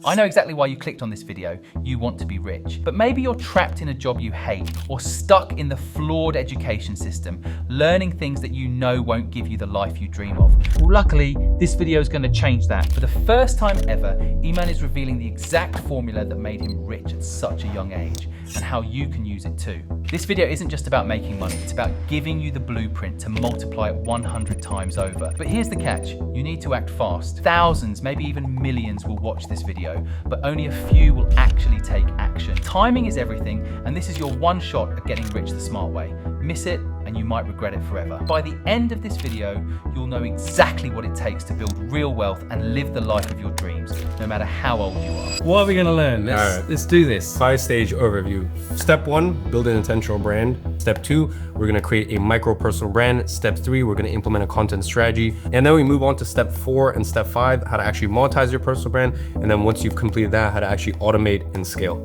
I know exactly why you clicked on this video. You want to be rich. But maybe you're trapped in a job you hate or stuck in the flawed education system, learning things that you know won't give you the life you dream of. Well, luckily, this video is going to change that. For the first time ever, Iman is revealing the exact formula that made him rich at such a young age and how you can use it too. This video isn't just about making money, it's about giving you the blueprint to multiply it 100 times over. But here's the catch, you need to act fast. Thousands, maybe even millions will watch this video, but only a few will actually take action. Timing is everything, and this is your one shot at getting rich the smart way. Miss it, and you might regret it forever. By the end of this video, you'll know exactly what it takes to build real wealth and live the life of your dreams, no matter how old you are. What are we gonna learn? Let's do this. 5-stage overview. Step 1, build an intentional brand. Step 2, we're gonna create a micro personal brand. Step 3, we're gonna implement a content strategy. And then we move on to step 4 and step 5, how to actually monetize your personal brand. And then once you've completed that, how to actually automate and scale.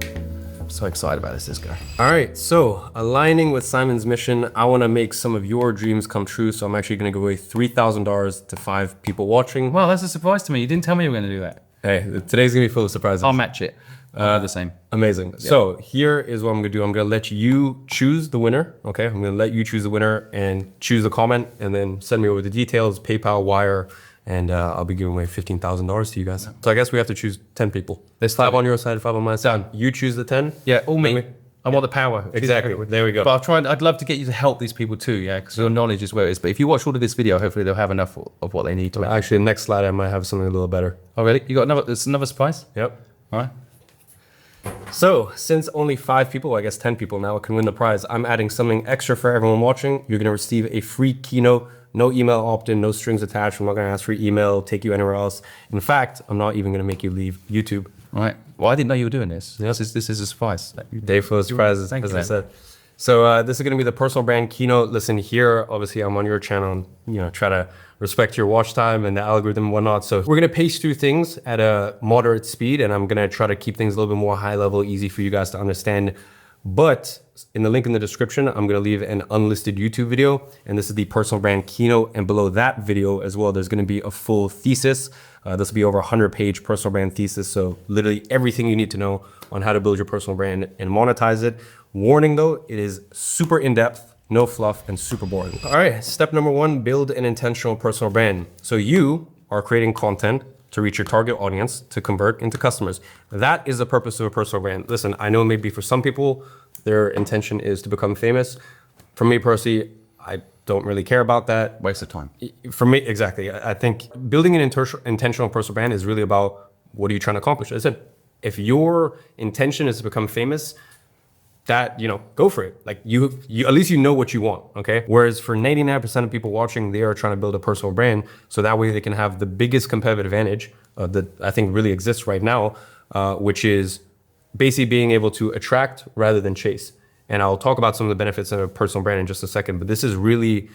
I'm so excited about this guy. All right, so aligning with Simon's mission, I wanna make some of your dreams come true. So I'm actually gonna give away $3,000 to 5 people watching. Well, that's a surprise to me. You didn't tell me you were gonna do that. Hey, today's gonna be full of surprises. I'll match it. The same. Amazing. Yep. So here is what I'm gonna do. I'm gonna let you choose the winner, okay? I'm gonna let you choose the winner and choose the comment and then send me over the details, PayPal, wire, and I'll be giving away $15,000 to you guys. So I guess we have to choose 10 people. There's 5 on your side, 5 on my side. You choose the 10? Yeah, all me. I want the power. Exactly, there we go. But I'd love to get you to help these people too, yeah, because your knowledge is where it is. But if you watch all of this video, hopefully they'll have enough of what they need to. Actually, the next slide, I might have something a little better. Oh, really? You got another surprise? Yep. All right. So since only 5 people, I guess 10 people now can win the prize, I'm adding something extra for everyone watching. You're gonna receive a free keynote, no email opt-in, no strings attached. I'm not gonna ask for email, take you anywhere else. In fact, I'm not even gonna make you leave YouTube. All right. Well, I didn't know you were doing this. This is a surprise. Day full of surprises, as I said. So this is gonna be the personal brand keynote. Listen, here, obviously I'm on your channel and try to respect your watch time and the algorithm and whatnot. So we're gonna pace through things at a moderate speed, and I'm gonna try to keep things a little bit more high level, easy for you guys to understand. But in the link in the description, I'm gonna leave an unlisted YouTube video, and this is the personal brand keynote. And below that video as well, there's gonna be a full thesis. This will be over 100-page personal brand thesis. So literally everything you need to know on how to build your personal brand and monetize it. Warning though, it is super in-depth, no fluff, and super boring. All right, step number 1, build an intentional personal brand. So you are creating content to reach your target audience to convert into customers. That is the purpose of a personal brand. Listen, I know maybe for some people, their intention is to become famous. For me personally, I don't really care about that. Waste of time. For me, exactly. I think building an intentional personal brand is really about what are you trying to accomplish. I said, if your intention is to become famous, that, go for it. Like you at least you know what you want, okay? Whereas for 99% of people watching, they are trying to build a personal brand. So that way they can have the biggest competitive advantage that I think really exists right now, which is basically being able to attract rather than chase. And I'll talk about some of the benefits of a personal brand in just a second, but this is really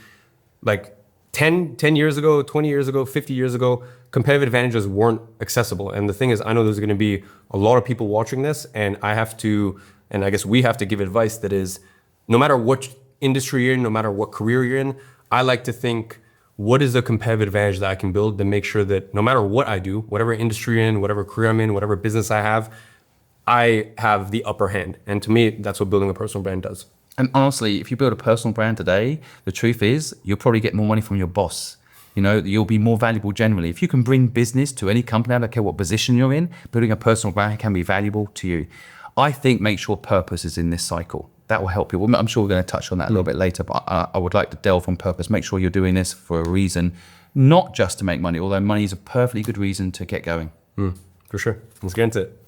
like 10 years ago, 20 years ago, 50 years ago, competitive advantages weren't accessible. And the thing is, I know there's gonna be a lot of people watching this, and I guess we have to give advice that is, no matter what industry you're in, no matter what career you're in, I like to think, what is the competitive advantage that I can build to make sure that no matter what I do, whatever industry you're in, whatever career I'm in, whatever business I have the upper hand. And to me, that's what building a personal brand does. And honestly, if you build a personal brand today, the truth is you'll probably get more money from your boss. You'll be more valuable generally. If you can bring business to any company, I don't care what position you're in, building a personal brand can be valuable to you. I think make sure purpose is in this cycle. That will help you. I'm sure we're going to touch on that a little bit later, but I would like to delve on purpose. Make sure you're doing this for a reason, not just to make money, although money is a perfectly good reason to get going. For sure. Let's get into it.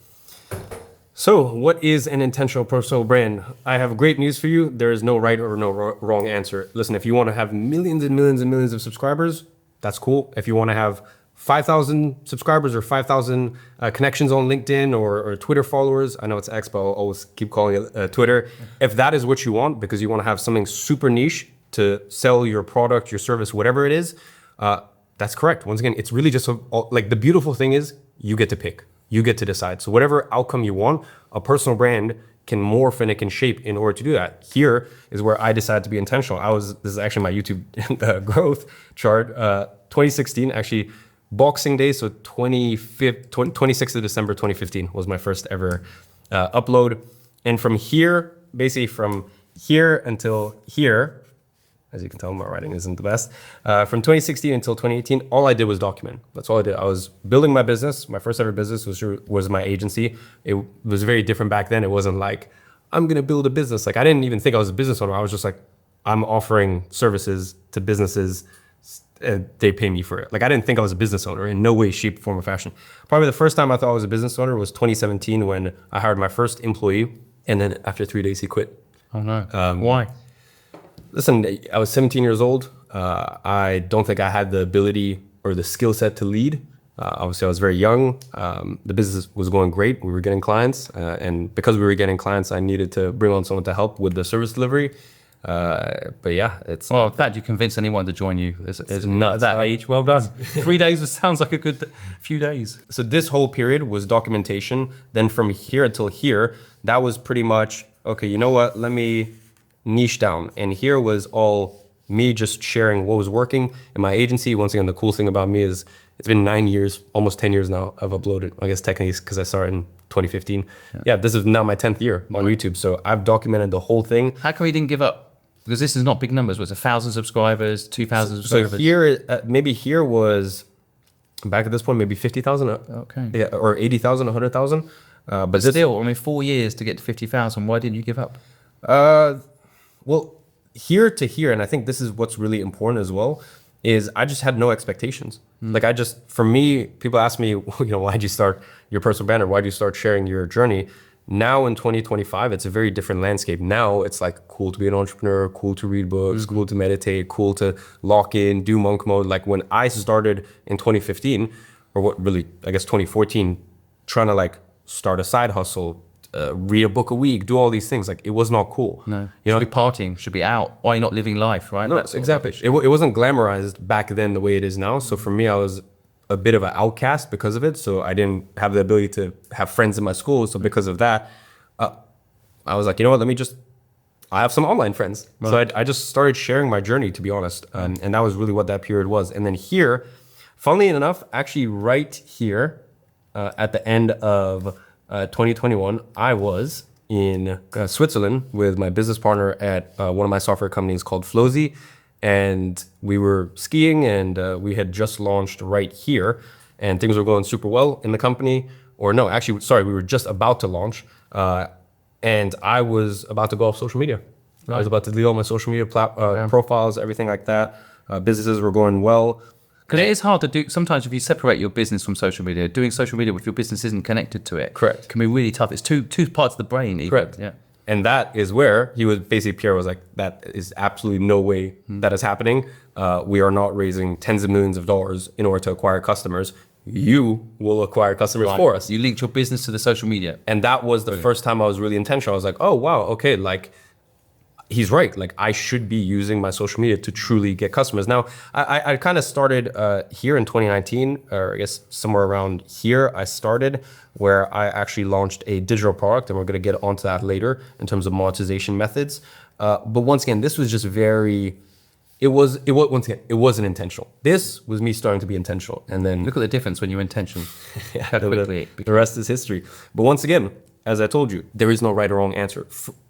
So what is an intentional personal brand? I have great news for you. There is no right or no wrong answer. Listen, if you want to have millions and millions and millions of subscribers, that's cool. If you want to have 5,000 subscribers or 5,000 connections on LinkedIn or Twitter followers, I know it's X, but I'll always keep calling it Twitter. If that is what you want, because you want to have something super niche to sell your product, your service, whatever it is, that's correct. Once again, it's really just like the beautiful thing is you get to pick. You get to decide. So whatever outcome you want, a personal brand can morph and it can shape in order to do that. Here is where I decided to be intentional. This is actually my YouTube growth chart. 2016, actually, Boxing Day, so 26th of December 2015 was my first ever upload. And from here, basically from here until here, as you can tell, my writing isn't the best. From 2016 until 2018, all I did was document. That's all I did. I was building my business. My first ever business was my agency. It was very different back then. It wasn't like, I'm going to build a business. Like, I didn't even think I was a business owner. I was just like, I'm offering services to businesses. They pay me for it. Like, I didn't think I was a business owner in no way, shape, form, or fashion. Probably the first time I thought I was a business owner was 2017 when I hired my first employee. And then after 3 days, he quit. Oh no. Why? Listen, I was 17 years old. I don't think I had the ability or the skill set to lead. Obviously, I was very young. The business was going great. We were getting clients. And because we were getting clients, I needed to bring on someone to help with the service delivery. But yeah, it's... Well, that you convince anyone to join you is nuts. at that age. Well done. 3 days sounds like a good few days. So this whole period was documentation. Then from here until here, that was pretty much, okay, you know what? Let me niche down. And here was all me just sharing what was working in my agency. Once again, the cool thing about me is it's been 9 years, almost 10 years now I've uploaded. I guess technically because I started in 2015. Yeah, this is now my 10th year on YouTube. So I've documented the whole thing. How come you didn't give up? Because this is not big numbers. Was it 1,000 subscribers, 2,000 subscribers? So here, maybe here was, back at this point, maybe 50,000. Okay. Yeah, or 80,000, 100,000. But still, I mean, 4 years to get to 50,000. Why didn't you give up? Well, here to here, and I think this is what's really important as well, is I just had no expectations. Like for me, people ask me, why'd you start your personal brand or why'd you start sharing your journey? Now in 2025, it's a very different landscape. Now it's like cool to be an entrepreneur, cool to read books, cool to meditate, cool to lock in, do monk mode. Like when I started in 2015, or what really, I guess 2014, trying to like start a side hustle, read a book a week, do all these things. Like it was not cool. No, should be partying, should be out. Why are you not living life, right? No, exactly. It wasn't glamorized back then the way it is now. So for me, I was a bit of an outcast because of it. So I didn't have the ability to have friends in my school. So because of that, I was like, you know what, I have some online friends. Right. So I just started sharing my journey, to be honest. And that was really what that period was. And then here, funnily enough, actually right here at the end of 2021, I was in Switzerland with my business partner at one of my software companies called Flozy. And we were skiing and we had just launched right here and things were going super well in the company. Or no, actually, sorry, we were just about to launch. And I was about to go off social media. Right. I was about to delete all my social media profiles, everything like that. Businesses were going well. Because it is hard to do. Sometimes if you separate your business from social media, doing social media with your business isn't connected to it. Correct. Can be really tough. It's two parts of the brain. Even. Correct. Yeah. And that is where Pierre was like, that is absolutely no way that is happening. We are not raising tens of millions of dollars in order to acquire customers. You will acquire customers for us. You linked your business to the social media. And that was the first time I was really intentional. I was like, oh, wow, okay, like, he's right. Like, I should be using my social media to truly get customers. Now, I kind of started here in 2019, or I guess somewhere around here, I started where I actually launched a digital product, and we're going to get onto that later in terms of monetization methods. But once again, this was just very, once again, it wasn't intentional. This was me starting to be intentional. And then look at the difference when you're intentional. Yeah, the rest is history. But once again, as I told you, there is no right or wrong answer.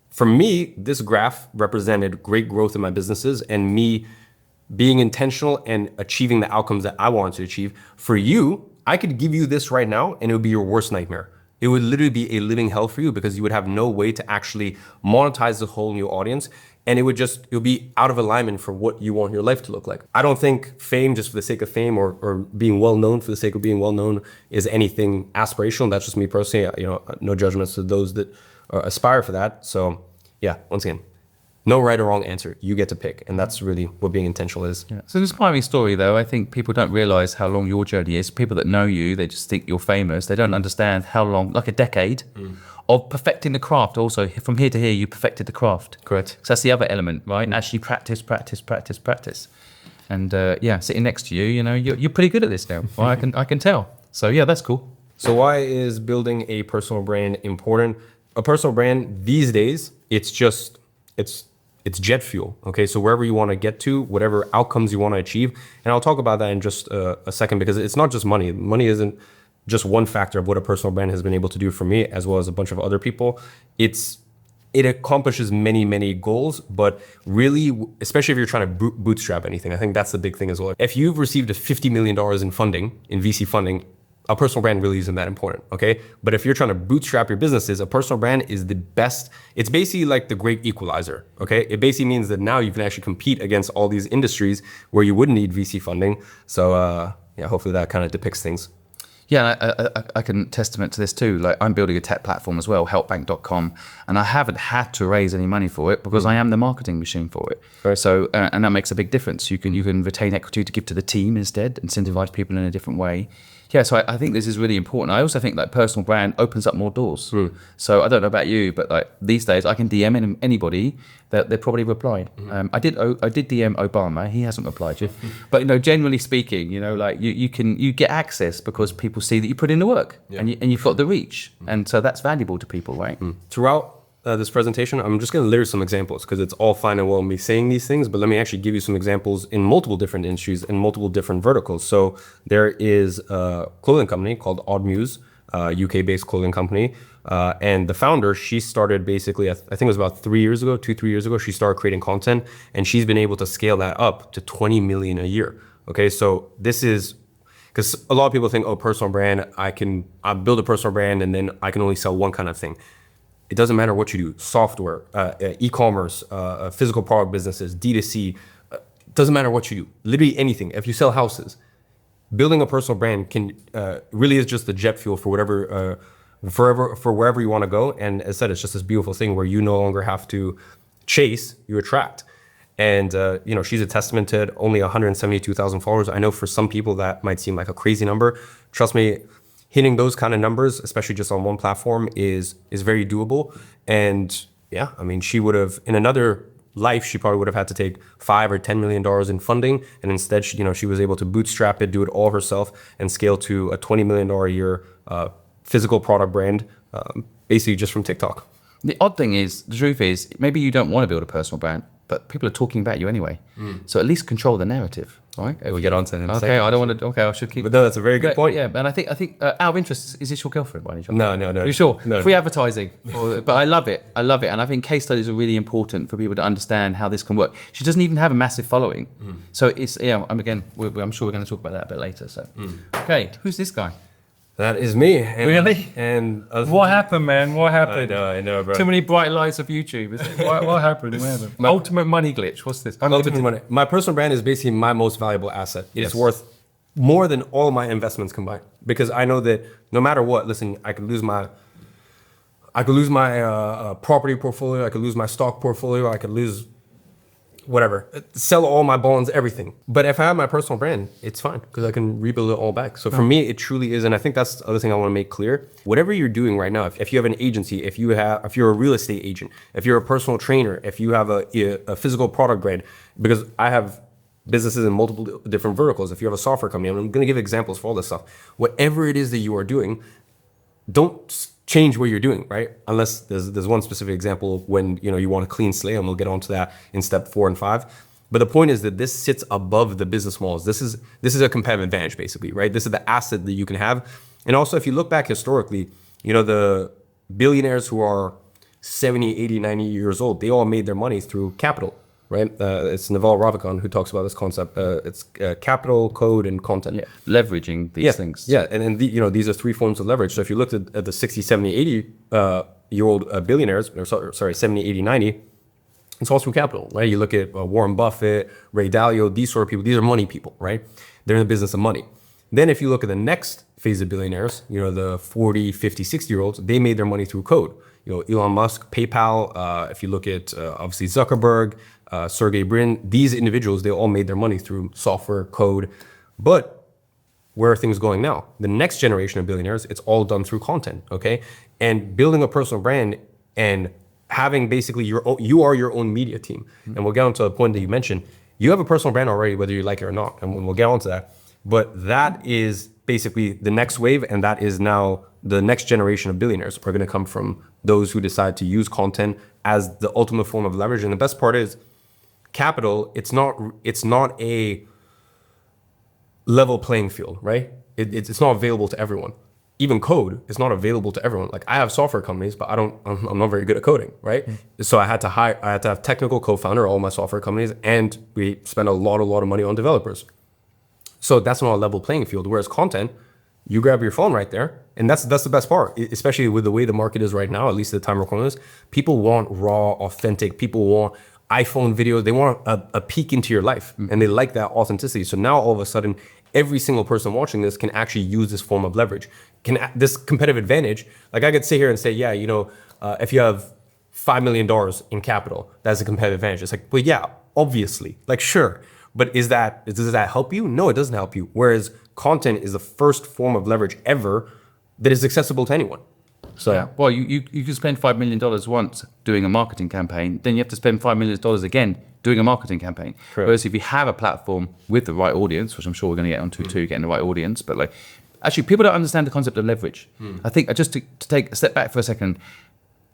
For me, this graph represented great growth in my businesses and me being intentional and achieving the outcomes that I wanted to achieve. For you, I could give you this right now and it would be your worst nightmare. It would literally be a living hell for you because you would have no way to actually monetize the whole new audience. And it would be out of alignment for what you want your life to look like. I don't think fame just for the sake of fame or being well known for the sake of being well known is anything aspirational. That's just me personally. No judgments to those that aspire for that. So yeah, once again, no right or wrong answer. You get to pick. And that's really what being intentional is. Yeah. It's an inspiring story though. I think people don't realize how long your journey is. People that know you, they just think you're famous. They don't understand how long, like a decade of perfecting the craft. Also from here to here, you perfected the craft. Correct. So that's the other element, right? And actually practice. And sitting next to you, you're pretty good at this now. Well, I can tell. So yeah, that's cool. So why is building a personal brand important? A personal brand these days, it's it's jet fuel. Okay, so wherever you want to get to, whatever outcomes you want to achieve, and I'll talk about that in just a second, because it's not just money. Money isn't just one factor of what a personal brand has been able to do for me, as well as a bunch of other people. It accomplishes many goals, but really, especially if you're trying to bootstrap anything, I think that's the big thing as well. If you've received a $50 million in funding, in VC funding, a personal brand really isn't that important, okay? But if you're trying to bootstrap your businesses, a personal brand is the best. It's basically like the great equalizer, okay? It basically means that now you can actually compete against all these industries where you wouldn't need VC funding. So yeah, hopefully that kind of depicts things. Yeah, I can testament to this too. Like, I'm building a tech platform as well, helpbank.com, and I haven't had to raise any money for it because I am the marketing machine for it. Right. So, and that makes a big difference. You can retain equity to give to the team instead, incentivize people in a different way. Yeah, so I think this is really important. I also think like personal brand opens up more doors. So I don't know about you, but like these days I can DM anybody that they probably replied. I did DM Obama. He hasn't replied yet. But you know, generally speaking, you know, like you get access because people see that you put in the work and you've got the reach, and so that's valuable to people, right? Throughout this presentation, I'm just going to list some examples because it's all fine and well me saying these things, but let me actually give you some examples in multiple different industries and multiple different verticals. So there is a clothing company called Odd Muse, UK-based clothing company, and the founder, she started basically, I think it was about 3 years ago, 2-3 years ago, she started creating content, and she's been able to scale that up to 20 million a year. Okay, so this is because a lot of people think, oh, personal brand, I build a personal brand and then I can only sell one kind of thing. It doesn't matter what you do, software, e-commerce, physical product businesses, D2C, doesn't matter what you do, literally anything. If you sell houses, building a personal brand really is just the jet fuel for whatever, for wherever you want to go. And as I said, it's just this beautiful thing where you no longer have to chase, you attract. And you know, she's a testament to it, only 172,000 followers. I know for some people that might seem like a crazy number. Trust me, hitting those kind of numbers, especially just on one platform, is very doable. And yeah, I mean, she would have, in another life, she probably would have had to take $5 or $10 million in funding. And instead, she was able to bootstrap it, do it all herself, and scale to a $20 million a year physical product brand, basically just from TikTok. The odd thing is, the truth is, maybe you don't want to build a personal brand, but people are talking about you anyway. So at least control the narrative, right? We'll get on to it in a second. Okay, I don't want to. Okay, I should keep. But no, that's a very good point. Yeah, and I think out of interest, is this your girlfriend by any chance? No. Are you sure? No. Free advertising, but I love it. And I think case studies are really important for people to understand how this can work. She doesn't even have a massive following, so it's I'm sure we're going to talk about that a bit later. So, okay, who's this guy? That is me. Really? And what happened, man? What happened? I know, bro. Too many bright lights of YouTube. What happened? What happened? Ultimate money glitch. What's this? Ultimate money. My personal brand is basically my most valuable asset. It's worth more than all my investments combined, because I know that no matter what, listen, I could lose my property portfolio, I could lose my stock portfolio, I could lose whatever, sell all my bonds, everything. But if I have my personal brand, it's fine because I can rebuild it all back. So for me, it truly is. And I think that's the other thing I want to make clear. Whatever you're doing right now, if you have an agency, if you're a real estate agent, if you're a personal trainer, if you have a physical product brand, because I have businesses in multiple different verticals. If you have a software company, I'm going to give examples for all this stuff. Whatever it is that you are doing, don't change what you're doing, right? Unless there's one specific example when you want a clean slate, and we'll get onto that in step 4 and 5. But the point is that this sits above the business models. This is a competitive advantage, basically, right? This is the asset that you can have. And also, if you look back historically, the billionaires who are 70, 80, 90 years old, they all made their money through capital, right? It's Naval Ravikant who talks about this concept. It's capital, code, and content. Yeah, leveraging these things. Yeah, and these are 3 forms of leverage. So if you looked at the 60, 70, 80 year old billionaires, or sorry, 70, 80, 90, it's all through capital, right? You look at Warren Buffett, Ray Dalio, these sort of people. These are money people, right? They're in the business of money. Then if you look at the next phase of billionaires, the 40, 50, 60-year-olds, they made their money through code. Elon Musk, PayPal, if you look at obviously Zuckerberg, Sergey Brin, these individuals, they all made their money through software, code. But where are things going now? The next generation of billionaires, it's all done through content, okay? And building a personal brand and having basically you are your own media team. And we'll get onto the point that you mentioned. You have a personal brand already, whether you like it or not, and we'll get onto that. But that is basically the next wave, and that is now the next generation of billionaires are going to come from those who decide to use content as the ultimate form of leverage. And the best part is capital, it's not a level playing field, right? It's not available to everyone. Even code is not available to everyone. Like I have software companies, but I'm not very good at coding, right? So I had to have technical co-founder all my software companies, and we spend a lot of money on developers. So that's not a level playing field. Whereas content, you grab your phone right there, and that's the best part, especially with the way the market is right now, at least at the time we're recording this. People want raw, authentic, people want iPhone videos, they want a peek into your life, and they like that authenticity. So now all of a sudden, every single person watching this can actually use this form of leverage, this competitive advantage. Like I could sit here and say, yeah, if you have $5 million in capital, that's a competitive advantage. It's like, well, yeah, obviously, like sure. But does that help you? No, it doesn't help you. Whereas content is the first form of leverage ever that is accessible to anyone. So Yeah. Well, you can spend $5 million once doing a marketing campaign, then you have to spend $5 million again doing a marketing campaign. Correct. Whereas if you have a platform with the right audience, which I'm sure we're going to get onto too, getting the right audience, but like actually people don't understand the concept of leverage. I think just to take a step back for a second,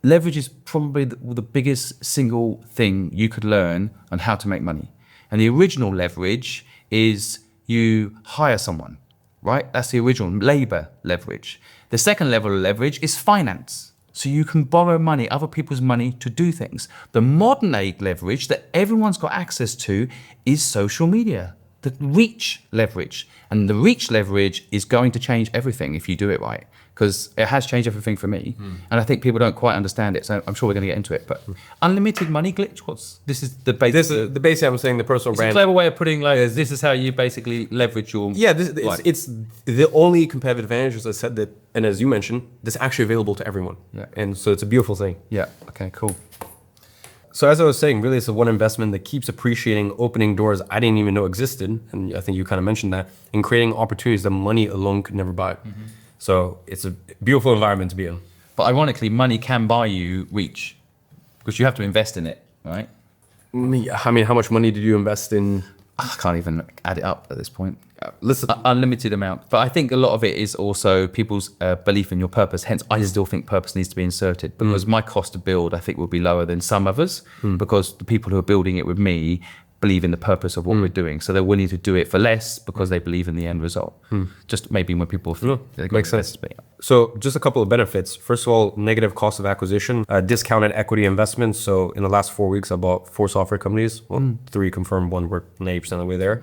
leverage is probably the biggest single thing you could learn on how to make money. And the original leverage is you hire someone, right? That's the original labor leverage. The second level of leverage is finance. So you can borrow money, other people's money to do things. The modern age leverage that everyone's got access to is social media, the reach leverage. And the reach leverage is going to change everything if you do it right, because it has changed everything for me. And I think people don't quite understand it. So I'm sure we're going to get into it. But unlimited money glitch, this is the base. this is the base. I'm saying the personal It's a brand. clever way of putting layers. This is how you basically leverage your. Yeah, Right. it's the only competitive advantage, as I said, that, and as you mentioned, that's actually available to everyone. Yeah. And so it's a beautiful thing. Yeah. Okay. Cool. So as I was saying, really it's the one investment that keeps appreciating, opening doors I didn't even know existed, and I think you kind of mentioned that, and creating opportunities that money alone could never buy. So it's a beautiful environment to be in. But ironically, money can buy you reach because you have to invest in it, right? I mean, how much money did you invest in? I can't even add it up at this point. Listen, Unlimited amount. But I think a lot of it is also people's belief in your purpose. Hence, I still think purpose needs to be inserted because my cost to build, I think, will be lower than some others because the people who are building it with me believe in the purpose of what we're doing. So they're willing to do it for less because they believe in the end result. Just maybe when people makes sense. So just a couple of benefits. First of all, negative cost of acquisition, discounted equity investments. So in the last 4 weeks, I bought 4 software companies. Well, 3 confirmed, 1 we're 90% of the way there.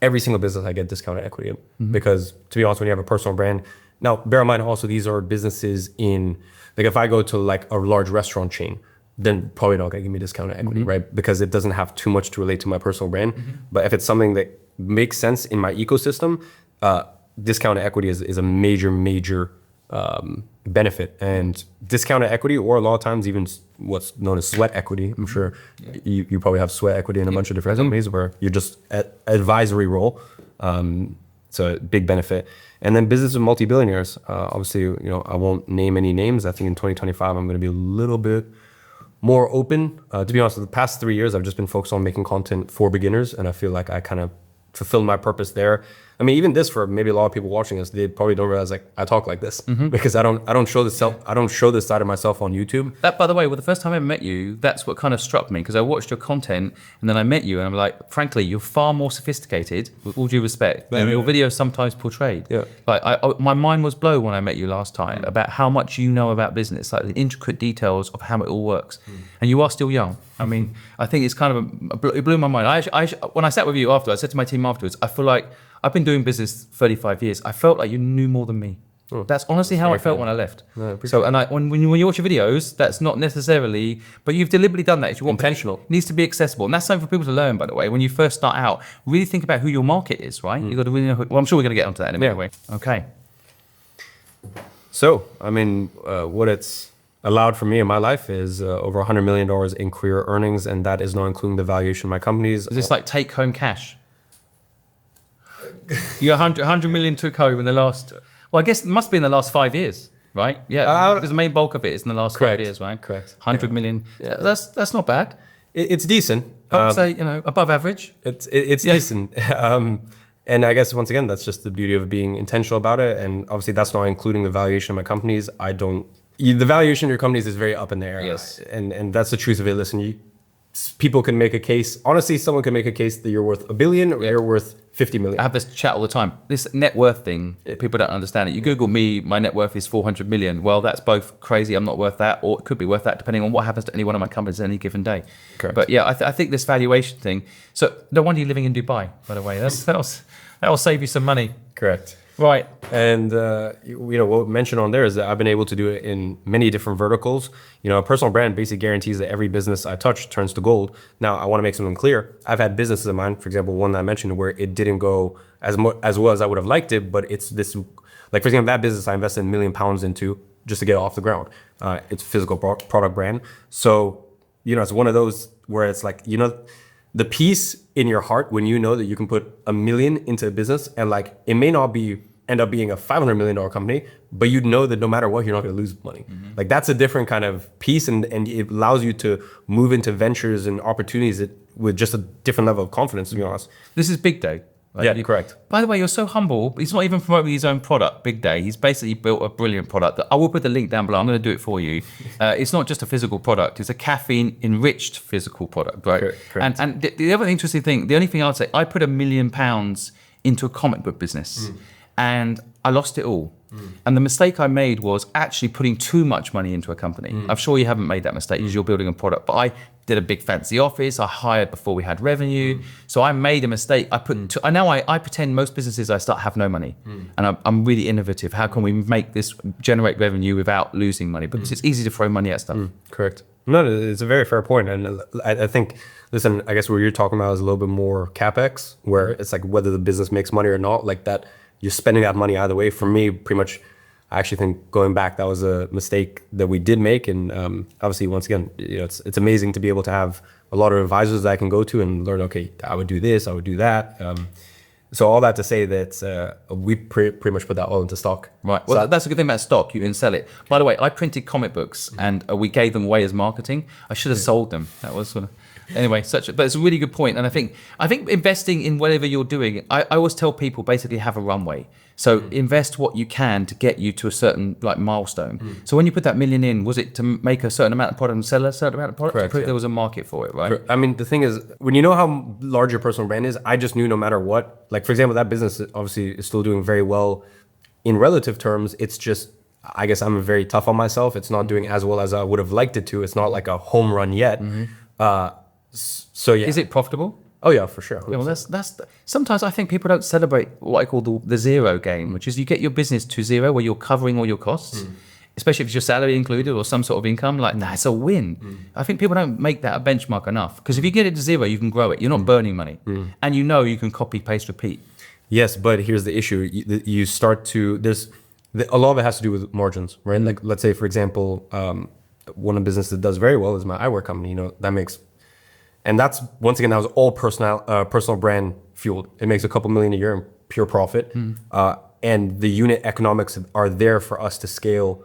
Every single business I get discounted equity in because, to be honest, when you have a personal brand, now bear in mind also these are businesses in, like if I go to like a large restaurant chain, then probably not gonna give me discounted equity, right? Because it doesn't have too much to relate to my personal brand. But if it's something that makes sense in my ecosystem, discounted equity is a major benefit. And discounted equity, or a lot of times even what's known as sweat equity. I'm sure you probably have sweat equity in a bunch of different companies where you're just at advisory role. So a big benefit. And then business with multi-billionaires. Obviously, I won't name any names. I think in 2025, I'm gonna be a little bit more open. To be honest, the past 3 years, I've just been focused on making content for beginners, and I feel like I kind of fulfilled my purpose there. I mean, even this, for maybe a lot of people watching this, they probably don't realize like I talk like this because I don't show this side of myself on YouTube. That, by the way, the first time I ever met you, that's what kind of struck me because I watched your content and then I met you and I'm like, frankly, you're far more sophisticated, with all due respect, than your videos sometimes portrayed. Yeah. Like my mind was blown when I met you last time about how much you know about business, like the intricate details of how it all works. And you are still young. I mean, I think it's kind of it blew my mind. When I sat with you after, I said to my team afterwards, I feel like I've been doing business 35 years. I felt like you knew more than me. That's honestly how I felt when I left. So, and when you watch your videos, that's not necessarily, but you've deliberately done that. If you want Intentional. It needs to be accessible, and that's something for people to learn. By the way, when you first start out, really think about who your market is. Right? You got to really know. Well, I'm sure we're going to get onto that in a minute. Anyway. Okay. So, I mean, what it's allowed for me in my life is over $100 million in career earnings, and that is not including the valuation of my companies. Is this like take home cash? You 100 million took home in the last. Well, I guess it must be in the last 5 years, right? Yeah, because the main bulk of it is in the last 5 years, right? Correct. 100 million. Yeah, that's not bad. It's decent. I would say above average. It's decent. And I guess once again, that's just the beauty of being intentional about it. And obviously that's not including the valuation of my companies. The valuation of your companies is very up in the air. Yes. And that's the truth of it. Listen, people can make a case. Honestly, someone can make a case that you're worth $1 billion or you're worth 50 million. I have this chat all the time. This net worth thing, people don't understand it. You Google me, my net worth is 400 million. Well, that's both crazy. I'm not worth that, or it could be worth that depending on what happens to any one of my companies on any given day. Correct. But yeah, I think this valuation thing. So no wonder you're living in Dubai, by the way. That'll save you some money. Correct. Right. And what we mentioned on there is that I've been able to do it in many different verticals. A personal brand basically guarantees that every business I touch turns to gold. Now, I want to make something clear. I've had businesses of mine, for example, one that I mentioned where it didn't go as well as I would have liked it, but it's this, like for example, that business I invested £1 million into just to get it off the ground. It's a physical product brand. So, it's one of those where it's like, the peace in your heart when you know that you can put $1 million into a business and like it may not end up being a $500 million company, but you know that no matter what, you're not going to lose money. Mm-hmm. Like that's a different kind of peace, and it allows you to move into ventures and opportunities with just a different level of confidence, to be honest. This is Big Day. Correct. By the way, you're so humble. He's not even promoting his own product, Big Day. He's basically built a brilliant product. That I will put the link down below. I'm going to do it for you. It's not just a physical product. It's a caffeine-enriched physical product, right? Correct. And the other interesting thing, the only thing I would say, I put £1 million into a comic book business, and I lost it all. And the mistake I made was actually putting too much money into a company. I'm sure you haven't made that mistake because you're building a product, but I did a big fancy office. I hired before we had revenue. So I made a mistake. I pretend most businesses I start have no money. And I'm really innovative. How can we make this generate revenue without losing money? Because it's easy to throw money at stuff. Correct. No, it's a very fair point. And I think, listen, I guess what you're talking about is a little bit more CapEx, where it's like whether the business makes money or not, like that. You're spending that money either way. For me, pretty much, I actually think going back, that was a mistake that we did make. And obviously, once again, it's amazing to be able to have a lot of advisors that I can go to and learn, okay, I would do this, I would do that. So all that to say that we pretty much put that all into stock. Right. Well, that's a good thing about stock. You can sell it. By the way, I printed comic books and we gave them away as marketing. I should have sold them. That was sort of... Anyway, but it's a really good point. And I think investing in whatever you're doing, I always tell people basically have a runway. So invest what you can to get you to a certain milestone. So when you put that $1 million in, was it to make a certain amount of product and sell a certain amount of product? Correct, to prove there was a market for it, right? I mean, the thing is, when you know how large your personal brand is, I just knew no matter what, like for example, that business obviously is still doing very well in relative terms. It's just, I guess I'm very tough on myself. It's not doing as well as I would have liked it to. It's not like a home run yet. So yeah. Is it profitable? Oh yeah, for sure. Yeah, well, that's sometimes I think people don't celebrate what I call the zero game, which is you get your business to zero where you're covering all your costs, especially if it's your salary included or some sort of income. Like, it's a win. I think people don't make that a benchmark enough, because if you get it to zero, you can grow it. You're not burning money, and you can copy, paste, repeat. Yes, but here's the issue: you start to a lot of it has to do with margins, right? Like let's say for example, one of the businesses that does very well is my eyewear company. That makes. And that's, once again, that was all personal brand fueled. It makes a couple million a year in pure profit. And the unit economics are there for us to scale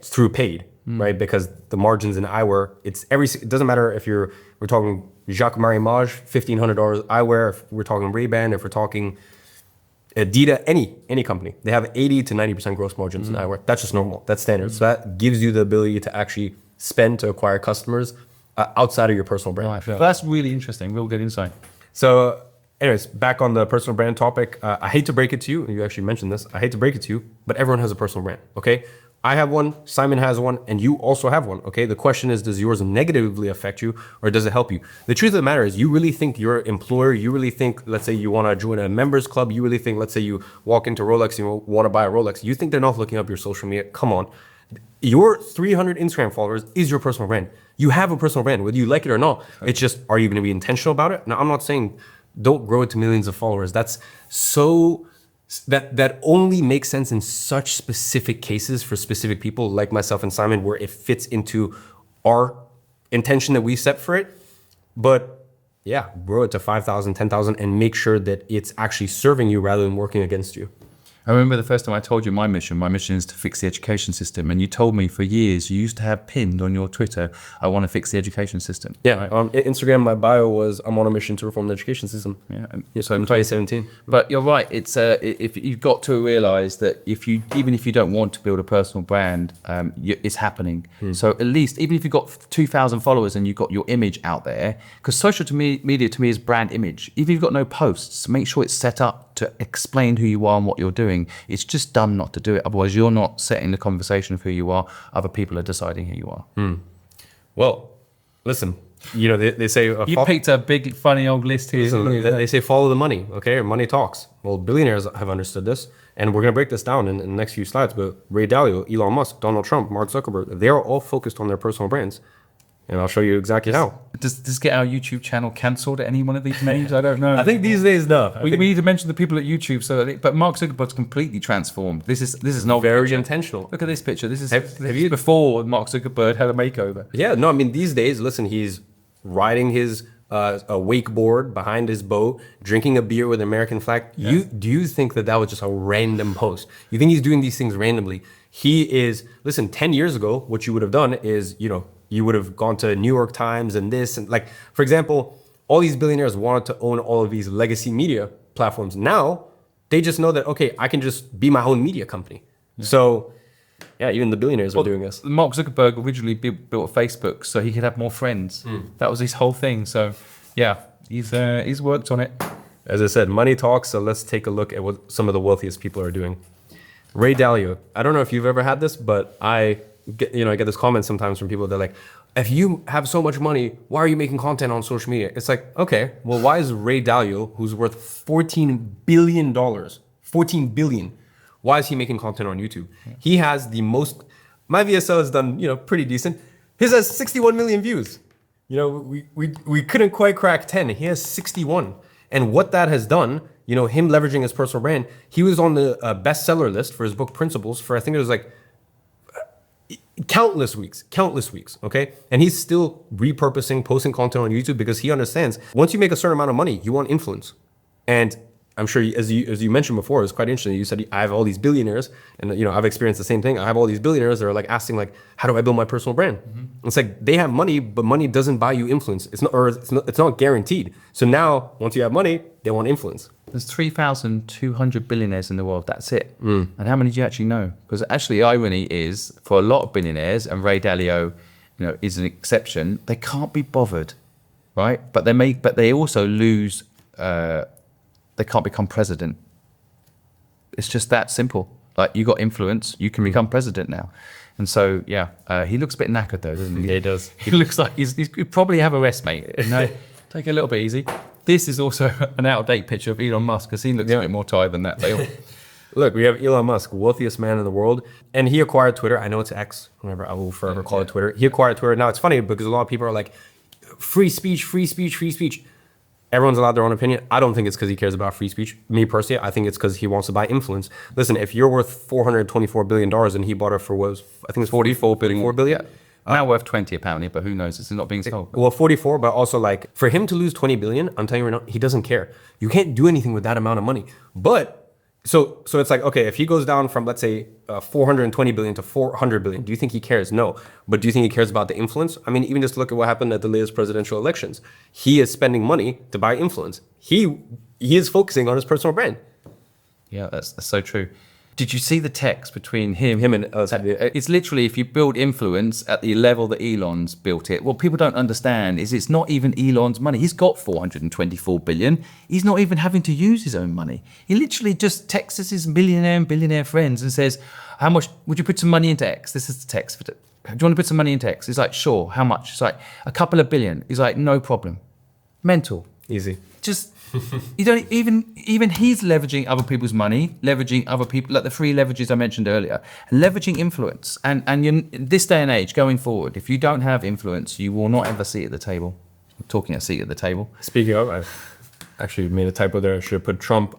through paid, right? Because the margins in eyewear, it doesn't matter if we're talking Jacques Marie Mage, $1,500 eyewear, if we're talking Ray-Ban, if we're talking Adidas, any company, they have 80 to 90% gross margins in eyewear. That's just normal. That's standard. So that gives you the ability to actually spend to acquire customers outside of your personal brand. Right. Well, that's really interesting. Real good insight. So anyways, back on the personal brand topic, I hate to break it to you. You actually mentioned this. I hate to break it to you, but everyone has a personal brand, okay? I have one, Simon has one, and you also have one, okay? The question is, does yours negatively affect you or does it help you? The truth of the matter is, you really think your employer, you really think, let's say you want to join a members club, you really think, let's say you walk into Rolex and you want to buy a Rolex, you think they're not looking up your social media? Come on. Your 300 Instagram followers is your personal brand. You have a personal brand, whether you like it or not. It's just, are you going to be intentional about it? Now, I'm not saying don't grow it to millions of followers. That's so, that only makes sense in such specific cases for specific people like myself and Simon, where it fits into our intention that we set for it. But yeah, grow it to 5,000, 10,000 and make sure that it's actually serving you rather than working against you. I remember the first time I told you my mission. My mission is to fix the education system. And you told me for years, you used to have pinned on your Twitter, I want to fix the education system. Yeah, Instagram, my bio was, I'm on a mission to reform the education system. Yeah. So in 2017. But you're right. It's if you've got to realize that even if you don't want to build a personal brand, it's happening. So at least even if you've got 2,000 followers and you've got your image out there, because social media to me is brand image. Even if you've got no posts, make sure it's set up to explain who you are and what you're doing. It's just dumb not to do it. Otherwise, you're not setting the conversation of who you are. Other people are deciding who you are. Well, listen, they say... You picked a big, funny old list here. They say follow the money, okay? Or money talks. Well, billionaires have understood this. And we're going to break this down in the next few slides. But Ray Dalio, Elon Musk, Donald Trump, Mark Zuckerberg, they're all focused on their personal brands. And I'll show you exactly how. Does this get our YouTube channel cancelled at any one of these names? I don't know. I think these days, no. We need to mention the people at YouTube. But Mark Zuckerberg's completely transformed. This is not Very intentional. Look at this picture. This is Have you- before Mark Zuckerberg had a makeover. Yeah, no, I mean, these days, listen, he's riding his a wakeboard behind his boat, drinking a beer with an American flag. Yeah. Do you think that was just a random post? You think he's doing these things randomly? Listen, 10 years ago, what you would have done is, you would have gone to New York Times and this, and like, for example, all these billionaires wanted to own all of these legacy media platforms. Now, they just know that, okay, I can just be my own media company. Yeah. So, yeah, even the billionaires are doing this. Mark Zuckerberg originally built Facebook so he could have more friends. That was his whole thing. So, yeah, he's worked on it. As I said, money talks. So let's take a look at what some of the wealthiest people are doing. Ray Dalio. I don't know if you've ever had this, but I get this comment sometimes from people. They're like, if you have so much money, why are you making content on social media? It's like, okay, well, why is Ray Dalio, who's worth $14 billion, $14 billion, why is he making content on YouTube? He has the most, my VSL has done, pretty decent. His has 61 million views. We couldn't quite crack 10. He has 61. And what that has done, him leveraging his personal brand, he was on the bestseller list for his book Principles for, I think it was like countless weeks, okay? And he's still repurposing, posting content on YouTube because he understands once you make a certain amount of money, you want influence. And I'm sure, as you mentioned before, it's quite interesting. You said I have all these billionaires, and I've experienced the same thing. I have all these billionaires that are like asking, like, how do I build my personal brand? Mm-hmm. It's like they have money, but money doesn't buy you influence. It's not guaranteed. So now, once you have money, they want influence. There's 3,200 billionaires in the world. That's it. And how many do you actually know? Because actually, the irony is, for a lot of billionaires, and Ray Dalio, is an exception. They can't be bothered, right? But they also lose. They can't become president. It's just that simple. Like, you got influence, you can become president now. And so, yeah, he looks a bit knackered though, doesn't he? Yeah, he does. He looks like he'd probably have a rest, mate. No, take it a little bit easy. This is also an out-of-date picture of Elon Musk because he looks a bit more tired than that. Look, we have Elon Musk, wealthiest man in the world, and he acquired Twitter. I know it's X, whatever, I will forever call it Twitter. He acquired Twitter. Now, it's funny because a lot of people are like, free speech, free speech, free speech. Everyone's allowed their own opinion. I don't think it's because he cares about free speech. Me personally, I think it's because he wants to buy influence. Listen, if you're worth $424 billion and he bought it for I think it's 44 billion. 4 billion. Now worth 20 apparently, but who knows? It's not being sold. Well, 44, but also like for him to lose 20 billion, I'm telling you right now, he doesn't care. You can't do anything with that amount of money. But so it's like, okay, if he goes down from, let's say, 420 billion to 400 billion, do you think he cares? No. But do you think he cares about the influence? I mean, even just look at what happened at the latest presidential elections. He is spending money to buy influence. He is focusing on his personal brand. Yeah, that's so true. Did you see the text between him and it's literally, if you build influence at the level that Elon's built it, what people don't understand is it's not even Elon's money. He's got 424 billion. He's not even having to use his own money. He literally just texts his millionaire and billionaire friends and says, how much would you put some money into X? This is the text for it. Do you want to put some money into X? He's like, sure. How much? It's like a couple of billion. He's like, no problem. Mental. Easy. Just, you don't even he's leveraging other people's money, leveraging other people, like the three leverages I mentioned earlier, leveraging influence. And in this day and age, going forward, if you don't have influence, you will not ever sit at the table. I'm talking a seat at the table. Speaking of, I actually made a typo there. I should have put Trump.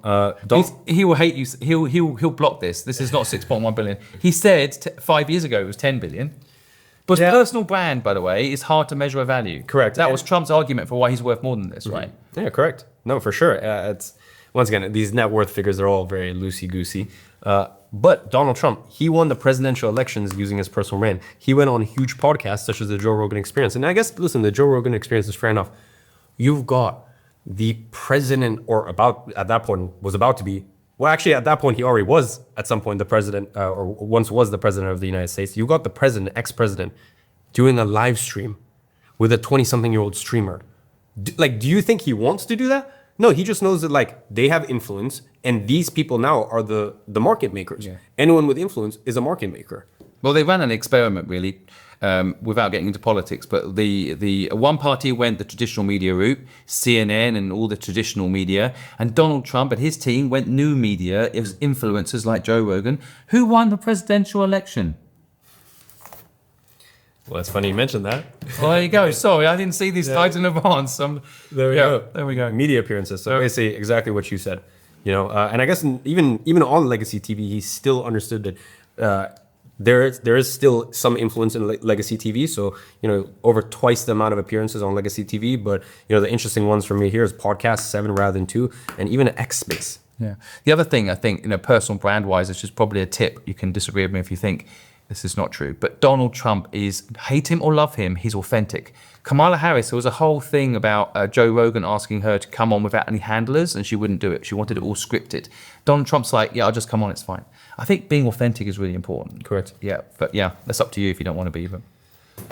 He will hate you. He'll block this. This is not 6.1 billion. He said 5 years ago it was 10 billion. But personal brand, by the way, is hard to measure a value. Correct. That was Trump's argument for why he's worth more than this, right? Yeah, correct. No, for sure. It's once again, these net worth figures are all very loosey-goosey. But Donald Trump, he won the presidential elections using his personal brand. He went on huge podcasts such as the Joe Rogan Experience. And I guess, listen, the Joe Rogan Experience is fair enough. You've got the president, or at that point was about to be, well, actually at that point he already was at some point the president, or once was the president of the United States. You got the president, ex-president, doing a live stream with a 20-something-year-old streamer. Do you think he wants to do that? No, he just knows that like they have influence, and these people now are the market makers. Yeah. Anyone with influence is a market maker. Well, they ran an experiment really, without getting into politics, but the one party went the traditional media route, CNN and all the traditional media, and Donald Trump and his team went new media, it was influencers like Joe Rogan. Who won the presidential election? Well, it's funny you mentioned that. Well, there you go. Sorry, I didn't see these slides in advance. There we go. There we go. Media appearances. So basically exactly what you said. You know, and I guess even on legacy TV, he still understood that there is still some influence in legacy TV. So, you know, over twice the amount of appearances on legacy TV. But, you know, the interesting ones for me here is podcast 7 rather than 2, and even X Space. Yeah. The other thing I think, you know, personal brand wise, it's just probably a tip. You can disagree with me if you think this is not true. But Donald Trump is, hate him or love him, he's authentic. Kamala Harris, there was a whole thing about Joe Rogan asking her to come on without any handlers, and she wouldn't do it. She wanted it all scripted. Donald Trump's like, yeah, I'll just come on, it's fine. I think being authentic is really important. Correct. Yeah, but yeah, that's up to you if you don't want to be them.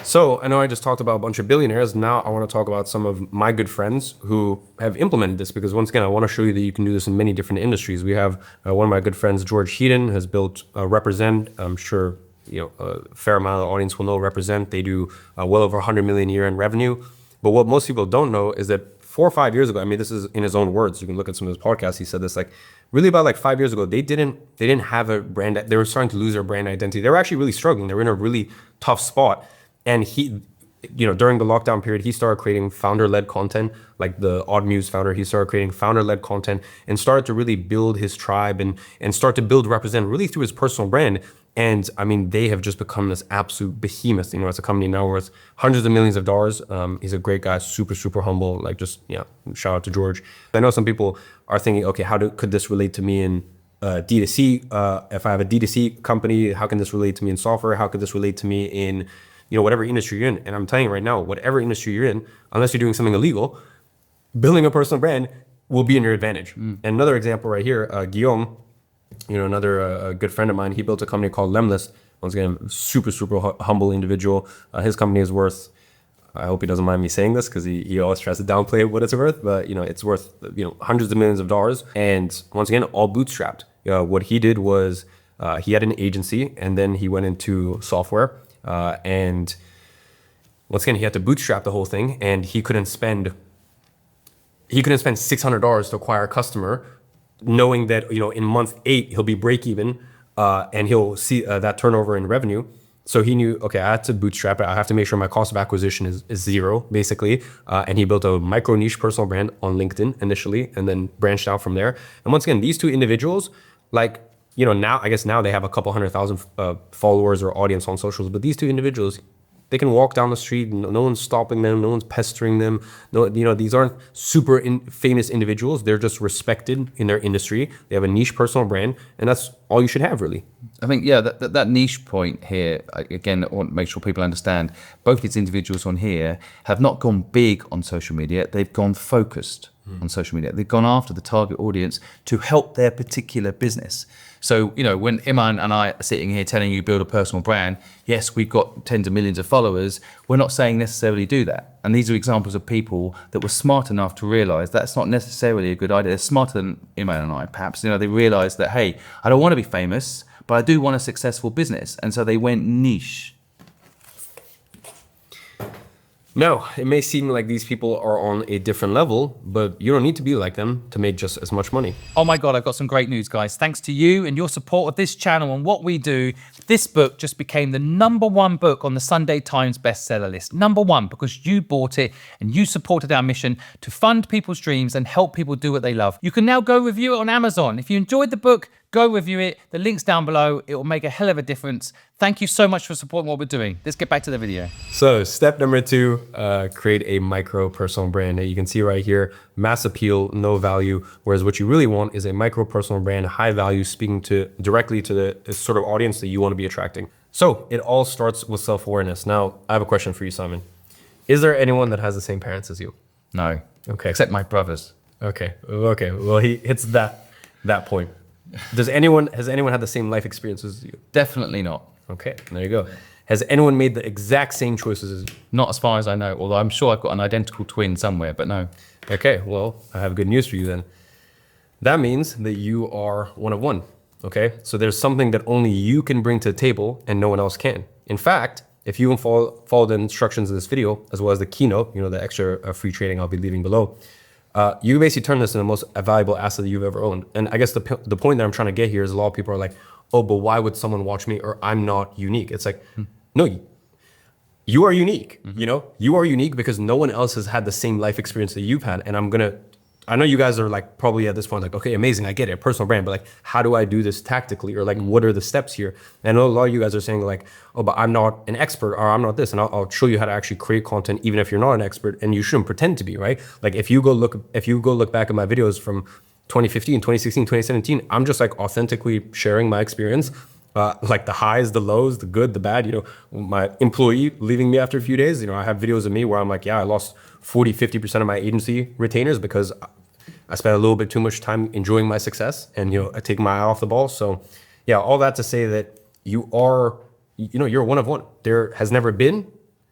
So I know I just talked about a bunch of billionaires. Now I want to talk about some of my good friends who have implemented this, because once again, I want to show you that you can do this in many different industries. We have one of my good friends, George Heaton, has built Represent. I'm sure a fair amount of the audience will know Represent. They do well over 100 million a year in revenue. But what most people don't know is that 4 or 5 years ago, I mean, this is in his own words. You can look at some of his podcasts. He said this, like, really about like 5 years ago, they didn't have a brand. They were starting to lose their brand identity. They were actually really struggling. They were in a really tough spot. And he, during the lockdown period, he started creating founder-led content, like the Odd Muse founder. He started creating founder-led content and started to really build his tribe and start to build Represent really through his personal brand. And I mean, they have just become this absolute behemoth. It's a company now worth hundreds of millions of dollars. He's a great guy, super, super humble. Like, just, shout out to George. I know some people are thinking, okay, could this relate to me in D2C? If I have a D2C company, how can this relate to me in software? How could this relate to me in, whatever industry you're in? And I'm telling you right now, whatever industry you're in, unless you're doing something illegal, building a personal brand will be in your advantage. And another example right here, Guillaume, another good friend of mine, he built a company called Lemlist. Once again, super, super humble individual. His company is worth, I hope he doesn't mind me saying this, because he always tries to downplay what it's worth, but it's worth hundreds of millions of dollars. And once again, all bootstrapped. What he did was he had an agency, and then he went into software. And once again, he had to bootstrap the whole thing, and he couldn't spend $600 to acquire a customer, knowing that in month 8 he'll be break even, and he'll see that turnover in revenue. So he knew, okay, I had to bootstrap it. I have to make sure my cost of acquisition is 0, basically. And he built a micro niche personal brand on LinkedIn initially, and then branched out from there. And once again, these two individuals, like, now they have a couple 100,000 followers or audience on socials, but these two individuals, they can walk down the street, no one's stopping them, no one's pestering them. No, these aren't super famous individuals. They're just respected in their industry. They have a niche personal brand, and that's all you should have, really. I think, that niche point here, again, I want to make sure people understand, both these individuals on here have not gone big on social media, they've gone focused on social media. They've gone after the target audience to help their particular business. So, when Iman and I are sitting here telling you build a personal brand, yes, we've got tens of millions of followers. We're not saying necessarily do that. And these are examples of people that were smart enough to realize that's not necessarily a good idea. They're smarter than Iman and I, perhaps. They realized that, hey, I don't want to be famous, but I do want a successful business. And so they went niche. No, it may seem like these people are on a different level, but you don't need to be like them to make just as much money. Oh my God, I've got some great news, guys. Thanks to you and your support of this channel and what we do, this book just became the #1 book on the Sunday Times bestseller list. #1, because you bought it and you supported our mission to fund people's dreams and help people do what they love. You can now go review it on Amazon. If you enjoyed the book, Go review it. The link's down below. It will make a hell of a difference. Thank you so much for supporting what we're doing. Let's get back to the video. So step number 2, create a micro personal brand. You can see right here, mass appeal, no value. Whereas what you really want is a micro personal brand, high value, speaking directly to the sort of audience that you want to be attracting. So it all starts with self-awareness. Now, I have a question for you, Simon. Is there anyone that has the same parents as you? No. Okay. Except my brothers. Okay. Well, he hits that point. Has anyone had the same life experiences as you? Definitely not. Okay, there you go. Has anyone made the exact same choices as you? Not as far as I know, although I'm sure I've got an identical twin somewhere, but no. Okay, well, I have good news for you then. That means that you are one of one, okay? So there's something that only you can bring to the table and no one else can. In fact, if you follow the instructions in this video, as well as the keynote, the extra free training I'll be leaving below, you basically turn this into the most valuable asset that you've ever owned. And I guess the point that I'm trying to get here is a lot of people are like, oh, but why would someone watch me, or I'm not unique? It's like, no, you are unique. You are unique because no one else has had the same life experience that you've had. And I know you guys are like probably at this point like, okay, amazing, I get it, personal brand, but like, how do I do this tactically, or like, what are the steps here? And I know a lot of you guys are saying like, oh, but I'm not an expert, or I'm not this, and I'll show you how to actually create content, even if you're not an expert, and you shouldn't pretend to be, right? Like if you go look back at my videos from 2015, 2016, 2017, I'm just like authentically sharing my experience, like the highs, the lows, the good, the bad. My employee leaving me after a few days, I have videos of me where I'm like, yeah, I lost 40-50% of my agency retainers because I spent a little bit too much time enjoying my success and I take my eye off the ball. So yeah, all that to say that you're one of one. There has never been,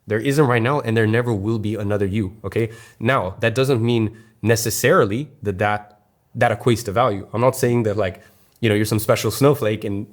there isn't right now, and there never will be another you. Okay. Now that doesn't mean necessarily that equates to value. I'm not saying that like, you're some special snowflake and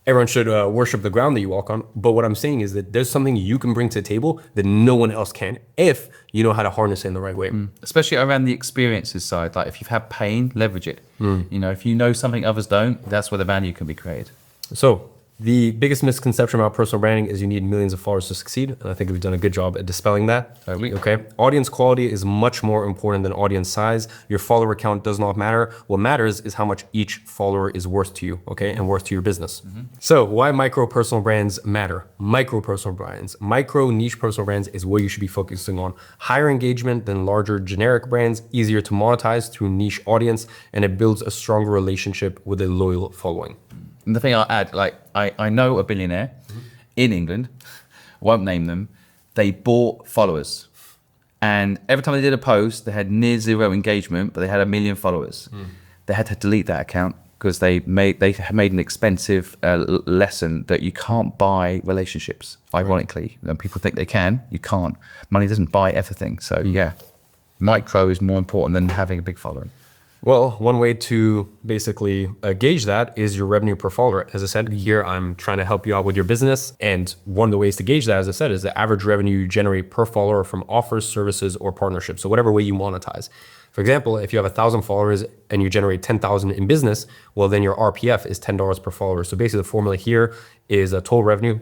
everyone should worship the ground that you walk on. But what I'm saying is that there's something you can bring to the table that no one else can if you know how to harness it in the right way. Especially around the experiences side. Like if you've had pain, leverage it. If you know something others don't, that's where the value can be created. So the biggest misconception about personal branding is you need millions of followers to succeed. And I think we've done a good job at dispelling that. Totally. Okay. Audience quality is much more important than audience size. Your follower count does not matter. What matters is how much each follower is worth to you, okay, and worth to your business. So why micro personal brands matter? Micro personal brands, micro niche personal brands is what you should be focusing on. Higher engagement than larger generic brands, easier to monetize through niche audience, and it builds a stronger relationship with a loyal following. And the thing I'll add, like I know a billionaire in England, won't name them, they bought followers. And every time they did a post, they had near zero engagement, but they had 1 million followers. They had to delete that account because they had made an expensive lesson that you can't buy relationships, ironically. And people think they can, you can't. Money doesn't buy everything. So yeah, micro is more important than having a big following. Well, one way to basically gauge that is your revenue per follower. As I said, here I'm trying to help you out with your business. And one of the ways to gauge that, as I said, is the average revenue you generate per follower from offers, services, or partnerships. So whatever way you monetize. For example, if you have 1,000 followers and you generate 10,000 in business, well, then your RPF is $10 per follower. So basically the formula here is a total revenue,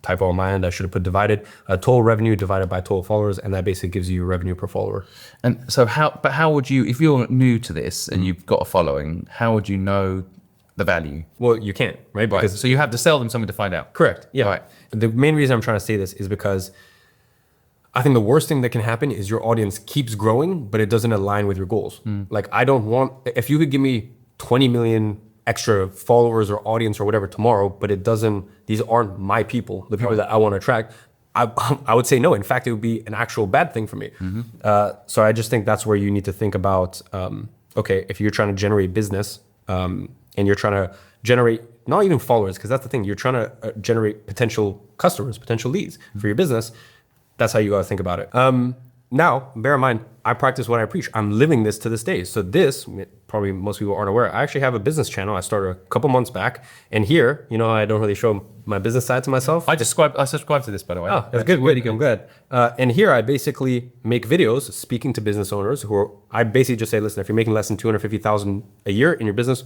typo on my end, I should have put divided, total revenue divided by total followers, and that basically gives you revenue per follower. And so how would you, if you're new to this and you've got a following, how would you know the value? Well, you can't, right? Because so you have to sell them something to find out. Correct. Yeah. Right. The main reason I'm trying to say this is because I think the worst thing that can happen is your audience keeps growing, but it doesn't align with your goals. Like I don't want, if you could give me 20 million extra followers or audience or whatever tomorrow, but it doesn't, these aren't my people, the people that I want to attract, I would say no. In fact, it would be an actual bad thing for me. So I just think that's where you need to think about, okay, if you're trying to generate business and you're trying to generate, not even followers, because that's the thing, you're trying to generate potential customers, potential leads for your business. That's how you got to think about it. Now, bear in mind, I practice what I preach. I'm living this to this day. So this, probably most people aren't aware, I actually have a business channel I started a couple months back. And here, I don't really show my business side to myself. I subscribe to this, by the way. Oh, that's good. Really good. I'm glad. And here I basically make videos speaking to business owners I basically just say, listen, if you're making less than 250,000 a year in your business,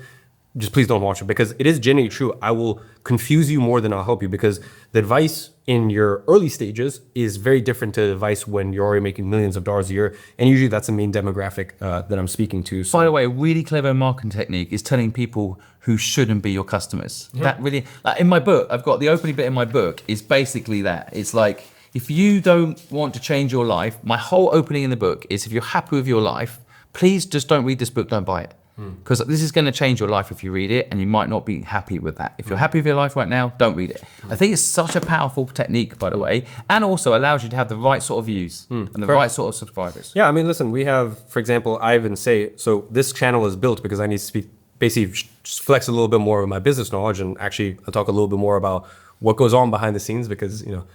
just please don't watch it, because it is genuinely true. I will confuse you more than I'll help you, because the advice in your early stages is very different to advice when you're already making millions of dollars a year. And usually that's the main demographic that I'm speaking to. So. By the way, a really clever marketing technique is telling people who shouldn't be your customers. That really, like in my book, I've got the opening bit in my book is basically that. It's like, if you don't want to change your life, my whole opening in the book is, if you're happy with your life, please just don't read this book, don't buy it. Because this is going to change your life if you read it, and you might not be happy with that. If you're happy with your life right now, don't read it. I think it's such a powerful technique, by the way, and also allows you to have the right sort of views and the right sort of subscribers. Yeah, I mean, listen, we have, for example, I even say, so this channel is built because I need to speak, basically just flex a little bit more of my business knowledge, and actually I'll talk a little bit more about what goes on behind the scenes, because, you know,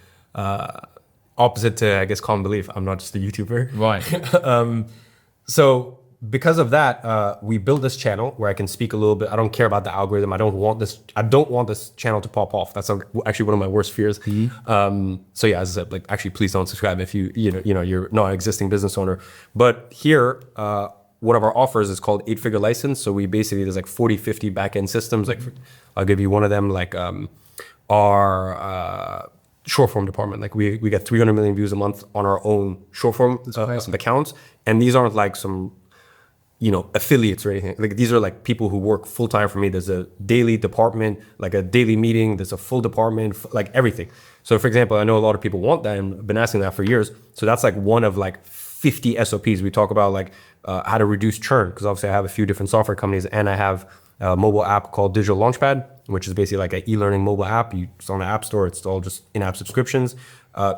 opposite to, I guess, common belief, I'm not just a YouTuber. Right. So because of that, we built this channel where I can speak a little bit. I don't care about the algorithm. I don't want this channel to pop off. That's actually one of my worst fears. So yeah, as I said, like, actually, please don't subscribe if you're not an existing business owner. But here, one of our offers is called 8-figure license. So we basically, there's like 40, 50 backend systems. Like, I'll give you one of them, like our short form department. Like we get 300 million views a month on our own short form accounts. And these aren't like some, affiliates or anything. Like, these are like people who work full time for me. There's a daily department, like a daily meeting. There's a full department, like everything. So for example, I know a lot of people want that, and I've been asking that for years. So that's like one of like 50 SOPs. We talk about like how to reduce churn, because obviously I have a few different software companies, and I have a mobile app called Digital Launchpad, which is basically like an e-learning mobile app. It's on the App Store. It's all just in-app subscriptions.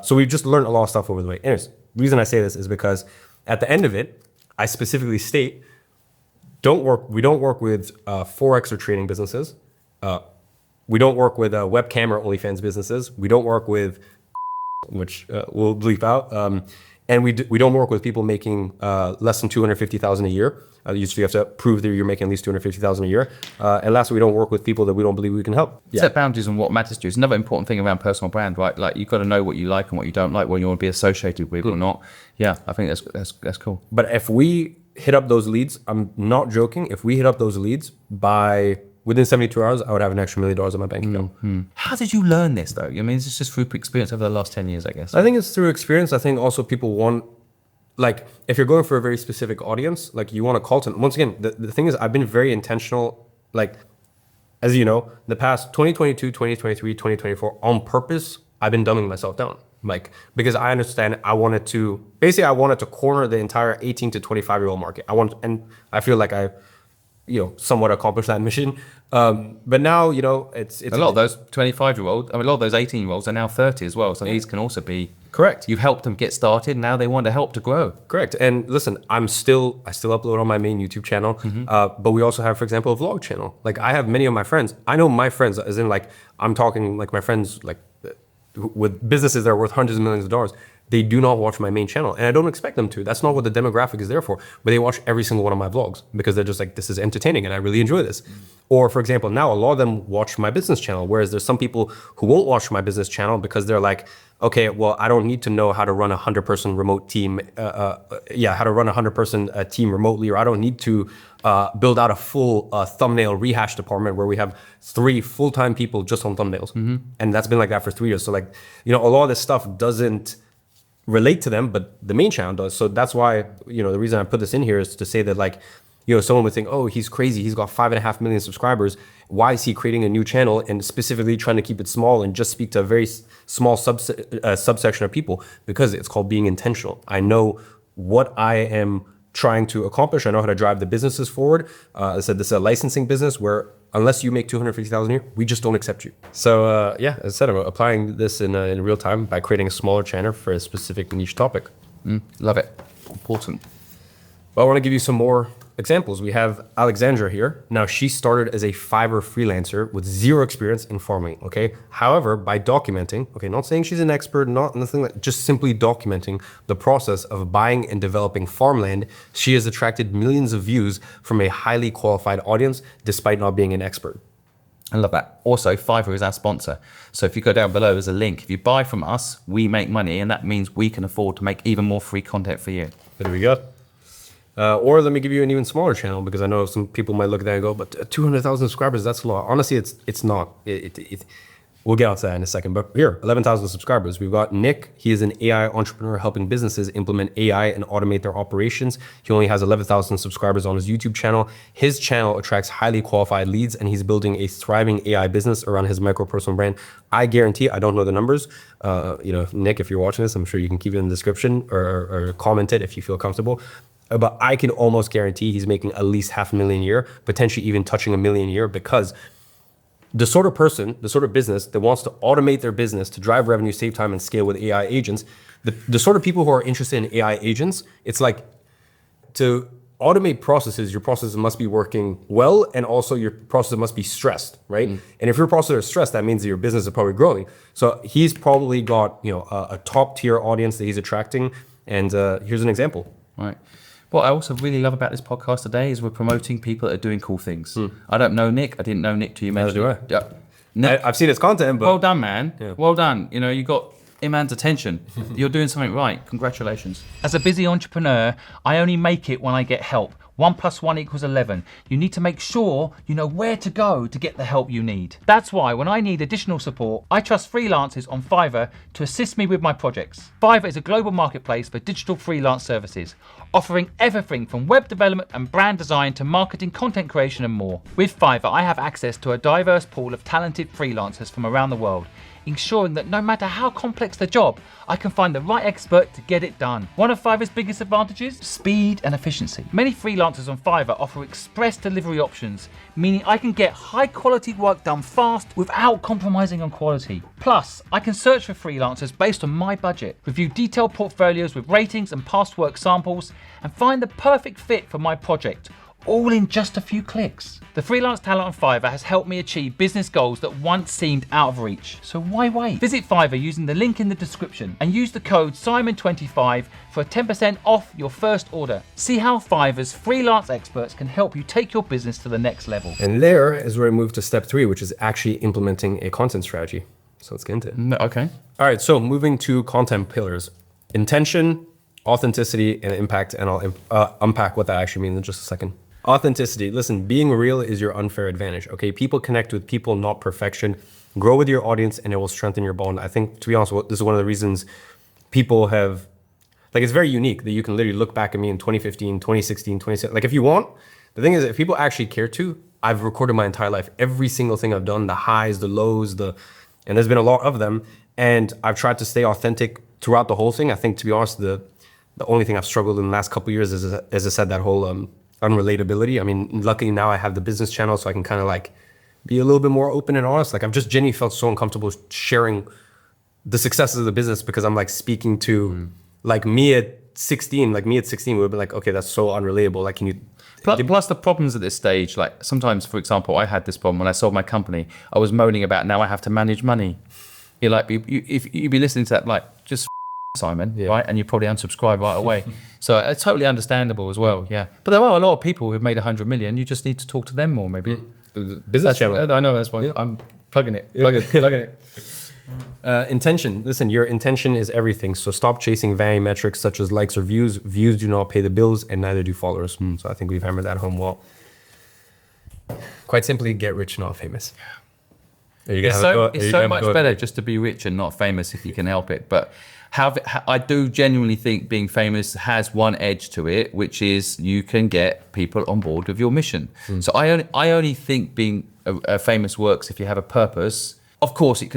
So we've just learned a lot of stuff over the way. Anyways, the reason I say this is because at the end of it, I specifically state, we don't work with Forex or trading businesses. We don't work with webcam or OnlyFans businesses. We don't work with, which we'll bleep out. And we don't work with people making less than 250,000 a year. Usually you have to prove that you're making at least 250,000 a year. And lastly, we don't work with people that we don't believe we can help. Set boundaries on what matters to you. It's another important thing around personal brand, right? Like, you've got to know what you like and what you don't like, what you want to be associated with or not. Yeah, I think that's cool. But if we hit up those leads, I'm not joking, if we hit up those leads within 72 hours, I would have an extra $1 million in my bank account. How did you learn this, though? I mean, it's just through experience over the last 10 years, I guess. I think it's through experience. I think also people want, like, if you're going for a very specific audience, like, you want to call to, once again, the thing is, I've been very intentional, like, as you know, the past 2022, 2023, 2024, on purpose, I've been dumbing myself down. Like, because I understand I wanted to corner the entire 18 to 25-year-old market. And I feel like I, somewhat accomplished that mission. But now, it's a lot of those 25-year-olds, a lot of those 18-year-olds are now 30 as well. So these can also be correct. You've helped them get started. Now they want to help to grow. Correct. And listen, I still upload on my main YouTube channel. But we also have, for example, a vlog channel. Like, I have many of my friends. I know my friends, as in, like, I'm talking like my friends, like, with businesses that are worth hundreds of millions of dollars. They do not watch my main channel, and I don't expect them to. That's not what the demographic is there for. But they watch every single one of my vlogs because they're just like, this is entertaining and I really enjoy this. Or for example, now a lot of them watch my business channel, whereas there's some people who won't watch my business channel because they're like, okay, well, I don't need to know how to run a 100-person remote team. How to run a 100-person team remotely, or I don't need to build out a full thumbnail rehash department where we have 3 full-time people just on thumbnails. And that's been like that for 3 years. So like, a lot of this stuff doesn't relate to them, but the main channel does. So that's why, the reason I put this in here is to say that, like, someone would think, oh, he's crazy. He's got 5.5 million subscribers. Why is he creating a new channel and specifically trying to keep it small and just speak to a very small subsection of people? Because it's called being intentional. I know what I am trying to accomplish. I know how to drive the businesses forward. I said this is a licensing business where unless you make 250,000 a year, we just don't accept you. So as I said, I'm applying this in real time by creating a smaller channel for a specific niche topic. Love it. Important. Well, I want to give you some more examples. We have Alexandra here. Now, she started as a Fiverr freelancer with 0 experience in farming, okay? However, by documenting, okay, not saying she's an expert, nothing like, just simply documenting the process of buying and developing farmland, she has attracted millions of views from a highly qualified audience despite not being an expert. I love that. Also, Fiverr is our sponsor. So if you go down below, there's a link. If you buy from us, we make money, and that means we can afford to make even more free content for you. There we go. Or let me give you an even smaller channel, because I know some people might look at that and go, but 200,000 subscribers, that's a lot. Honestly, it's not. We'll get out to that in a second. But here, 11,000 subscribers. We've got Nick. He is an AI entrepreneur helping businesses implement AI and automate their operations. He only has 11,000 subscribers on his YouTube channel. His channel attracts highly qualified leads, and he's building a thriving AI business around his micro-personal brand. I guarantee, I don't know the numbers. Nick, if you're watching this, I'm sure you can keep it in the description or comment it if you feel comfortable. But I can almost guarantee he's making at least $500,000 a year, potentially even touching $1 million a year, because the sort of person, the sort of business that wants to automate their business to drive revenue, save time, and scale with AI agents, the sort of people who are interested in AI agents, it's like to automate processes, your processes must be working well, and also your processes must be stressed, right? And if your processes are stressed, that means that your business is probably growing. So he's probably got a top tier audience that he's attracting, and here's an example. Right. What I also really love about this podcast today is we're promoting people that are doing cool things. I don't know Nick. I didn't know Nick till you mentioned it. Neither do I. I've seen his content, but Well done, man. Yeah. Well done. You got Iman's attention. You're doing something right. Congratulations. As a busy entrepreneur, I only make it when I get help. 1 + 1 = 11. You need to make sure you know where to go to get the help you need. That's why when I need additional support, I trust freelancers on Fiverr to assist me with my projects. Fiverr is a global marketplace for digital freelance services, offering everything from web development and brand design to marketing, content creation, and more. With Fiverr, I have access to a diverse pool of talented freelancers from around the world, ensuring that no matter how complex the job, I can find the right expert to get it done. One of Fiverr's biggest advantages? Speed and efficiency. Many freelancers on Fiverr offer express delivery options, meaning I can get high quality work done fast without compromising on quality. Plus, I can search for freelancers based on my budget, review detailed portfolios with ratings and past work samples, and find the perfect fit for my project, all in just a few clicks. The freelance talent on Fiverr has helped me achieve business goals that once seemed out of reach. So why wait? Visit Fiverr using the link in the description and use the code SIMON25 for 10% off your first order. See how Fiverr's freelance experts can help you take your business to the next level. And there is where I move to step 3, which is actually implementing a content strategy. So let's get into it. Okay. All right, so moving to content pillars: intention, authenticity, and impact. And I'll unpack what that actually means in just a second. Authenticity. Listen, being real is your unfair advantage, okay? People connect with people, not perfection. Grow with your audience and it will strengthen your bond. I think, to be honest, this is one of the reasons people have, it's very unique that you can literally look back at me in 2015, 2016, 2017. If you want, the thing is, if people actually care to, I've recorded my entire life, every single thing I've done, the highs, the lows, and there's been a lot of them. And I've tried to stay authentic throughout the whole thing. I think, to be honest, the only thing I've struggled in the last couple of years is, as I said, that whole unrelatability. I mean, luckily now I have the business channel, so I can kind of be a little bit more open and honest. I've just genuinely felt so uncomfortable sharing the successes of the business, because I'm speaking to me at 16. Me at 16 would have been okay, that's so unrelatable. Can you? Plus the problems at this stage, sometimes, for example, I had this problem when I sold my company. I was moaning about now I have to manage money. If you'd be listening to that, just Simon, yeah. Right? And you probably unsubscribe right away. So it's totally understandable as well, yeah. But there are a lot of people who've made 100 million. You just need to talk to them more, maybe. Business channel. I know, that's why I'm plugging it. Intention. Listen, your intention is everything. So stop chasing vanity metrics such as likes or views. Views do not pay the bills, and neither do followers. So I think we've hammered that home well. Quite simply, get rich, not famous. It's so much better just to be rich and not famous if you can help it. But I do genuinely think being famous has one edge to it, which is you can get people on board with your mission. So I only think being famous works if you have a purpose. Of course, it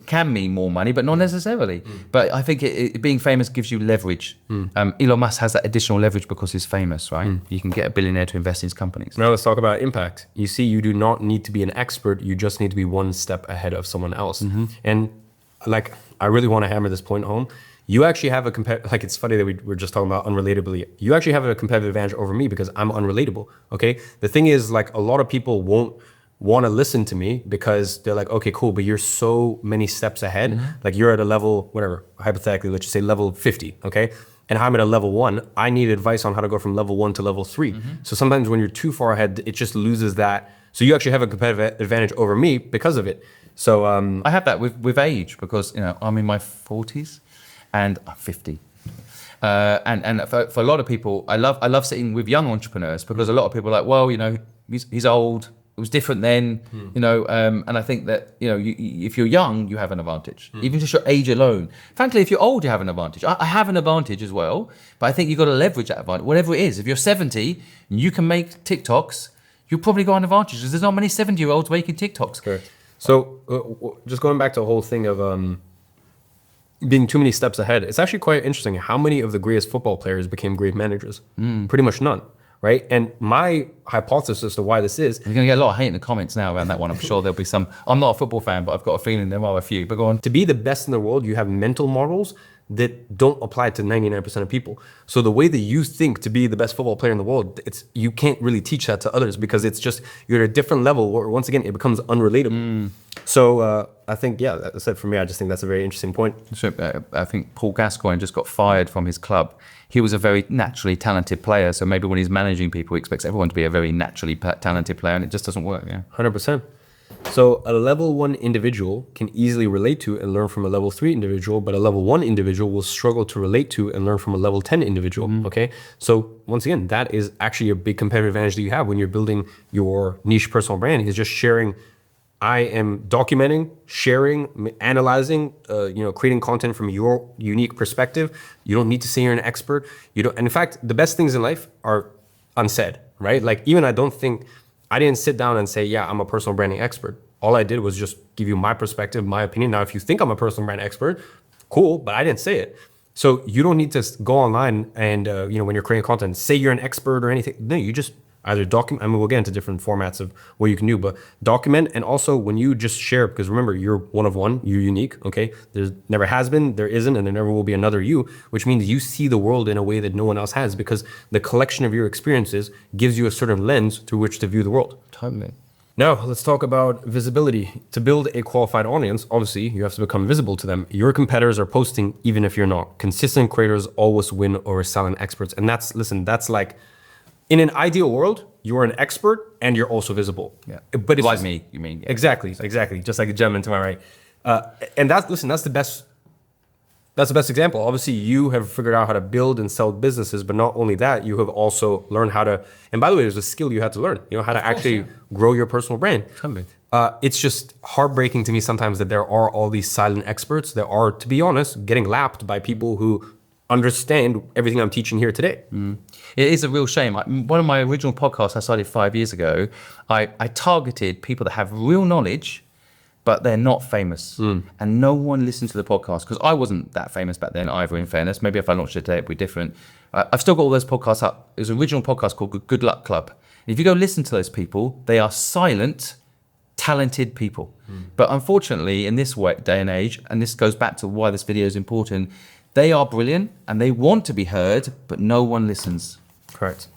can mean more money, but not necessarily. But I think being famous gives you leverage. Elon Musk has that additional leverage because he's famous, right? You can get a billionaire to invest in his companies. Now let's talk about impact. You see, you do not need to be an expert. You just need to be one step ahead of someone else. And I really want to hammer this point home. You actually have it's funny that we're just talking about unrelatability. You actually have a competitive advantage over me because I'm unrelatable, okay? The thing is, a lot of people won't want to listen to me because they're okay, cool, but you're so many steps ahead. You're at a level, whatever, hypothetically, let's just say level 50, okay? And I'm at a level 1. I need advice on how to go from level 1 to level 3. So sometimes when you're too far ahead, it just loses that. So you actually have a competitive advantage over me because of it. So I have that with age because I'm in my 40s and I'm 50. And for a lot of people, I love sitting with young entrepreneurs because a lot of people are like, well, you know, he's old. It was different then, you know, and I think that, you know, if you're young, you have an advantage, even just your age alone. Frankly, if you're old, you have an advantage. I have an advantage as well, but I think you've got to leverage that advantage, whatever it is. If you're 70 and you can make TikToks, you'll probably got an advantage because there's not many 70-year-olds making TikToks. Correct. So just going back to the whole thing of being too many steps ahead, it's actually quite interesting how many of the greatest football players became great managers. Pretty much none. Right. And my hypothesis as to why this is, You're going to get a lot of hate in the comments now around that one. I'm sure there'll be some. I'm not a football fan, but I've got a feeling there are a few. But go on. to be the best in the world, you have mental models that don't apply to 99% of people. So the way that you think to be the best football player in the world, you can't really teach that to others because it's just, you're at a different level where once again, it becomes unrelatable. So I think, yeah, as I said, for me, I just think that's a very interesting point. So, I think Paul Gascoigne just got fired from his club. He was a very naturally talented player. So maybe when he's managing people, he expects everyone to be a very naturally talented player, and it just doesn't work. Yeah. 100%. So a level 1 individual can easily relate to and learn from a level 3 individual, but a level 1 individual will struggle to relate to and learn from a level 10 individual. Okay. So once again, that is actually a big competitive advantage that you have when you're building your niche personal brand, is just sharing. I am documenting, sharing, analyzing, creating content from your unique perspective. You don't need to say you're an expert. You don't. And in fact, the best things in life are unsaid, right? Like even I didn't sit down and say, yeah, I'm a personal branding expert. All I did was just give you my perspective, my opinion. Now, if you think I'm a personal brand expert, cool, but I didn't say it. So you don't need to go online and, when you're creating content, say you're an expert or anything. No, you just either document. I mean, we'll get into different formats of what you can do, but document. And also when you just share, because remember, you're one of one, you're unique. Okay. There's never has been, there isn't, and there never will be another you, which means you see the world in a way that no one else has, because the collection of your experiences gives you a certain lens through which to view the world. Totally. Now, let's talk about visibility. To build a qualified audience, obviously, you have to become visible to them. Your competitors are posting even if you're not. Consistent creators always win over silent experts. And that's like, in an ideal world, you're an expert and you're also visible. Yeah. But it's like just, me, you mean? Yeah. Exactly. Just like the gentleman to my right. And that's the best. That's the best example. Obviously, you have figured out how to build and sell businesses, but not only that, you have also learned how to. And by the way, there's a skill you had to learn. You know how to actually grow your personal brand. Totally. It's just heartbreaking to me sometimes that there are all these silent experts that are, to be honest, getting lapped by people who understand everything I'm teaching here today. It is a real shame. One of my original podcasts I started 5 years ago, I targeted people that have real knowledge, but they're not famous. And no one listened to the podcast because I wasn't that famous back then either, in fairness. Maybe if I launched it today, it'd be different. I've still got all those podcasts up. There's an original podcast called Good Luck Club. And if you go listen to those people, they are silent, talented people. But unfortunately, in this day and age, and this goes back to why this video is important, they are brilliant and they want to be heard, but no one listens. Correct.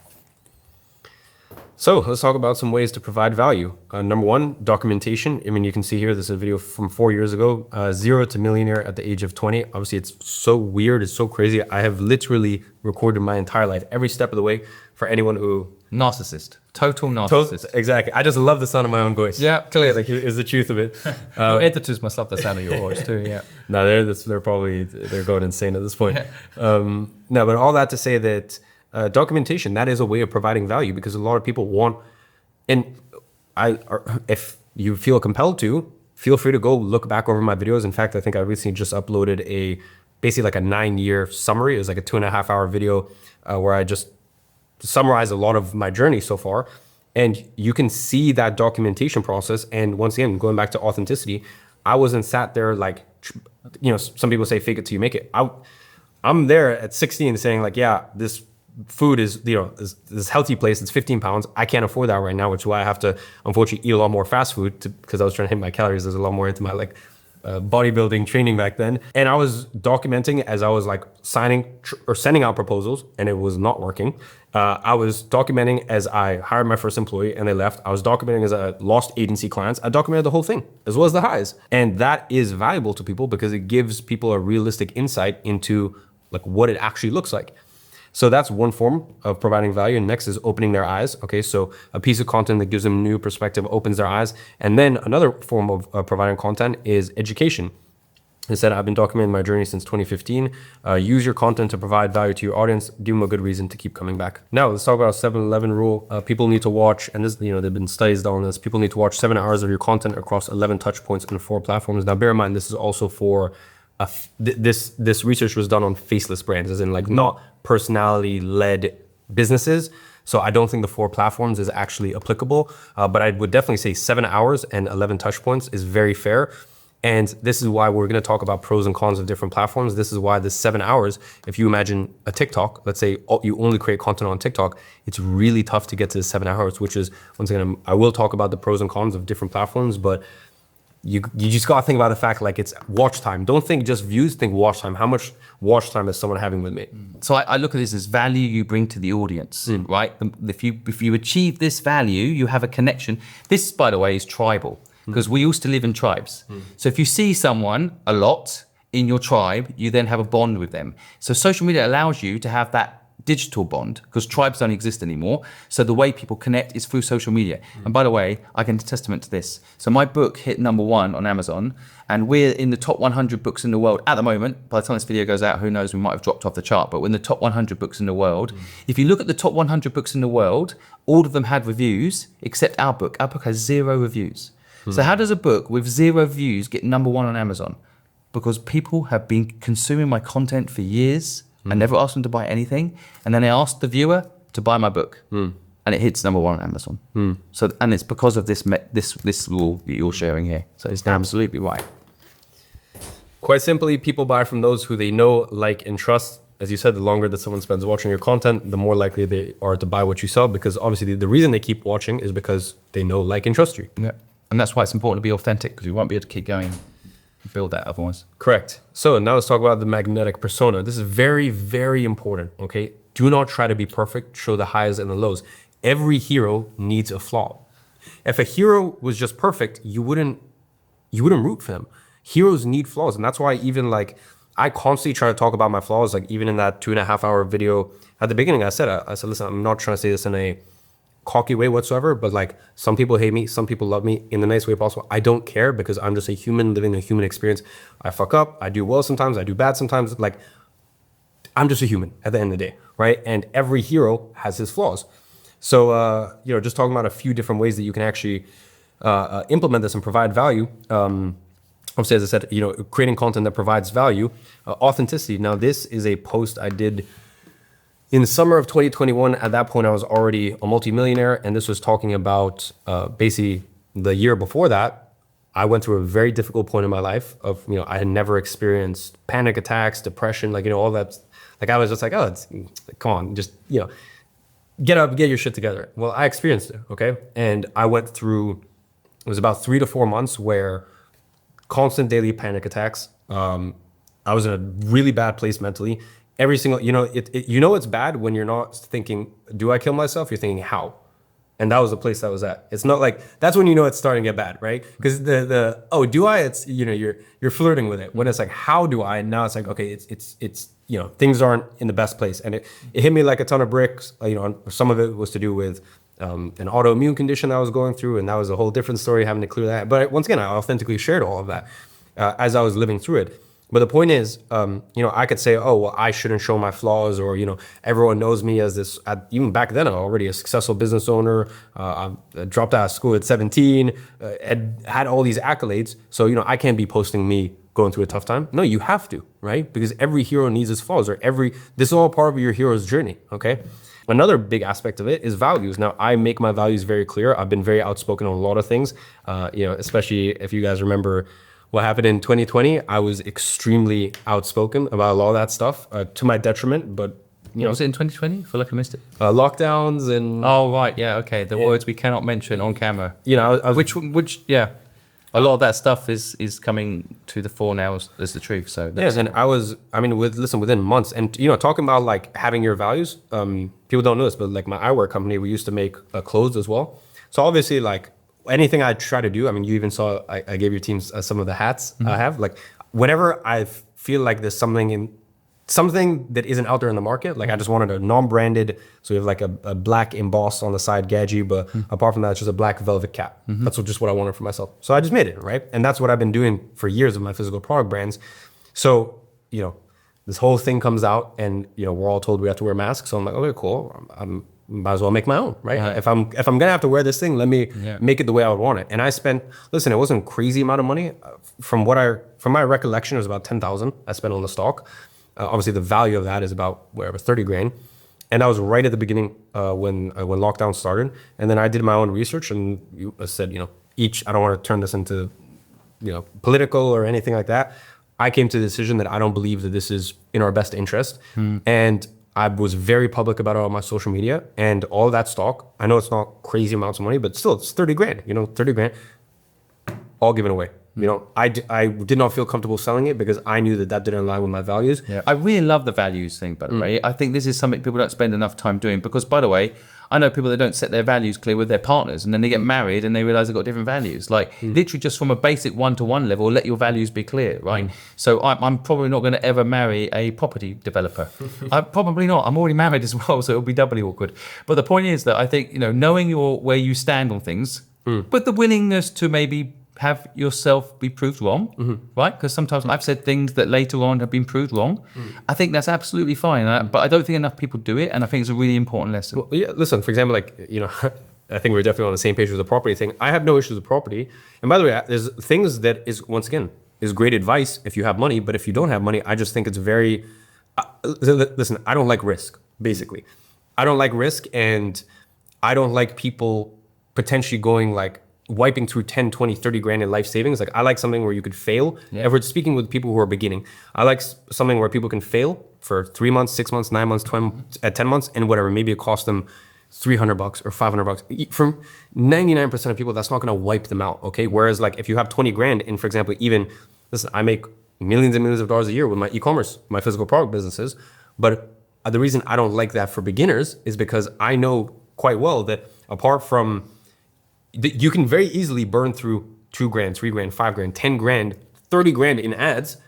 So let's talk about some ways to provide value. Number one, documentation. I mean, you can see here, this is a video from 4 years ago, 0 to millionaire at the age of 20. Obviously, it's so weird. It's so crazy. I have literally recorded my entire life, every step of the way, for anyone who... Narcissist. Total narcissist. Exactly. I just love the sound of my own voice. Yeah, clearly. Like, is the truth of it. Editors must love the sound of your voice too, yeah. No, they're going insane at this point. No, but all that to say that documentation, that is a way of providing value, because a lot of people want, and if you feel compelled to, feel free to go look back over my videos. In fact, I think I recently just uploaded basically like a 9-year summary. It was like a 2.5 hour video where I just summarize a lot of my journey so far, and you can see that documentation process. And once again, going back to authenticity, I wasn't sat there like, some people say fake it till you make it. I'm there at 16 saying like, yeah, this food is, this healthy place, it's 15 pounds. I can't afford that right now, which is why I have to unfortunately eat a lot more fast food because I was trying to hit my calories. There's a lot more into my bodybuilding training back then. And I was documenting as I was like sending out proposals and it was not working. I was documenting as I hired my first employee and they left. I was documenting as I lost agency clients. I documented the whole thing as well as the highs. And that is valuable to people because it gives people a realistic insight into like what it actually looks like. So that's one form of providing value. And next is opening their eyes. Okay, so a piece of content that gives them a new perspective, opens their eyes. And then another form of providing content is education. He said, I've been documenting my journey since 2015. Use your content to provide value to your audience. Give them a good reason to keep coming back. Now, let's talk about 7-11 rule. People need to watch, and this, there have been studies on this. People need to watch 7 hours of your content across 11 touch points and 4 platforms. Now, bear in mind, this is also for, this research was done on faceless brands, as in like not personality-led businesses. So I don't think the 4 platforms is actually applicable, but I would definitely say 7 hours and 11 touch points is very fair. And this is why we're going to talk about pros and cons of different platforms. This is why the 7 hours, if you imagine a TikTok, let's say you only create content on TikTok, it's really tough to get to the 7 hours, which is, once again, I will talk about the pros and cons of different platforms, but you just got to think about the fact like it's watch time. Don't think just views, think watch time. How much watch time is someone having with me? So I look at this as value you bring to the audience, right? If you achieve this value, you have a connection. This, by the way, is tribal. Because we used to live in tribes. So if you see someone a lot in your tribe, you then have a bond with them. So social media allows you to have that digital bond, because tribes don't exist anymore. So the way people connect is through social media. And by the way, I can testament to this. So my book hit #1 on Amazon, and we're in the top 100 books in the world at the moment. By the time this video goes out, who knows, we might have dropped off the chart, but we're in the top 100 books in the world. If you look at the top 100 books in the world, all of them had reviews, except our book. Our book has 0 reviews. So how does a book with 0 views get #1 on Amazon? Because people have been consuming my content for years. I never asked them to buy anything. And then I asked the viewer to buy my book. And it hits #1 on Amazon. So, and it's because of this rule that you're sharing here. So it's absolutely right. Quite simply, people buy from those who they know, like, and trust. As you said, the longer that someone spends watching your content, the more likely they are to buy what you sell, because obviously the reason they keep watching is because they know, like, and trust you. Yeah. And that's why it's important to be authentic, because you won't be able to keep going and build that otherwise. Correct. So now let's talk about the magnetic persona. This is very, very important, okay? Do not try to be perfect. Show the highs and the lows. Every hero needs a flaw. If a hero was just perfect, you wouldn't root for them. Heroes need flaws. And that's why even like, I constantly try to talk about my flaws. Like even in that 2.5 hour video at the beginning, I said, listen, I'm not trying to say this in a cocky way whatsoever, but like some people hate me, some people love me in the nice way possible. I don't care, because I'm just a human living a human experience. I fuck up, I do well sometimes, I do bad sometimes. Like I'm just a human at the end of the day, right? And every hero has his flaws. So, just talking about a few different ways that you can actually implement this and provide value. Obviously, as I said, creating content that provides value, authenticity. Now, this is a post I did in the summer of 2021. At that point, I was already a multimillionaire, and this was talking about basically the year before that. I went through a very difficult point in my life of, I had never experienced panic attacks, depression, like, all that. Like, I was just like, come on, just, get up, get your shit together. Well, I experienced it, okay? And I went through, it was about 3 to 4 months where constant daily panic attacks. I was in a really bad place mentally. Every single, it's bad when you're not thinking, do I kill myself? You're thinking, how? And that was the place that was at. It's not like, that's when it's starting to get bad, right? Because do I? It's, you're flirting with it. When it's like, how do I? And now it's like, okay, it's things aren't in the best place. And it hit me like a ton of bricks. Some of it was to do with an autoimmune condition that I was going through. And that was a whole different story, having to clear that. But once again, I authentically shared all of that as I was living through it. But the point is, I could say, oh, well, I shouldn't show my flaws, or, everyone knows me as this. Even back then, I'm already a successful business owner. I dropped out of school at 17, had all these accolades. So, I can't be posting me going through a tough time. No, you have to, right? Because every hero needs his flaws, or this is all part of your hero's journey, okay? Another big aspect of it is values. Now, I make my values very clear. I've been very outspoken on a lot of things, especially if you guys remember what happened in 2020. I was extremely outspoken about a lot of that stuff, to my detriment. But was it in 2020? I feel like I missed it. Lockdowns and oh right, yeah, okay. The words we cannot mention on camera. I was, which yeah, a lot of that stuff is coming to the fore now as the truth. So yes, and within months, and talking about like having your values. People don't know this, but like my eyewear company, we used to make clothes as well. So obviously, like, anything I try to do, you even saw I gave your teams some of the hats I have. Like, whenever I feel like there's something something that isn't out there in the market. Like I just wanted a non-branded, so we have like a black emboss on the side Gadzhi, but apart from that, it's just a black velvet cap. That's just what I wanted for myself. So I just made it, right? And that's what I've been doing for years with my physical product brands. So, you know, this whole thing comes out and, you know, we're all told we have to wear masks. So I'm like, okay, cool. I'm might as well make my own, right? Yeah. If I'm gonna have to wear this thing, let me make it the way I would want it. And I spent, listen, it wasn't a crazy amount of money. From my recollection, it was about 10,000 I spent on the stock. Obviously, the value of that is about whatever 30 grand. And that was right at the beginning when lockdown started. And then I did my own research and I said, you know, I don't want to turn this into, you know, political or anything like that. I came to the decision that I don't believe that this is in our best interest. And I was very public about it on my social media, and all that stock, I know it's not crazy amounts of money, but still it's 30 grand, you know, 30 grand, all given away. You know, I did not feel comfortable selling it because I knew that didn't align with my values. Yeah, I really love the values thing, by the way. I think this is something people don't spend enough time doing because, by the way, I know people that don't set their values clear with their partners and then they get married and they realize they've got different values. Like literally just from a basic one-to-one level, let your values be clear, right? So I'm probably not going to ever marry a property developer. I'm probably not. I'm already married as well, so it'll be doubly awkward. But the point is that I think, you know, knowing where you stand on things, but the willingness to maybe have yourself be proved wrong, right? Because sometimes I've said things that later on have been proved wrong. I think that's absolutely fine, but I don't think enough people do it, and I think it's a really important lesson. Well, yeah, listen, for example, like, you know, I think we're definitely on the same page with the property thing. I have no issues with property. And by the way, there's things that is, once again, is great advice if you have money, but if you don't have money, I just think it's very, listen, I don't like risk, basically. I don't like risk, and I don't like people potentially going like, wiping through 10, 20, 30 grand in life savings. Like I like something where you could fail. Yeah. If we're speaking with people who are beginning, I like something where people can fail for 3 months, 6 months, 9 months, 10 months, and whatever. Maybe it costs them $300 or $500. From 99% of people, that's not going to wipe them out. Okay. Whereas like if you have 20 grand and for example, even listen, I make millions and millions of dollars a year with my e-commerce, my physical product businesses. But the reason I don't like that for beginners is because I know quite well that apart from you can very easily burn through 2 grand, 3 grand, 5 grand, 10 grand, 30 grand in ads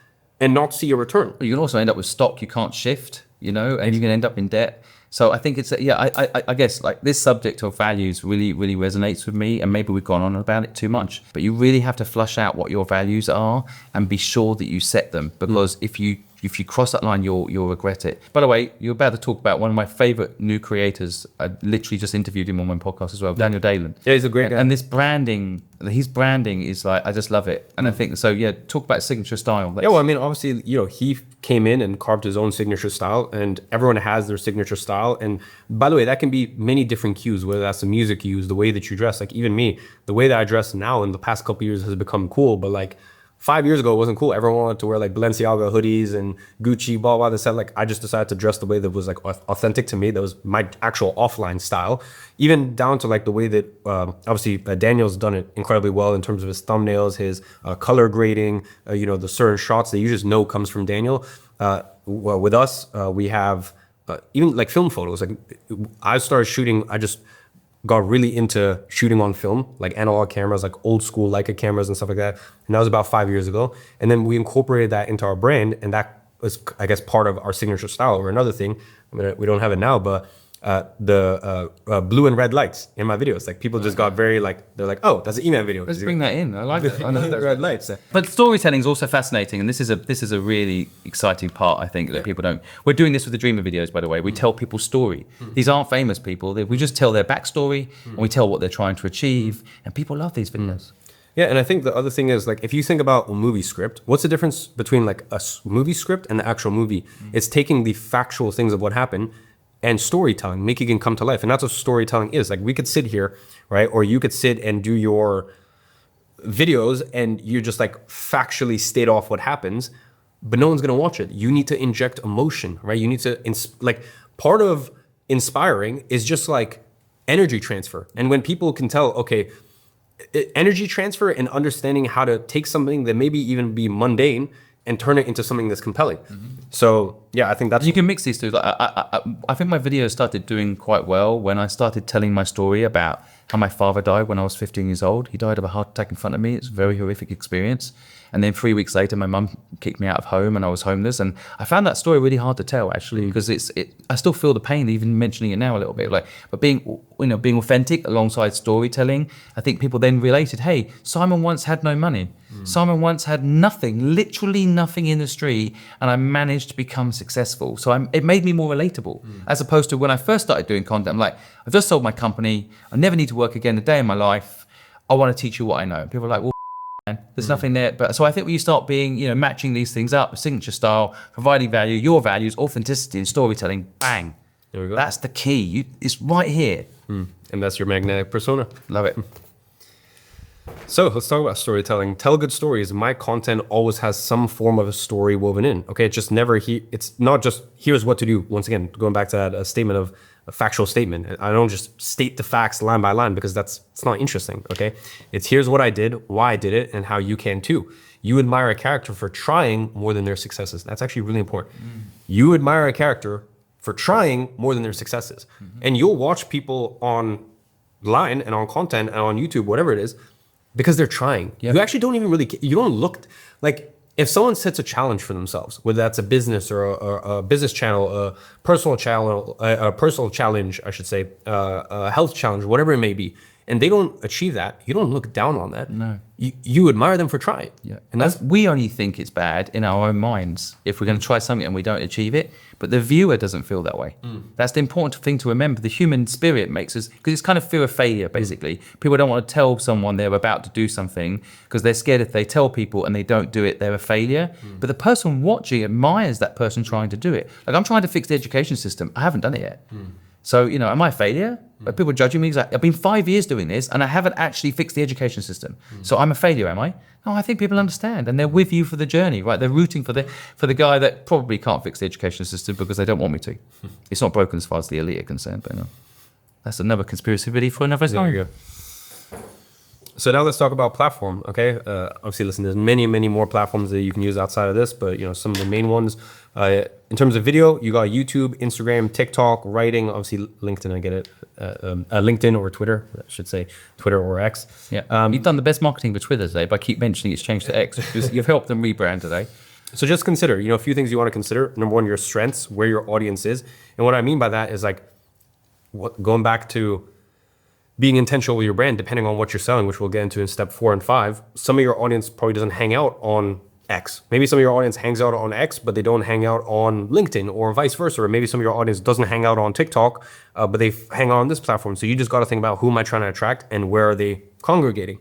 and not see a return. You can also end up with stock you can't shift, you know, and you can end up in debt. So I think it's, I guess like this subject of values really, really resonates with me, and maybe we've gone on about it too much, but you really have to flush out what your values are and be sure that you set them, because if you cross that line, you'll regret it. By the way, you're about to talk about one of my favorite new creators. I literally just interviewed him on my podcast as well, Daniel Dalen. Yeah, he's a great guy. And this branding, his branding is like, I just love it. And I think, so yeah, talk about signature style. Yeah, well, I mean, obviously, you know, he came in and carved his own signature style, and everyone has their signature style. And by the way, that can be many different cues, whether that's the music you use, the way that you dress. Like even me, the way that I dress now in the past couple of years has become cool, but like 5 years ago, it wasn't cool. Everyone wanted to wear like Balenciaga hoodies and Gucci, blah, blah, blah. Like I just decided to dress the way that was like authentic to me. That was my actual offline style. Even down to like the way that, obviously Daniel's done it incredibly well in terms of his thumbnails, his color grading, you know, the certain shots that you just know comes from Daniel. Well, with us, we have even like film photos. Like I started shooting, I just got really into shooting on film, like analog cameras, like old school Leica cameras and stuff like that. And that was about 5 years ago. And then we incorporated that into our brand, and that was, I guess, part of our signature style. Or another thing, I mean, we don't have it now, but the blue and red lights in my videos. Like people just got very like, they're like, oh, that's an Iman video. Let's bring that in. I like it. I know the red lights. But storytelling is also fascinating, and this is a really exciting part, I think, that people don't. We're doing this with the Dreamer videos, by the way. We tell people's story. These aren't famous people. We just tell their backstory, and we tell what they're trying to achieve, and people love these videos. Yeah, and I think the other thing is, like, if you think about a movie script, what's the difference between like a movie script and the actual movie? It's taking the factual things of what happened and storytelling, making it come to life. And that's what storytelling is. Like we could sit here, right? Or you could sit and do your videos and you just like factually state off what happens, but no one's gonna watch it. You need to inject emotion, right? You need to, like part of inspiring is just like energy transfer. And when people can tell, okay, energy transfer and understanding how to take something that maybe even be mundane and turn it into something that's compelling. So yeah, I think that's... You can mix these two. Like, I think my videos started doing quite well when I started telling my story about how my father died when I was 15 years old. He died of a heart attack in front of me. It's a very horrific experience. And then 3 weeks later, my mum kicked me out of home and I was homeless. And I found that story really hard to tell, actually, because I still feel the pain, even mentioning it now a little bit. But being authentic alongside storytelling, I think people then related, hey, Simon once had no money. Simon once had nothing, literally nothing in the street, and I managed to become successful. So it made me more relatable, as opposed to when I first started doing content. I'm like, I've just sold my company. I never need to work again a day in my life. I want to teach you what I know. People are like, well, man, there's nothing there. But so I think when you start being, matching these things up, signature style, providing value, your values, authenticity, and storytelling, bang. There we go. That's the key. It's right here. And that's your magnetic persona. Love it. So let's talk about storytelling. Tell good stories. My content always has some form of a story woven in. Okay, it's just never it's not just here's what to do. Once again, going back to that statement of a factual statement. I don't just state the facts line by line because it's not interesting. Okay, it's here's what I did, why I did it, and how you can too. You admire a character for trying more than their successes. That's actually really important. You admire a character for trying more than their successes, and you'll watch people online and on content and on YouTube, whatever it is, because they're trying. Yep. You actually don't even really, you don't look, like if someone sets a challenge for themselves, whether that's a business or a business channel, a personal challenge, I should say, a health challenge, whatever it may be, and they don't achieve that, you don't look down on that. No. You admire them for trying. Yeah. And that's, we only think it's bad in our own minds if we're going to try something and we don't achieve it, but the viewer doesn't feel that way. That's the important thing to remember. The human spirit makes us, because it's kind of fear of failure, basically. People don't want to tell someone they're about to do something because they're scared if they tell people and they don't do it, they're a failure. But the person watching admires that person trying to do it. Like, I'm trying to fix the education system. I haven't done it yet. So, am I a failure? Are people judging me? Like, I've been 5 years doing this and I haven't actually fixed the education system. So I'm a failure, am I? No, I think people understand and they're with you for the journey, right? They're rooting for the guy that probably can't fix the education system because they don't want me to. It's not broken as far as the elite are concerned, but that's another conspiracy video for another time. there you go. So now let's talk about platform, okay? Obviously, listen, there's many, many more platforms that you can use outside of this, but some of the main ones. In terms of video, you got YouTube, Instagram, TikTok, writing, obviously LinkedIn, I get it. LinkedIn or Twitter, I should say, Twitter or X. Yeah, you've done the best marketing for Twitter today by keep mentioning it's changed to X. You've helped them rebrand today. So just consider, a few things you want to consider. Number one, your strengths, where your audience is. And what I mean by that is going back to being intentional with your brand, depending on what you're selling, which we'll get into in step 4 and 5. Some of your audience probably doesn't hang out on X. Maybe some of your audience hangs out on X, but they don't hang out on LinkedIn or vice versa. Or maybe some of your audience doesn't hang out on TikTok, but they hang out on this platform. So you just got to think about who am I trying to attract and where are they congregating.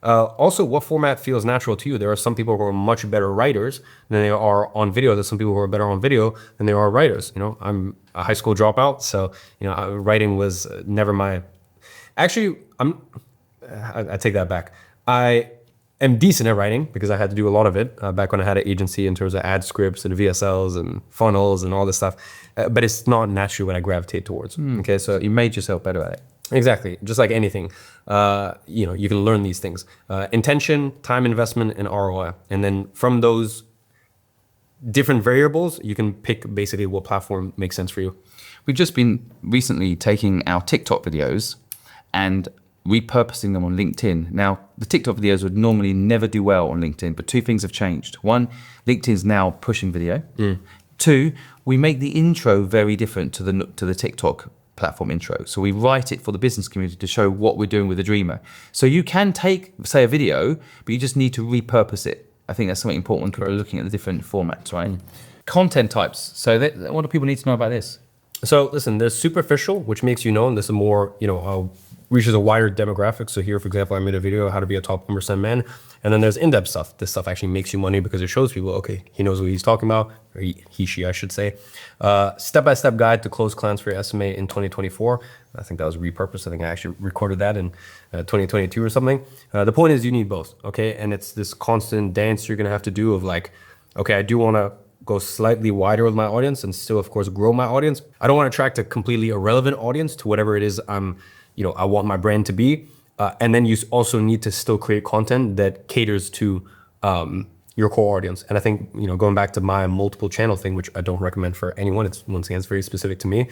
Also, what format feels natural to you? There are some people who are much better writers than they are on video. There's some people who are better on video than they are writers. I'm a high school dropout, so writing was never my. Actually, I take that back. I am decent at writing because I had to do a lot of it back when I had an agency in terms of ad scripts and VSLs and funnels and all this stuff. But it's not naturally what I gravitate towards. Okay, so You made yourself better at it. exactly, just like anything, you can learn these things. Intention, time investment, and ROI. And then from those different variables, you can pick basically what platform makes sense for you. We've just been recently taking our TikTok videos and repurposing them on LinkedIn. Now, the TikTok videos would normally never do well on LinkedIn, but 2 things have changed. 1, LinkedIn's now pushing video. 2, we make the intro very different to the TikTok platform intro. So we write it for the business community to show what we're doing with a dreamer. So you can take, say, a video, but you just need to repurpose it. I think that's something important when people are looking at the different formats, right? Content types. So what do people need to know about this? So listen, there's superficial, which makes you known. This is more, reaches a wider demographic. So here, for example, I made a video, how to be a top 1% man. And then there's in-depth stuff. This stuff actually makes you money because it shows people, okay, he knows what he's talking about, or she, I should say. Step-by-step guide to close clients for your SMA in 2024. I think that was repurposed. I think I actually recorded that in 2022 or something. The point is you need both, okay? And it's this constant dance you're gonna have to do of okay, I do wanna go slightly wider with my audience and still, of course, grow my audience. I don't want to attract a completely irrelevant audience to whatever it is I want my brand to be. And then you also need to still create content that caters to your core audience. And I think, going back to my multiple channel thing, which I don't recommend for anyone, it's once again, it's very specific to me.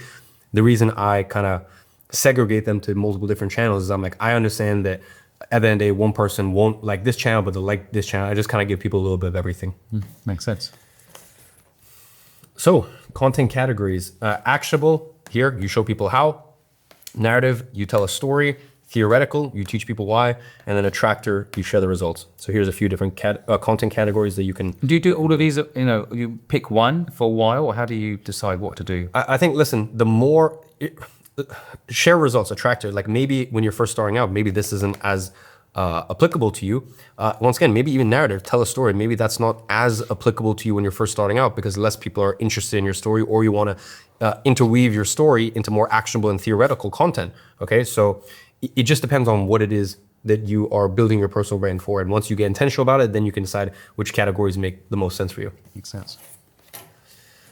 The reason I kind of segregate them to multiple different channels is I understand that at the end of the day, one person won't like this channel, but they'll like this channel. I just kind of give people a little bit of everything. Makes sense. So content categories, actionable, here you show people how, narrative, you tell a story, theoretical, you teach people why, and then attractor, you share the results. So here's a few different content categories that you can. Do you do all of these, you pick one for a while, or how do you decide what to do? I think, listen, the more, share results, attractor, like maybe when you're first starting out, maybe this isn't as applicable to you. Once again, maybe even narrative, tell a story. Maybe that's not as applicable to you when you're first starting out because less people are interested in your story, or you want to interweave your story into more actionable and theoretical content. Okay, so it just depends on what it is that you are building your personal brand for. And once you get intentional about it, then you can decide which categories make the most sense for you. Makes sense.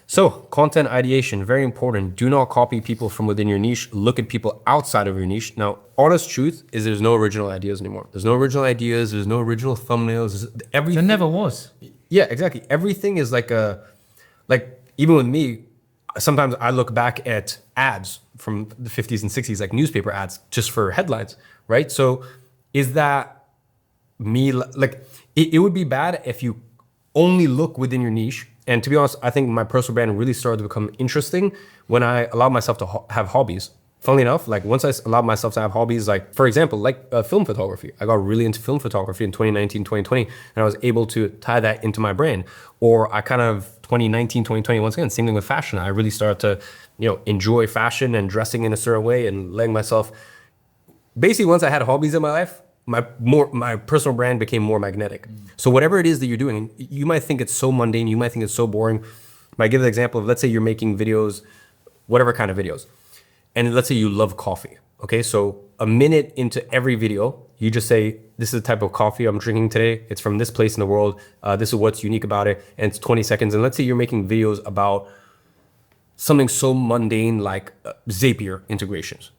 So content ideation, very important. Do not copy people from within your niche. Look at people outside of your niche. Now, honest truth is there's no original ideas anymore. There's no original ideas. There's no original thumbnails. Everything. There never was. Yeah, exactly. Everything is like even with me, sometimes I look back at ads from the 50s and 60s, like newspaper ads, just for headlines, right? So is that me? Like, it would be bad if you only look within your niche. And to be honest, I think my personal brand really started to become interesting when I allowed myself to have hobbies. Funnily enough, like once I allowed myself to have hobbies, like for example, like film photography. I got really into film photography in 2019, 2020, and I was able to tie that into my brand. Or I kind of 2019, 2020, once again, same thing with fashion. I really started to, enjoy fashion and dressing in a certain way and letting myself, basically once I had hobbies in my life, my personal brand became more magnetic. So whatever it is that you're doing, you might think it's so mundane, you might think it's so boring. But I give the example of, let's say you're making videos, whatever kind of videos. And let's say you love coffee. Okay, so a minute into every video, you just say, this is the type of coffee I'm drinking today. It's from this place in the world. This is what's unique about it. And it's 20 seconds. And let's say you're making videos about something so mundane like Zapier integrations.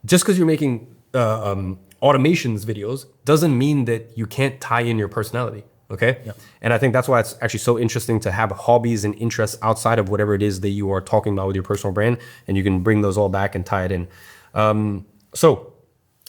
Just because you're making automations videos doesn't mean that you can't tie in your personality. Okay. Yep. And I think that's why it's actually so interesting to have hobbies and interests outside of whatever it is that you are talking about with your personal brand, and you can bring those all back and tie it in. So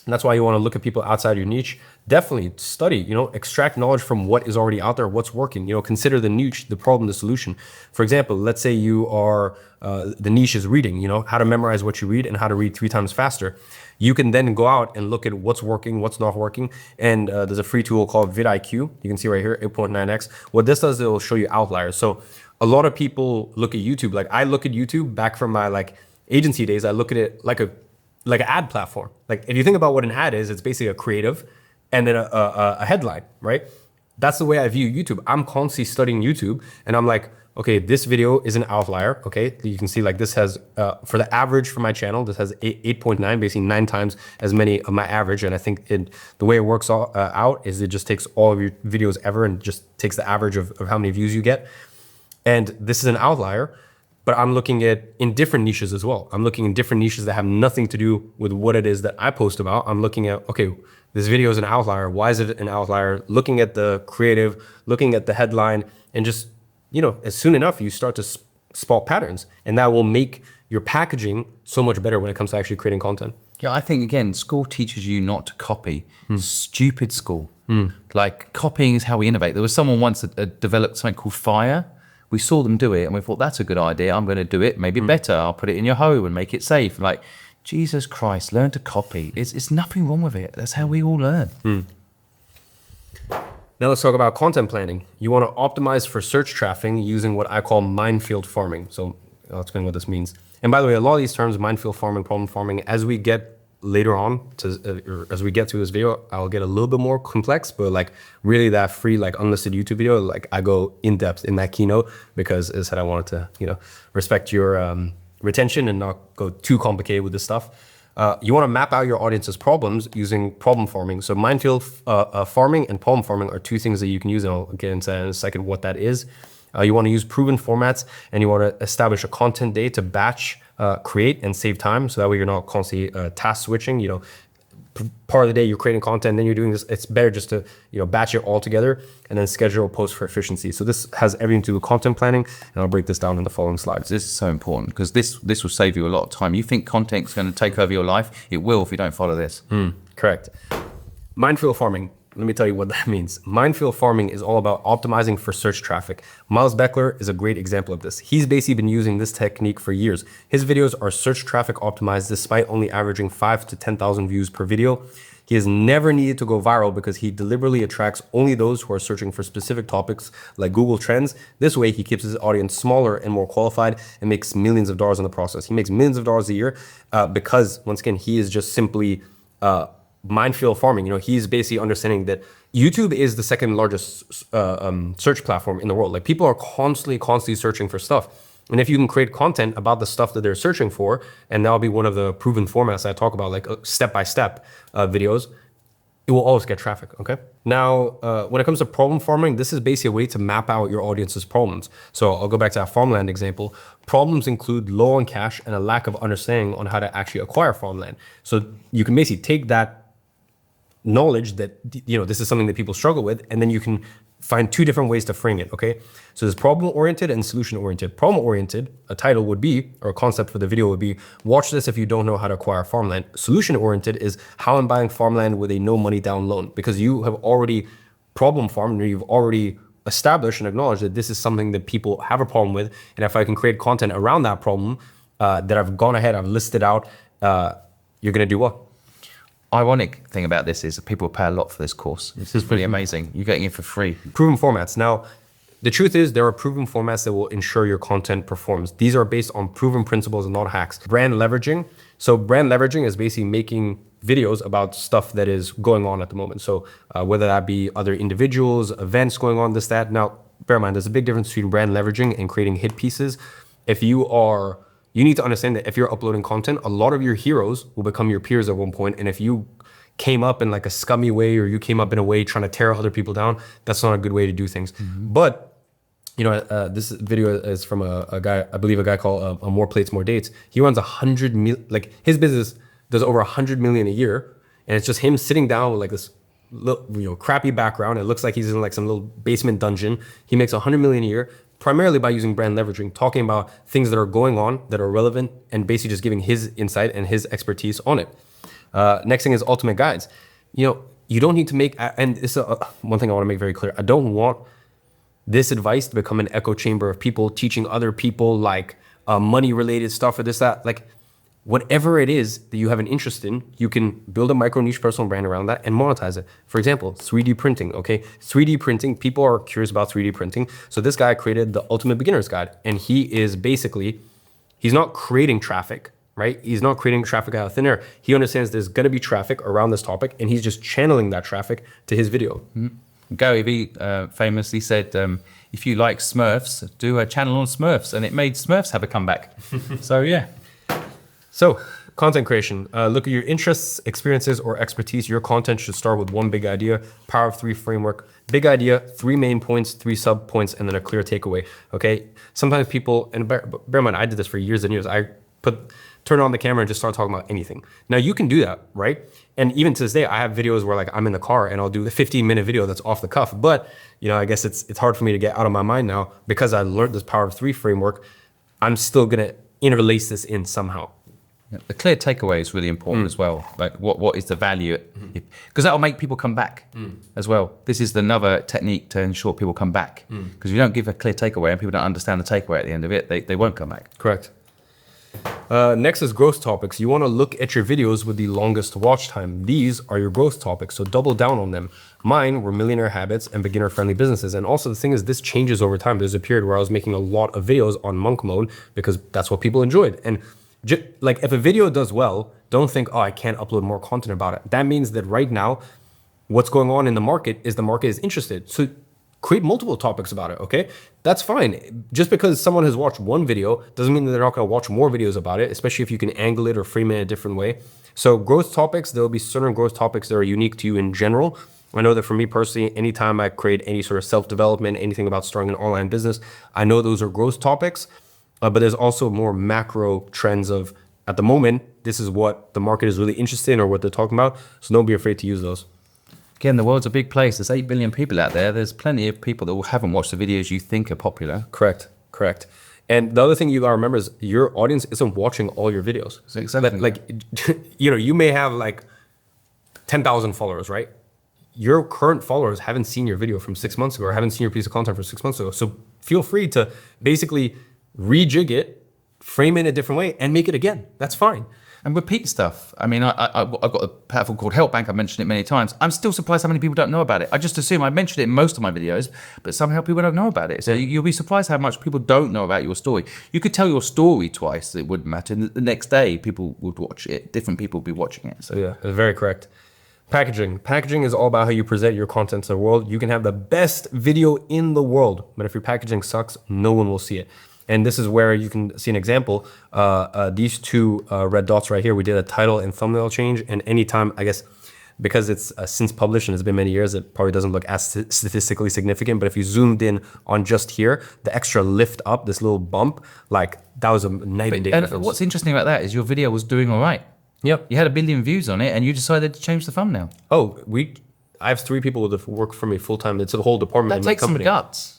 that's why you want to look at people outside your niche. Definitely study, extract knowledge from what is already out there, what's working, consider the niche, the problem, the solution. For example, let's say you are, the niche is reading, how to memorize what you read and how to read 3 times faster. You can then go out and look at what's working, what's not working. And there's a free tool called vidIQ. You can see right here, 8.9x. What this does, it will show you outliers. So a lot of people look at YouTube. Like I look at YouTube back from my agency days. I look at it like an ad platform. Like if you think about what an ad is, it's basically a creative and then a headline, right? That's the way I view YouTube. I'm constantly studying YouTube and I'm like, okay, this video is an outlier. Okay, you can see this has, for the average for my channel, this has 8.9, basically 9 times as many of my average. And I think the way it works out is it just takes all of your videos ever and just takes the average of how many views you get. And this is an outlier, but I'm looking at in different niches as well. I'm looking in different niches that have nothing to do with what it is that I post about. I'm looking at, okay, this video is an outlier. Why is it an outlier? Looking at the creative, looking at the headline, and just, as soon enough, you start to spot patterns, and that will make your packaging so much better when it comes to actually creating content. Yeah, I think, again, school teaches you not to copy. Stupid school. Like, copying is how we innovate. There was someone once that developed something called fire. We saw them do it, and we thought, that's a good idea. I'm going to do it maybe better. I'll put it in your home and make it safe. Like, Jesus Christ, learn to copy. It's nothing wrong with it. That's how we all learn. Now let's talk about content planning. You want to optimize for search traffic using what I call minefield farming. So I'll explain what this means. And by the way, a lot of these terms, minefield farming, problem farming, as we get later on, or as we get to this video, I'll get a little bit more complex, but really that free, unlisted YouTube video, I go in depth in that keynote because as I said, I wanted to, respect your retention and not go too complicated with this stuff. You want to map out your audience's problems using problem farming. So minefield farming and problem farming are 2 things that you can use, and I'll get into in a second what that is. You want to use proven formats, and you want to establish a content day to batch, create, and save time. So that way you're not constantly task switching. Part of the day you're creating content, then you're doing this. It's better just to batch it all together and then schedule a post for efficiency. So this has everything to do with content planning, and I'll break this down in the following slides. This is so important because this will save you a lot of time. You think content's going to take over your life? It will if you don't follow this. Correct. Minefield farming. Let me tell you what that means. Minefield farming is all about optimizing for search traffic. Miles Beckler is a great example of this. He's basically been using this technique for years. His videos are search traffic optimized despite only averaging 5 to 10,000 views per video. He has never needed to go viral because he deliberately attracts only those who are searching for specific topics like Google Trends. This way, he keeps his audience smaller and more qualified and makes millions of dollars in the process. He makes millions of dollars a year because, once again, he is just simply minefield farming. You know, he's basically understanding that YouTube is the second largest search platform in the world. Like, people are constantly searching for stuff. And if you can create content about the stuff that they're searching for, and that'll be one of the proven formats I talk about, like step-by-step videos, it will always get traffic, okay? Now, when it comes to problem farming, this is basically a way to map out your audience's problems. So I'll go back to that farmland example. Problems include low on cash and a lack of understanding on how to actually acquire farmland. So you can basically take that knowledge that, you know, this is something that people struggle with, and then you can find two different ways to frame it, okay? So there's problem-oriented and solution-oriented. Problem-oriented, a title would be, or a concept for the video would be, watch this if you don't know how to acquire farmland. Solution-oriented is how I'm buying farmland with a no money down loan, because you have already problem farmed, or you've already established and acknowledged that this is something that people have a problem with, and if I can create content around that problem that I've gone ahead, I've listed out, you're gonna do what? Ironic thing about this is that people pay a lot for this course. This is pretty amazing. You're getting it for free. Proven formats. Now, the truth is there are proven formats that will ensure your content performs. These are based on proven principles and not hacks. Brand leveraging. So brand leveraging is basically making videos about stuff that is going on at the moment. So whether that be other individuals, events going on, this, that. Now, bear in mind, there's a big difference between brand leveraging and creating hit pieces. You need to understand that if you're uploading content, a lot of your heroes will become your peers at one point. And if you came up in like a scummy way, or you came up in a way trying to tear other people down, that's not a good way to do things. But, you know, this video is from a guy, I believe a guy called More Plates, More Dates. He runs 100 million, like his business does over 100 million a year. And it's just him sitting down with like this little, you know, crappy background. It looks like he's in like some little basement dungeon. He makes 100 million a year, primarily by using brand leveraging, talking about things that are going on, that are relevant, and basically just giving his insight and his expertise on it. Next thing is ultimate guides. You know, you don't need to make, and this is one thing I want to make very clear. I don't want this advice to become an echo chamber of people teaching other people like money related stuff or this, that. Like, whatever it is that you have an interest in, you can build a micro niche personal brand around that and monetize it. For example, 3D printing, okay? 3D printing, people are curious about 3D printing. So this guy created the Ultimate Beginner's Guide, and he is basically, he's not creating traffic, right? He's not creating traffic out of thin air. He understands there's gonna be traffic around this topic, and he's just channeling that traffic to his video. Gary Vee famously said, if you like Smurfs, do a channel on Smurfs, and it made Smurfs have a comeback. So yeah. So, content creation. Look at your interests, experiences, or expertise. Your content should start with one big idea, power of three framework. Big idea, 3 main points, 3 sub points, and then a clear takeaway, okay? Sometimes people, and bear in mind, I did this for years and years. I turn on the camera and just start talking about anything. Now, you can do that, right? And even to this day, I have videos where like I'm in the car and I'll do a 15-minute video that's off the cuff. But, you know, I guess it's hard for me to get out of my mind now because I learned this power of 3 framework. I'm still gonna interlace this in somehow. The clear takeaway is really important as well. Like what is the value? Because that'll make people come back as well. This is another technique to ensure people come back. Because if you don't give a clear takeaway and people don't understand the takeaway at the end of it, they won't come back. Correct. Next is growth topics. You want to look at your videos with the longest watch time. These are your growth topics, so double down on them. Mine were millionaire habits and beginner friendly businesses. And also the thing is, this changes over time. There's a period where I was making a lot of videos on monk mode because that's what people enjoyed. And like if a video does well, don't think, oh, I can't upload more content about it. That means that right now, what's going on in the market is interested. So create multiple topics about it, okay? That's fine. Just because someone has watched one video doesn't mean that they're not gonna watch more videos about it, especially if you can angle it or frame it in a different way. So growth topics, there'll be certain growth topics that are unique to you in general. I know that for me personally, anytime I create any sort of self-development, anything about starting an online business, I know those are growth topics. But there's also more macro trends of, at the moment, this is what the market is really interested in or what they're talking about. So don't be afraid to use those. Again, the world's a big place. There's 8 billion people out there. There's plenty of people that haven't watched the videos you think are popular. Correct. And the other thing you gotta remember is your audience isn't watching all your videos. Exactly. Like, you know, you may have like 10,000 followers, right? your current followers haven't seen your video from 6 months ago or haven't seen your piece of content from 6 months ago. So feel free to basically rejig it, frame it in a different way, and make it again. That's fine. And repeat stuff. I mean, I've got a platform called Help Bank. I've mentioned it many times. I'm still surprised how many people don't know about it. I just assume I mentioned it in most of my videos, but somehow people don't know about it. So you'll be surprised how much people don't know about your story. You could tell your story twice, it wouldn't matter. And the next day, people would watch it. Different people would be watching it. So Yeah, very correct. Packaging. Packaging is all about how you present your content to the world. You can have the best video in the world, but if your packaging sucks, no one will see it. And this is where you can see an example. These two red dots right here, we did a title and thumbnail change. And anytime, I guess, because it's since published and it's been many years, it probably doesn't look as statistically significant. But if you zoomed in on just here, the extra lift up, this little bump, like that was a night and day and difference. what's interesting about that is your video was doing all right. Yep. You had 1 billion views on it and you decided to change the thumbnail. Oh, I have 3 people that work for me full time. It's a whole department That in my takes some company. guts.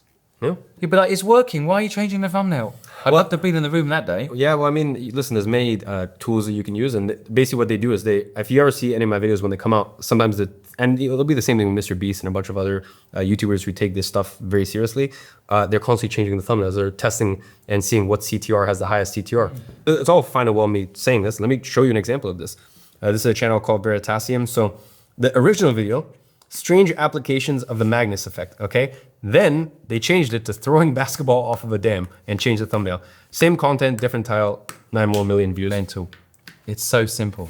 Yeah. You'd be like, it's working. Why are you changing the thumbnail? I'd love to have been in the room that day. Yeah, well, I mean, listen, there's many tools that you can use, and basically what they do is if you ever see any of my videos when they come out, sometimes it'll be the same thing with Mr. Beast and a bunch of other YouTubers who take this stuff very seriously. They're constantly changing the thumbnails. They're testing and seeing what CTR has the highest CTR. It's all fine and well me saying this. Let me show you an example of this. This is a channel called Veritasium. So the original video, strange applications of the Magnus effect, okay? Then they changed it to throwing basketball off of a dam and changed the thumbnail. Same content, different title, 9 more million views. Mental. It's so simple.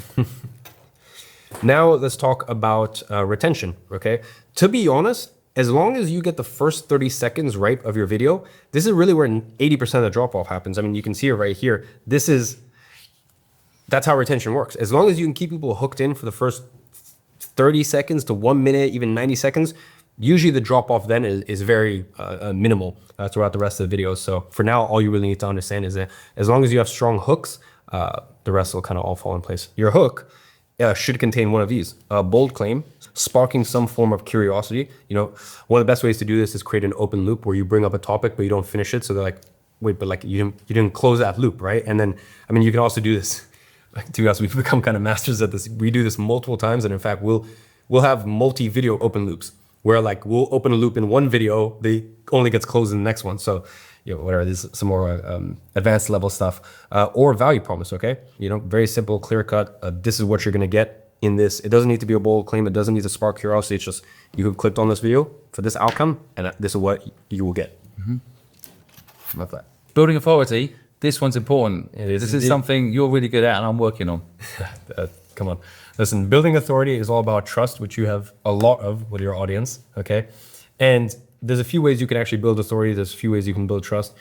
Now let's talk about retention, okay? To be honest, as long as you get the first 30 seconds right of your video, this is really where 80% of the drop-off happens. I mean, you can see it right here. That's how retention works. As long as you can keep people hooked in for the first 30 seconds to 1 minute, even 90 seconds, usually the drop off then is very minimal throughout the rest of the video. So for now, all you really need to understand is that as long as you have strong hooks, the rest will kind of all fall in place. Your hook should contain one of these: a bold claim, sparking some form of curiosity. You know, one of the best ways to do this is create an open loop where you bring up a topic, but you don't finish it. So they're like, wait, but like you didn't close that loop, right? And then, I mean, you can also do this. To be honest, we've become kind of masters at this. We do this multiple times, and in fact, we'll have multi-video open loops where like we'll open a loop in one video, they only gets closed in the next one. So, you know, whatever, this is some more advanced level stuff or value promise. Okay, you know, very simple, clear cut. This is what you're gonna get in this. It doesn't need to be a bold claim. It doesn't need to spark curiosity. It's just you have clicked on this video for this outcome, and this is what you will get. Mm-hmm. Love that. Building authority. This one's important. This is something you're really good at and I'm working on. Come on. Listen, building authority is all about trust, which you have a lot of with your audience, okay? And there's a few ways you can actually build authority. There's a few ways you can build trust.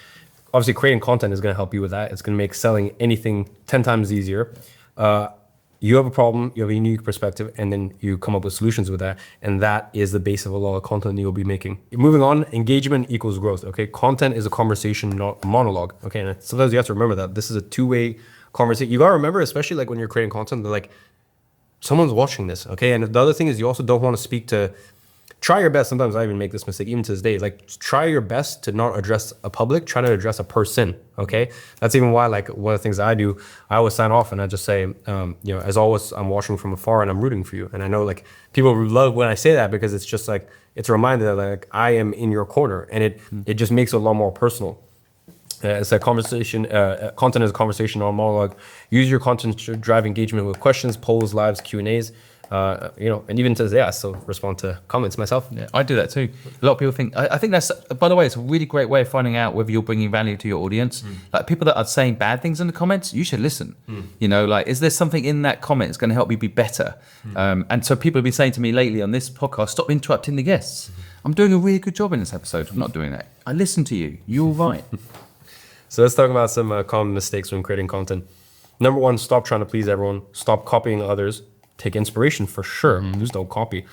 Obviously, creating content is going to help you with that. It's going to make selling anything 10 times easier. You have a problem, you have a unique perspective, and then you come up with solutions with that. And that is the base of a lot of content you'll be making. Moving on, engagement equals growth, okay? Content is a conversation, not a monologue, okay? And sometimes you have to remember that. This is a two-way conversation. You gotta remember, especially like when you're creating content, they're like, someone's watching this, okay? And the other thing is you also don't wanna speak to, try your best. Sometimes I even make this mistake, even to this day. Like, try your best to not address a public, try to address a person, okay? That's even why, like, one of the things I do, I always sign off and I just say, you know, as always, I'm watching from afar and I'm rooting for you. And I know, like, people love when I say that because it's just like, it's a reminder that, like, I am in your corner, and it just makes it a lot more personal. It's a conversation, content is a conversation, not a monologue. Use your content to drive engagement with questions, polls, lives, Q&As. You know, and even to this day, I still respond to comments myself. Yeah, I do that too. A lot of people think, I think that's, by the way, it's a really great way of finding out whether you're bringing value to your audience. Like people that are saying bad things in the comments, you should listen. You know, like, is there something in that comment that's going to help you be better? And so people have been saying to me lately on this podcast, stop interrupting the guests. I'm doing a really good job in this episode. I'm not doing that. I listen to you. You're right. So let's talk about some common mistakes when creating content. Number one, stop trying to please everyone. Stop copying others. Take inspiration for sure. Just don't copy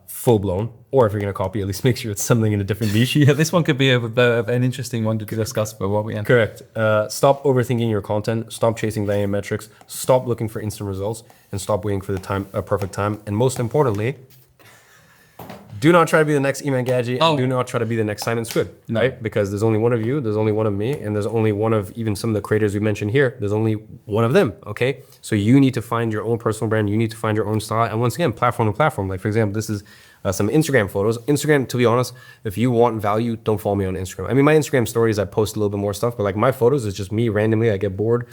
full blown. Or if you're going to copy, at least make sure it's something in a different niche. Yeah, this one could be an interesting one to discuss for what we end. Correct. Stop overthinking your content. Stop chasing value metrics. Stop looking for instant results, and stop waiting for the perfect time. And most importantly, Do not try to be the next Iman Gadzhi. Oh. Do not try to be the next Simon Squibb, right? Because there's only one of you, there's only one of me, and there's only one of even some of the creators we mentioned here. There's only one of them, okay? So you need to find your own personal brand. You need to find your own style. And once again, platform to platform. Like for example, this is some Instagram photos. Instagram, to be honest, if you want value, don't follow me on Instagram. I mean, my Instagram stories, I post a little bit more stuff, but like my photos is just me randomly. I get bored.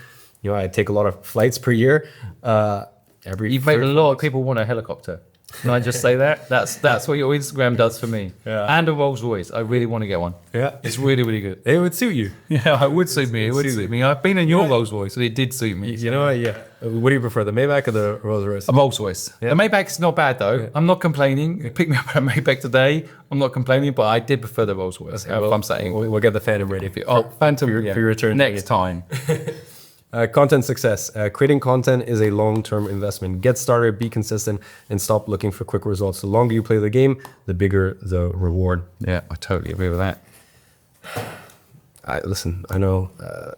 You know, I take a lot of flights per year. You've made a lot of people want a helicopter. Can I just say that? That's what your Instagram does for me. Yeah. And a Rolls Royce. I really want to get one. Yeah. It's really, really good. It would suit you. Yeah, it would suit me. It would suit me. I've been in your Rolls Royce, and it did suit me. You know what? Yeah. What do you prefer, the Maybach or the Rolls Royce? A Rolls Royce. Yeah. The Maybach's not bad though. I'm not complaining. You picked me up at a Maybach today. I'm not complaining, but I did prefer the Rolls Royce. I'm saying. We'll get the Phantom ready. Phantom for your return. next time. Content success. Creating content is a long-term investment. Get started, be consistent, and stop looking for quick results. The longer you play the game, the bigger the reward. Yeah, I totally agree with that. Listen, I know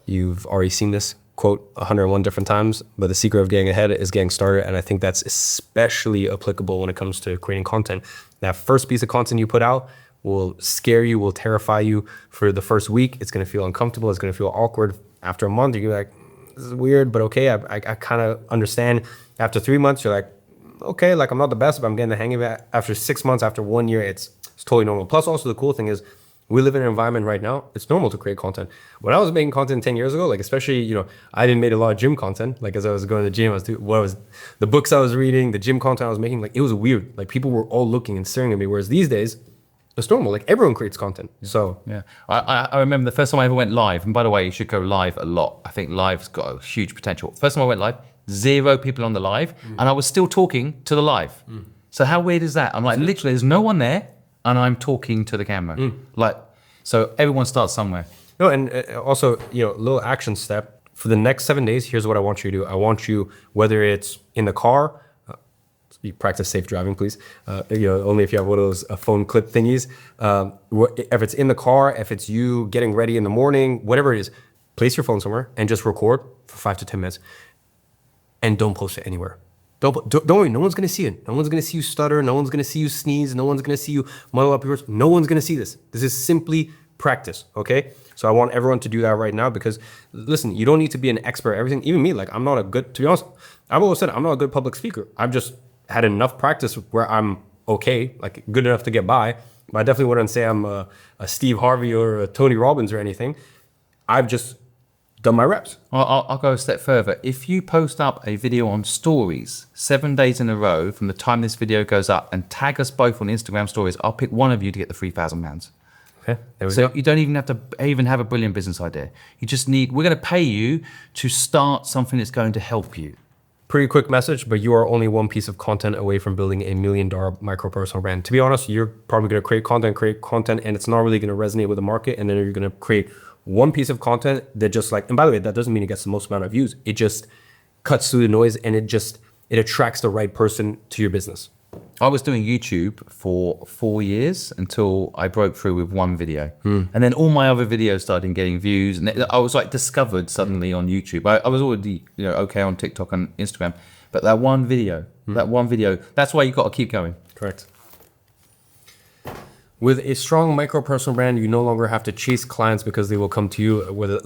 you've already seen this quote 101 different times, but the secret of getting ahead is getting started. And I think that's especially applicable when it comes to creating content. That first piece of content you put out will scare you, will terrify you for the first week. It's going to feel uncomfortable. It's going to feel awkward. After a month, you're like, this is weird, but okay, I kind of understand. After 3 months, you're like, okay, like I'm not the best, but I'm getting the hang of it. After 6 months, after 1 year, it's totally normal. Plus, also the cool thing is we live in an environment right now, it's normal to create content. When I was making content 10 years ago, like especially, you know, I didn't make a lot of gym content. Like as I was going to the gym, the books I was reading, the gym content I was making, like it was weird. Like people were all looking and staring at me. Whereas these days, it's normal. Like everyone creates content. So Yeah, I remember the first time I ever went live, and by the way, you should go live a lot. I think live's got a huge potential. First time I went live, 0 people on the live, and I was still talking to the live. So how weird is that? I'm like, literally, there's no one there, and I'm talking to the camera. Like, so everyone starts somewhere. no, and also, you know, little action step for the next 7 days. Here's what I want you to do. I want you, whether it's in the car, you practice safe driving, please. You know, only if you have one of those phone clip thingies. If it's in the car, if it's you getting ready in the morning, whatever it is, place your phone somewhere and just record for 5 to 10 minutes, and don't post it anywhere. Don't worry, no one's gonna see it. No one's gonna see you stutter. No one's gonna see you sneeze. No one's gonna see you muddle up your words. No one's gonna see this. This is simply practice, okay? So I want everyone to do that right now because, listen, you don't need to be an expert at everything. Even me, like I'm not a good, to be honest, I've always said I'm not a good public speaker. I've just had enough practice where I'm okay, like good enough to get by. But I definitely wouldn't say I'm a Steve Harvey or a Tony Robbins or anything. I've just done my reps. I'll go a step further. If you post up a video on stories 7 days in a row from the time this video goes up and tag us both on Instagram stories, I'll pick one of you to get the £3,000. Okay, there we So go. you don't even have to have a brilliant business idea. You just need, we're going to pay you to start something that's going to help you. Pretty quick message, but you are only one piece of content away from building $1 million micro personal brand. To be honest, you're probably going to create content, and it's not really going to resonate with the market. And then you're going to create one piece of content that just like, and by the way, that doesn't mean it gets the most amount of views. It just cuts through the noise, and it attracts the right person to your business. I was doing YouTube for 4 years until I broke through with one video. And then all my other videos started getting views. And I was like discovered suddenly on YouTube. I was already, you know, okay on TikTok and Instagram. But that one video, that's why you got to keep going. Correct. With a strong micro personal brand, you no longer have to chase clients because they will come to you. Whether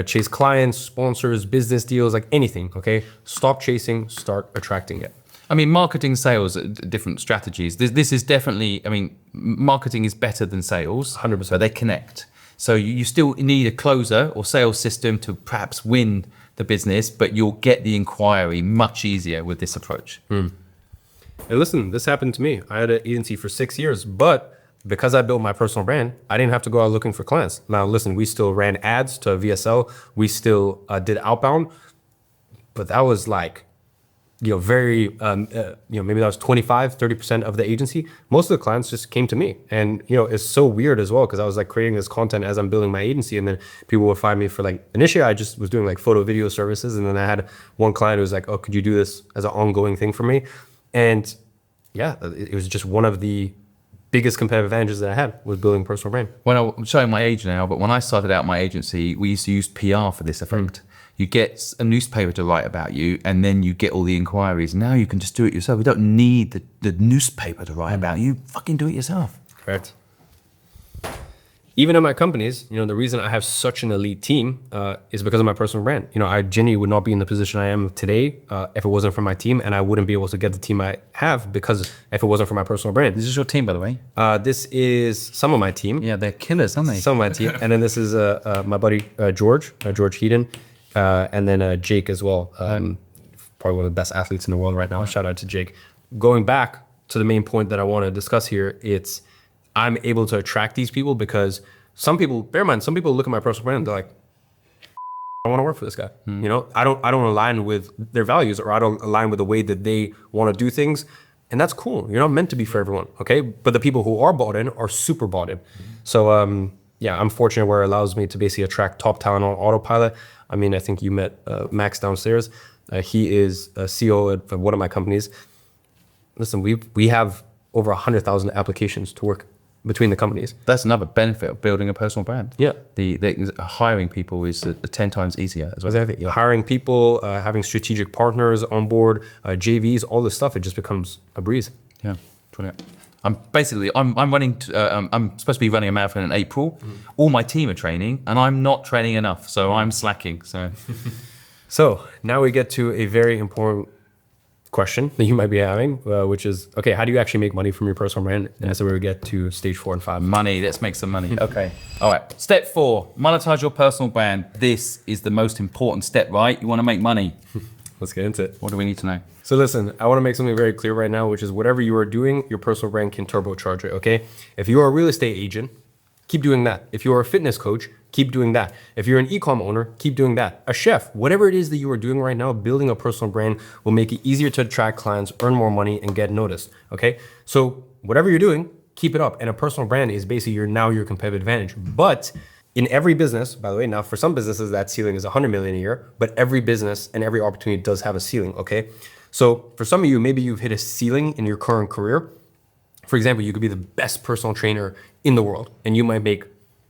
chase clients, sponsors, business deals, like anything. Okay, stop chasing, start attracting it. I mean, marketing, sales, different strategies. This is definitely, I mean, marketing is better than sales. 100%. But they connect. So you still need a closer or sales system to perhaps win the business, but you'll get the inquiry much easier with this approach. Hey, listen, this happened to me. I had an agency for 6 years, but because I built my personal brand, I didn't have to go out looking for clients. Now, listen, we still ran ads to VSL. We still did outbound, but that was like, you know, very, you know, maybe that was 25, 30% of the agency. Most of the clients just came to me. And, you know, it's so weird as well, because I was like creating this content as I'm building my agency. And then people would find me for like, initially I just was doing like photo video services. And then I had one client who was like, oh, could you do this as an ongoing thing for me? And yeah, it was just one of the biggest competitive advantages that I had was building a personal brand. When I'm showing my age now, but when I started out my agency, we used to use PR for this effect. You get a newspaper to write about you, and then you get all the inquiries. Now you can just do it yourself. You don't need the newspaper to write about you. Fucking do it yourself. Correct. Even at my companies, the reason I have such an elite team is because of my personal brand. I genuinely would not be in the position I am today if it wasn't for my team, and I wouldn't be able to get the team I have because if it wasn't for my personal brand. This is your team, by the way. This is some of my team. Yeah, they're killers, aren't they? Some of my team. And then this is my buddy George Heaton, and then Jake as well. Probably one of the best athletes in the world right now. Shout out to Jake. Going back to the main point that I want to discuss here, it's I'm able to attract these people because some people, bear in mind, some people look at my personal brand and they're like, I want to work for this guy. I don't align with their values, or I don't align with the way that they want to do things. And that's cool. You're not meant to be for everyone, okay? But the people who are bought in are super bought in. So I'm fortunate where it allows me to basically attract top talent on autopilot. I mean, I think you met Max downstairs. He is a CEO at one of my companies. Listen, we have over 100,000 applications to work between the companies. That's another benefit of building a personal brand. Yeah. The hiring people is 10 times easier as well. Exactly. Hiring people, having strategic partners on board, JVs, all this stuff, it just becomes a breeze. Yeah, brilliant. I'm running. I'm supposed to be running a marathon in April. All my team are training, and I'm not training enough, so I'm slacking. So now we get to a very important question that you might be having, which is, okay, how do you actually make money from your personal brand? And that's where we get to stage 4 and 5. Money. Let's make some money. Okay. All right. Step 4: monetize your personal brand. This is the most important step, right? You want to make money. Let's get into it. What do we need to know? So listen, I want to make something very clear right now, which is whatever you are doing, your personal brand can turbocharge it, okay? If you are a real estate agent, keep doing that. If you are a fitness coach, keep doing that. If you're an e-com owner, keep doing that. A chef, whatever it is that you are doing right now, building a personal brand will make it easier to attract clients, earn more money, and get noticed, okay? So whatever you're doing, keep it up. And a personal brand is basically your competitive advantage. But in every business, by the way, now for some businesses, that ceiling is 100 million a year, but every business and every opportunity does have a ceiling, okay? So for some of you, maybe you've hit a ceiling in your current career. For example, you could be the best personal trainer in the world and you might make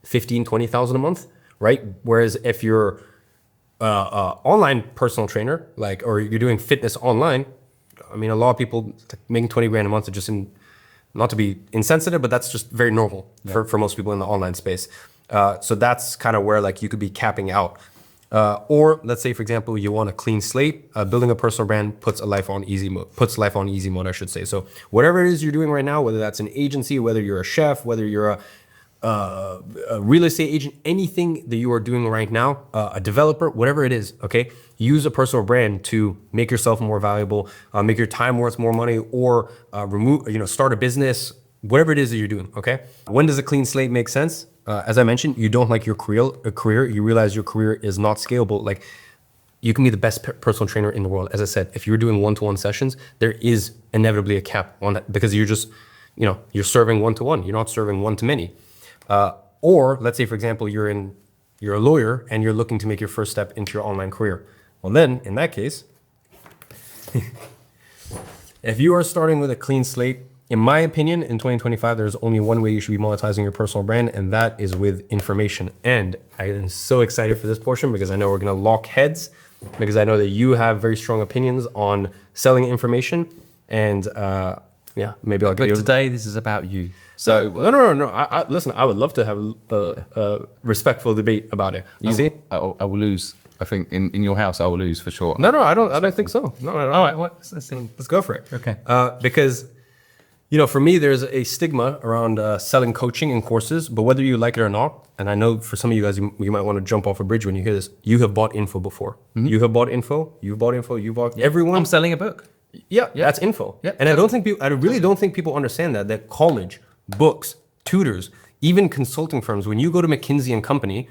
15, 20,000 a month, right? Whereas if you're online personal trainer, or you're doing fitness online, I mean, a lot of people making 20 grand a month are just not to be insensitive, but that's just very normal for most people in the online space. So that's kind of where you could be capping out. Or let's say, for example, you want a clean slate. Building a personal brand puts life on easy mode, I should say. So whatever it is you're doing right now, whether that's an agency, whether you're a chef, whether you're a real estate agent, anything that you are doing right now, a developer, whatever it is, okay? Use a personal brand to make yourself more valuable, make your time worth more money, or start a business, whatever it is that you're doing, okay? When does a clean slate make sense? As I mentioned, you don't like your career, you realize your career is not scalable. You can be the best personal trainer in the world. As I said, if you're doing one-to-one sessions, there is inevitably a cap on that because you're just, you're serving one-to-one. You're not serving one-to-many. Or let's say, for example, you're a lawyer and you're looking to make your first step into your online career. Well, then in that case, if you are starting with a clean slate, in my opinion, in 2025, there's only one way you should be monetizing your personal brand, and that is with information. And I am so excited for this portion because I know we're going to lock heads, because I know that you have very strong opinions on selling information. And maybe I'll give you. But today, this is about you. So no. Listen, I would love to have a respectful debate about it. You see? I will lose. I think in your house, I will lose for sure. No, I don't think so. No. All right, let's go for it. Okay. Because, for me, there's a stigma around selling coaching and courses, but whether you like it or not, and I know for some of you guys, you might want to jump off a bridge when you hear this, you have bought info before. Mm-hmm. You have bought info, you've bought info, everyone. I'm selling a book. Yeah, that's info. Yeah. And I really don't think people understand that college, books, tutors, even consulting firms, when you go to McKinsey and Company,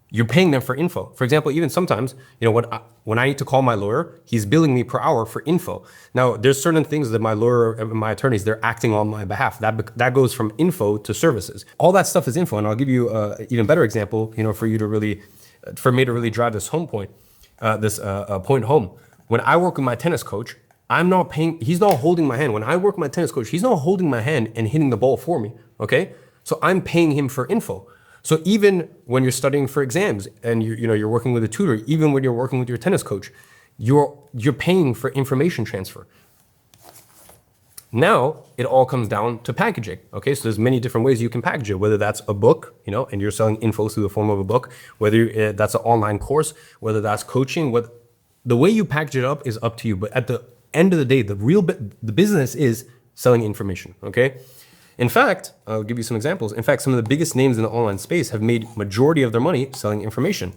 you're paying them for info. For example, even sometimes, when I need to call my lawyer, he's billing me per hour for info. Now, there's certain things that my lawyer and my attorneys, they're acting on my behalf. That goes from info to services. All that stuff is info. And I'll give you an even better example, for me to really drive this home point, point home. When I work with my tennis coach, I'm not paying, he's not holding my hand. When I work with my tennis coach, he's not holding my hand and hitting the ball for me, okay? So I'm paying him for info. So even when you're studying for exams and you're working with a tutor, even when you're working with your tennis coach, you're paying for information transfer. Now it all comes down to packaging. Okay, so there's many different ways you can package it. Whether that's a book, and you're selling info through the form of a book. Whether that's an online course. Whether that's coaching. The way you package it up is up to you. But at the end of the day, the business is selling information. Okay. In fact, I'll give you some examples. In fact, some of the biggest names in the online space have made majority of their money selling information.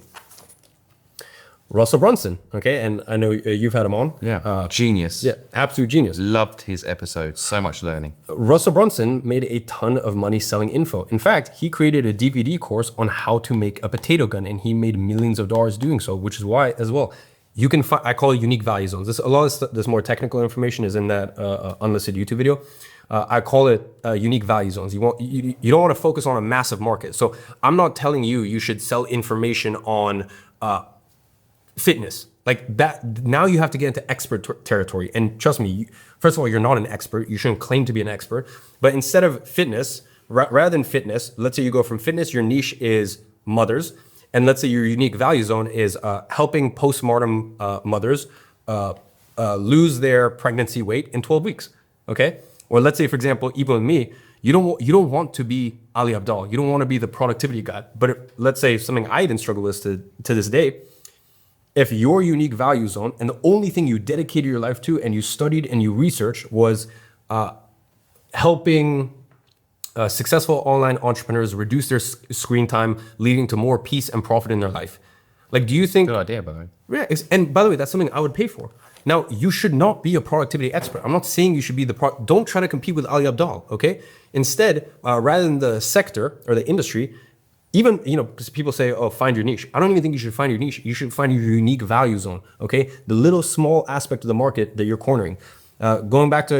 Russell Brunson, okay, and I know you've had him on. Yeah, genius. Yeah, absolute genius. Loved his episodes. So much learning. Russell Brunson made a ton of money selling info. In fact, he created a DVD course on how to make a potato gun, and he made millions of dollars doing so, which is why, as well, you can find, I call it unique value zones. A lot of this more technical information is in that unlisted YouTube video. I call it unique value zones. You don't want to focus on a massive market. So I'm not telling you should sell information on fitness like that. Now you have to get into expert territory. And trust me, first of all, you're not an expert. You shouldn't claim to be an expert. But instead of fitness, rather than fitness, let's say you go from fitness, your niche is mothers. And let's say your unique value zone is helping postpartum mothers lose their pregnancy weight in 12 weeks. Okay. Or let's say, for example, even with me, you don't want to be Ali Abdaal. You don't want to be the productivity guy. But let's say something I didn't struggle with to this day. If your unique value zone and the only thing you dedicated your life to and you studied and you researched was helping successful online entrepreneurs reduce their screen time, leading to more peace and profit in their life. Like, do you think... Good idea, by the way. Yeah, and by the way, that's something I would pay for. Now, you should not be a productivity expert. I'm not saying you should be don't try to compete with Ali Abdaal, okay? Instead, rather than the sector or the industry, even, because people say, oh, find your niche. I don't even think you should find your niche. You should find your unique value zone, okay? The little small aspect of the market that you're cornering. Going back to,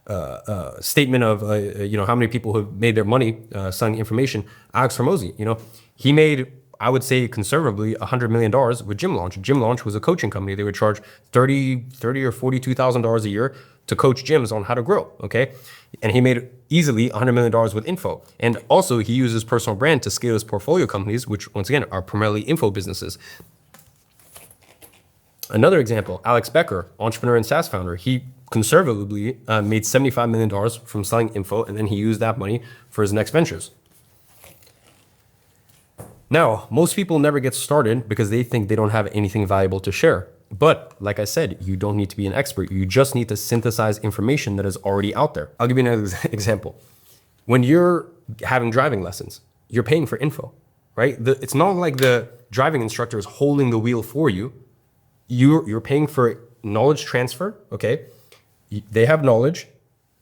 the statement of, how many people have made their money selling information. Alex Hormozi, he made, I would say conservatively, $100 million with Gym Launch. Gym Launch was a coaching company. They would charge $30 or $42,000 a year to coach gyms on how to grow, okay? And he made easily $100 million with info. And also he used his personal brand to scale his portfolio companies, which once again are primarily info businesses. Another example, Alex Becker, entrepreneur and SaaS founder. He conservatively made $75 million from selling info, and then he used that money for his next ventures. Now, most people never get started because they think they don't have anything valuable to share. But like I said, you don't need to be an expert. You just need to synthesize information that is already out there. I'll give you another example. When you're having driving lessons, you're paying for info, right? It's not like the driving instructor is holding the wheel for you. You're paying for knowledge transfer, okay? They have knowledge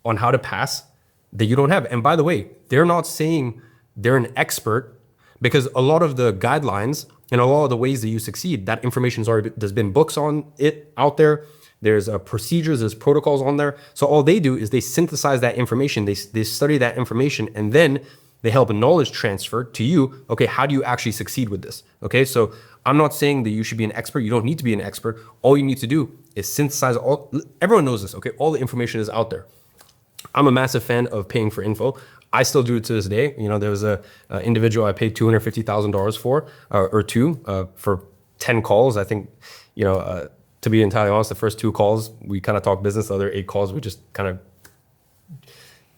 on how to pass that you don't have. And by the way, they're not saying they're an expert, because a lot of the guidelines and a lot of the ways that you succeed, that information's already, there's been books on it out there. There's procedures, there's protocols on there. So all they do is they synthesize that information, they study that information, and then they help a knowledge transfer to you. Okay, how do you actually succeed with this? Okay, so I'm not saying that you should be an expert. You don't need to be an expert. All you need to do is synthesize everyone knows this, okay? All the information is out there. I'm a massive fan of paying for info. I still do it to this day. There was a individual I paid $250,000 for, for 10 calls. I think, to be entirely honest, the first 2 calls, we kind of talked business. The other 8 calls, we just kind of,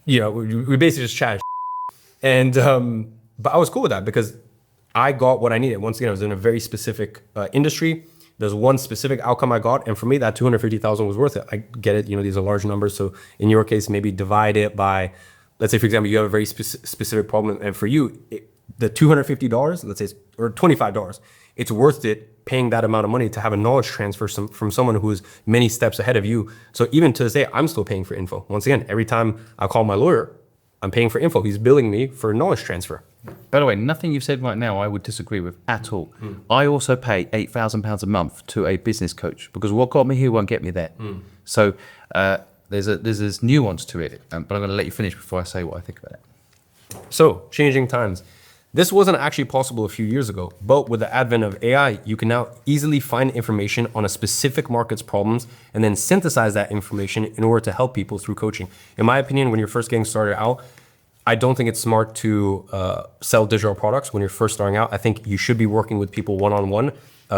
we basically just chatted. And, but I was cool with that because I got what I needed. Once again, I was in a very specific industry. There's one specific outcome I got. And for me, that $250,000 was worth it. I get it. These are large numbers. So in your case, maybe divide it by, let's say, for example, you have a very specific problem. And for you, the $250, let's say, or $25, it's worth it paying that amount of money to have a knowledge transfer from someone who is many steps ahead of you. So even to this day, I'm still paying for info. Once again, every time I call my lawyer, I'm paying for info. He's billing me for knowledge transfer. By the way, nothing you've said right now I would disagree with at all. I also pay £8,000 a month to a business coach because what got me here won't get me there. So there's this nuance to it, but I'm going to let you finish before I say what I think about it. So changing times. This wasn't actually possible a few years ago, but with the advent of AI, you can now easily find information on a specific market's problems and then synthesize that information in order to help people through coaching. In my opinion, when you're first getting started out, I don't think it's smart to sell digital products when you're first starting out. I think you should be working with people one-on-one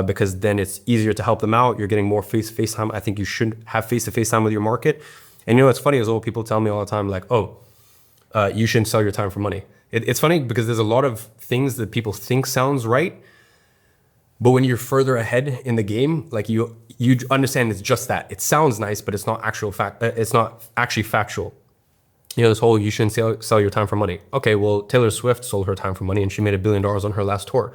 because then it's easier to help them out. You're getting more face-to-face time. I think you should have face-to-face time with your market. And you know, what's funny as well, people tell me all the time, like, oh, you shouldn't sell your time for money. It's funny because there's a lot of things that people think sounds right, but when you're further ahead in the game, like you understand it's just that. It sounds nice, but it's not actual fact. It's not actually factual. You know, this whole you shouldn't sell your time for money. Okay, well, Taylor Swift sold her time for money and she made $1 billion on her last tour.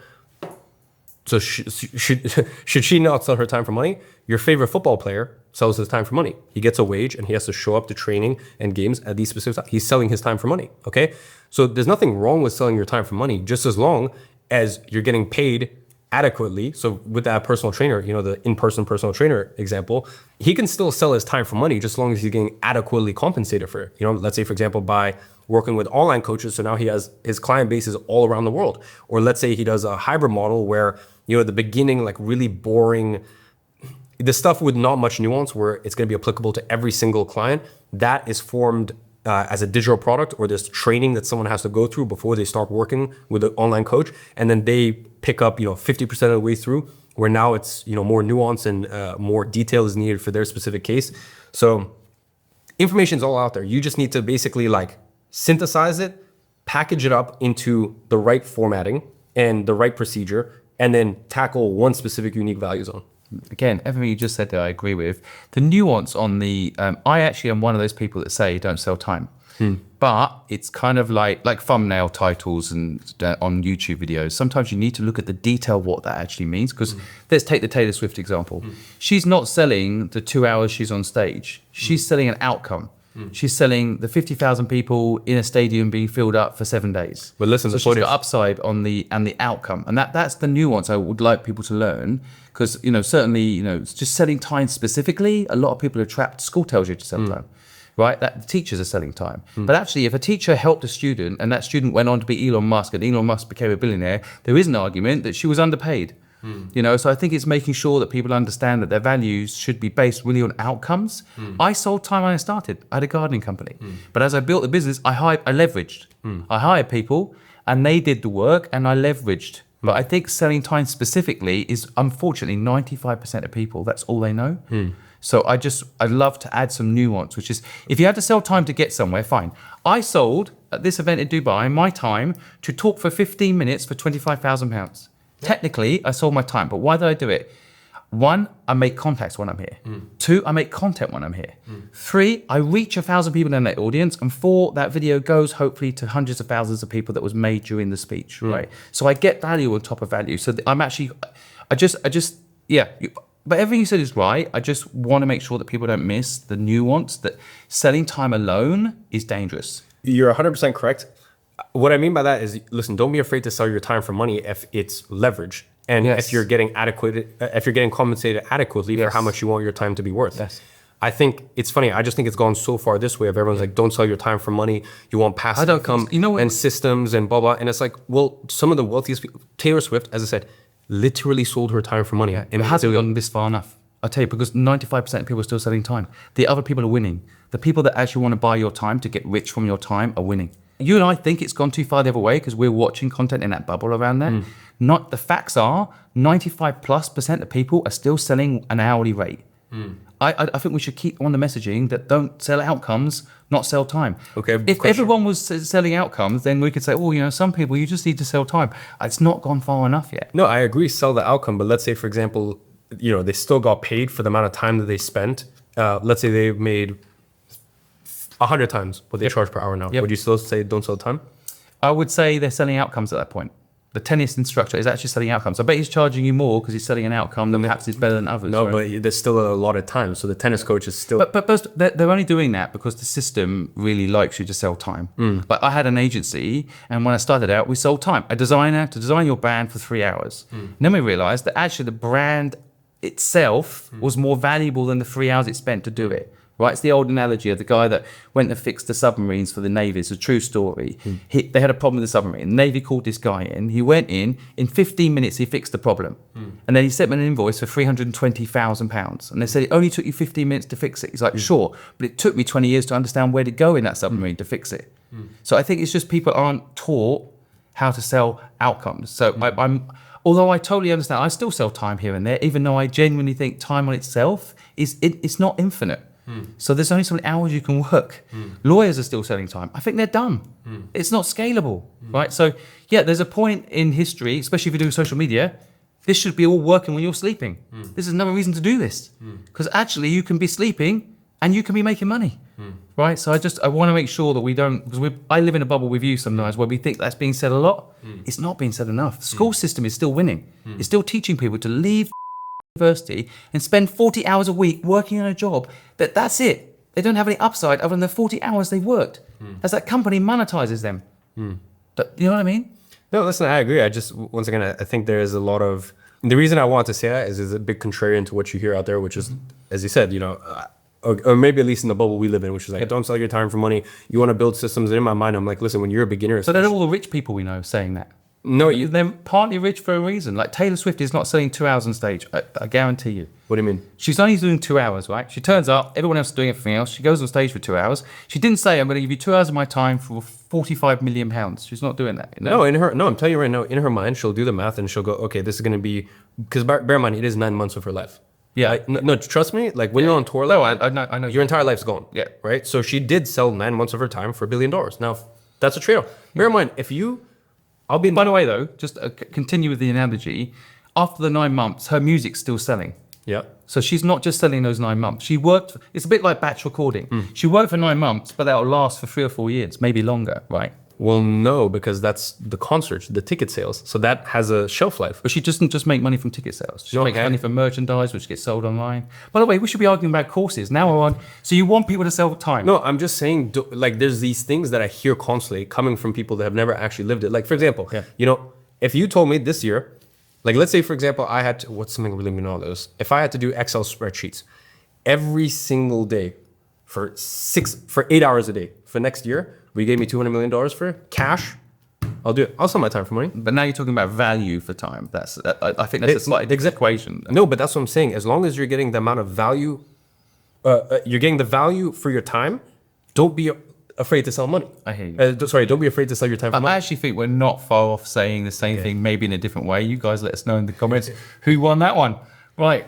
So should she not sell her time for money? Your favorite football player sells his time for money. He gets a wage and he has to show up to training and games at these specific times. He's selling his time for money, okay? So there's nothing wrong with selling your time for money, just as long as you're getting paid adequately. So with that personal trainer, you know, the in-person personal trainer example, he can still sell his time for money just as long as he's getting adequately compensated for it. You know, let's say, for example, by working with online coaches, so now he has his client base is all around the world. Or let's say he does a hybrid model where, you know, at the beginning, like really boring, the stuff with not much nuance where it's going to be applicable to every single client, that is formed as a digital product, or this training that someone has to go through before they start working with an online coach. And then they pick up, you know, 50% of the way through, where now it's, you know, more nuance and more detail is needed for their specific case. So information is all out there. You just need to basically like synthesize it, package it up into the right formatting and the right procedure, and then tackle one specific unique value zone. Again, everything you just said there, I agree with. The nuance on the, I actually am one of those people that say don't sell time. But it's kind of like thumbnail titles and on YouTube videos. Sometimes you need to look at the detail of what that actually means. Because let's take the Taylor Swift example. She's not selling the 2 hours she's on stage. She's selling an outcome. She's selling the 50,000 people in a stadium being filled up for 7 days. But listen, so she's got upside on the outcome, and that's the nuance I would like people to learn. Because you know, certainly, you know, just selling time specifically, a lot of people are trapped. School tells you to sell time, right? That the teachers are selling time, but actually, if a teacher helped a student and that student went on to be Elon Musk and Elon Musk became a billionaire, there is an argument that she was underpaid. You know, so I think it's making sure that people understand that their values should be based really on outcomes. I sold time when I started. I had a gardening company, but as I built the business, I leveraged. I hired people, and they did the work, and I leveraged. But I think selling time specifically is unfortunately 95% of people. That's all they know. So I'd love to add some nuance, which is if you had to sell time to get somewhere, fine. I sold at this event in Dubai my time to talk for 15 minutes for £25,000. Technically, I sold my time, but why did I do it? 1, I make contacts when I'm here. 2, I make content when I'm here. 3, I reach 1,000 people in that audience. And 4, that video goes hopefully to hundreds of thousands of people that was made during the speech, right? So I get value on top of value. So I'm actually, but everything you said is right. I just want to make sure that people don't miss the nuance that selling time alone is dangerous. You're 100% correct. What I mean by that is, listen, don't be afraid to sell your time for money if it's leverage. And if you're getting compensated adequately for how much you want your time to be worth. I think it's funny. I just think it's gone so far this way of everyone's like, don't sell your time for money. You want passive income and systems and blah, blah. And it's like, well, some of the wealthiest people, Taylor Swift, as I said, literally sold her time for money. And it hasn't gone this far enough. I'll tell you, because 95% of people are still selling time. The other people are winning. The people that actually want to buy your time to get rich from your time are winning. You and I think it's gone too far the other way because we're watching content in that bubble around that. Not the facts are 95+% of people are still selling an hourly rate. I think we should keep on the messaging that don't sell outcomes, not sell time. Okay. If everyone was selling outcomes, then we could say, oh, you know, some people you just need to sell time. It's not gone far enough yet. No, I agree. Sell the outcome, but let's say, for example, you know, they still got paid for the amount of time that they spent. Let's say they've made 100 times what they charge per hour now. Would you still say don't sell time? I would say they're selling outcomes at that point. The tennis instructor is actually selling outcomes. I bet he's charging you more because he's selling an outcome than perhaps he's better than others. No, right? but there's still a lot of time. So the tennis coach is still... But they're only doing that because the system really likes you to sell time. But I had an agency, and when I started out, we sold time. A designer to design your brand for 3 hours. And then we realized that actually the brand itself was more valuable than the 3 hours it spent to do it. right? It's the old analogy of the guy that went to fix the submarines for the Navy. It's a true story. They had a problem with the submarine. The Navy called this guy in. He went in 15 minutes, he fixed the problem. And then he sent me an invoice for £320,000. And they said, it only took you 15 minutes to fix it. He's like, sure, but it took me 20 years to understand where to go in that submarine to fix it. So I think it's just people aren't taught how to sell outcomes. So although I totally understand, I still sell time here and there, even though I genuinely think time on itself it's not infinite. So there's only so many hours you can work. Lawyers are still selling time. I think they're done. It's not scalable, right? So yeah, there's a point in history, especially if you're doing social media, this should be all working when you're sleeping. This is another reason to do this. Because actually you can be sleeping and you can be making money, right? So I want to make sure that we don't, because I live in a bubble with you sometimes where we think that's being said a lot. It's not being said enough. The school system is still winning. It's still teaching people to leave university and spend 40 hours a week working on a job that's it. They don't have any upside other than the 40 hours they've worked. As that company monetizes them. But, you know what I mean? No, listen, I agree. I just, once again, I think there is a lot of, the reason I want to say that is a big contrarian to what you hear out there, which is, as you said, or maybe at least in the bubble we live in, which is like, don't sell your time for money. You want to build systems. And in my mind, I'm like, listen, when you're a beginner. So they're all the rich people we know saying that. No, they're partly rich for a reason. Like Taylor Swift is not selling 2 hours on stage. I guarantee you. What do you mean? She's only doing 2 hours, right? She turns up, everyone else is doing everything else. She goes on stage for 2 hours. She didn't say, I'm going to give you 2 hours of my time for £45 million. She's not doing that. No, I'm telling you right now, in her mind, she'll do the math and she'll go, okay, this is going to be, because bear in mind, it is 9 months of her life. Yeah. No, trust me, like when you're on tour, like, I know. your entire life's gone. Yeah. Right? So she did sell 9 months of her time for $1 billion. Now, that's a trade-off. Bear in mind, By the way, though, just continue with the analogy. After the 9 months, her music's still selling. Yeah. So she's not just selling those 9 months. She worked, it's a bit like batch recording. She worked for 9 months, but that'll last for 3 or 4 years, maybe longer, right? Well, no, because that's the concerts, the ticket sales. So that has a shelf life. But she doesn't just make money from ticket sales. She makes money from merchandise, which gets sold online. By the way, we should be arguing about courses. Now we're on, so you want people to sell time. No, I'm just saying, like, there's these things that I hear constantly coming from people that have never actually lived it. Like, for example, if you told me this year, like, let's say, for example, I had to, what's something really monotonous? If I had to do Excel spreadsheets every single day for 8 hours a day for next year, we gave me $200 million for cash, I'll do it. I'll sell my time for money. But now you're talking about value for time. I think that's a slightly different equation. No, but that's what I'm saying. As long as you're getting the amount of value, you're getting the value for your time, don't be afraid to sell money. I hear you. Don't be afraid to sell your time for money. I actually think we're not far off saying the same thing, maybe in a different way. You guys let us know in the comments who won that one. Right.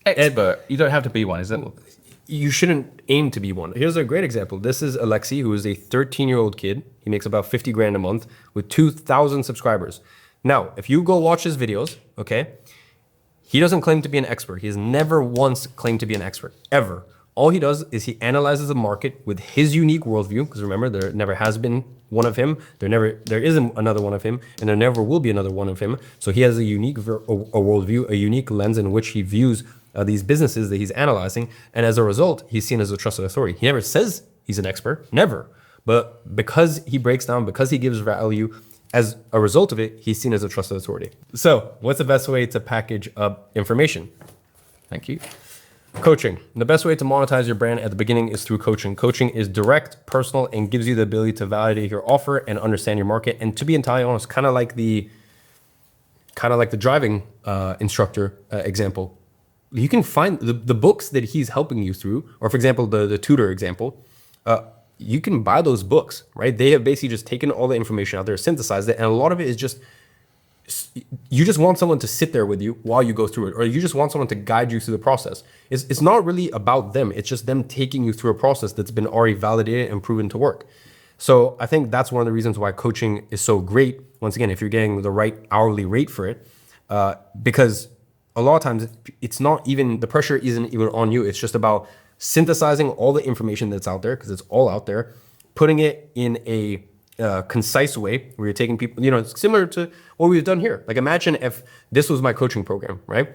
Expert. You don't have to be one, is it? You shouldn't aim to be one. Here's a great example. This is Alexi, who is a 13-year-old kid. He makes about 50 grand a month with 2,000 subscribers. Now, if you go watch his videos, okay, he doesn't claim to be an expert. He has never once claimed to be an expert, ever. All he does is he analyzes the market with his unique worldview, because remember, there never has been one of him. There isn't another one of him, and there never will be another one of him. So he has a unique worldview, a unique lens in which he views these businesses that he's analyzing, and as a result, he's seen as a trusted authority. He never says he's an expert, never. But because he breaks down, because he gives value, as a result of it, he's seen as a trusted authority. So what's the best way to package up information? Thank you. Coaching. The best way to monetize your brand at the beginning is through coaching. Coaching is direct, personal, and gives you the ability to validate your offer and understand your market. And to be entirely honest, kind of like the driving instructor example. You can find the books that he's helping you through, or for example, the tutor example, you can buy those books, right? They have basically just taken all the information out there, synthesized it, and a lot of it is just, you just want someone to sit there with you while you go through it, or you just want someone to guide you through the process. It's not really about them. It's just them taking you through a process that's been already validated and proven to work. So I think that's one of the reasons why coaching is so great. Once again, if you're getting the right hourly rate for it, because a lot of times it's not even, the pressure isn't even on you. It's just about synthesizing all the information that's out there, because it's all out there, putting it in a concise way where you're taking people, it's similar to what we've done here. Like imagine if this was my coaching program, right?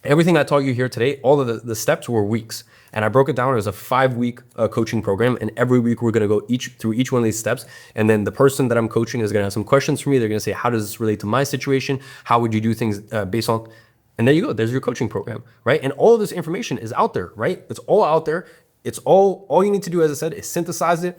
Everything I taught you here today, all of the steps were weeks. And I broke it down as a 5-week coaching program. And every week we're going to go through each one of these steps. And then the person that I'm coaching is going to have some questions for me. They're going to say, how does this relate to my situation? How would you do things based on, and there you go. There's your coaching program, right? And all of this information is out there, right? It's all out there. It's all you need to do, as I said, is synthesize it,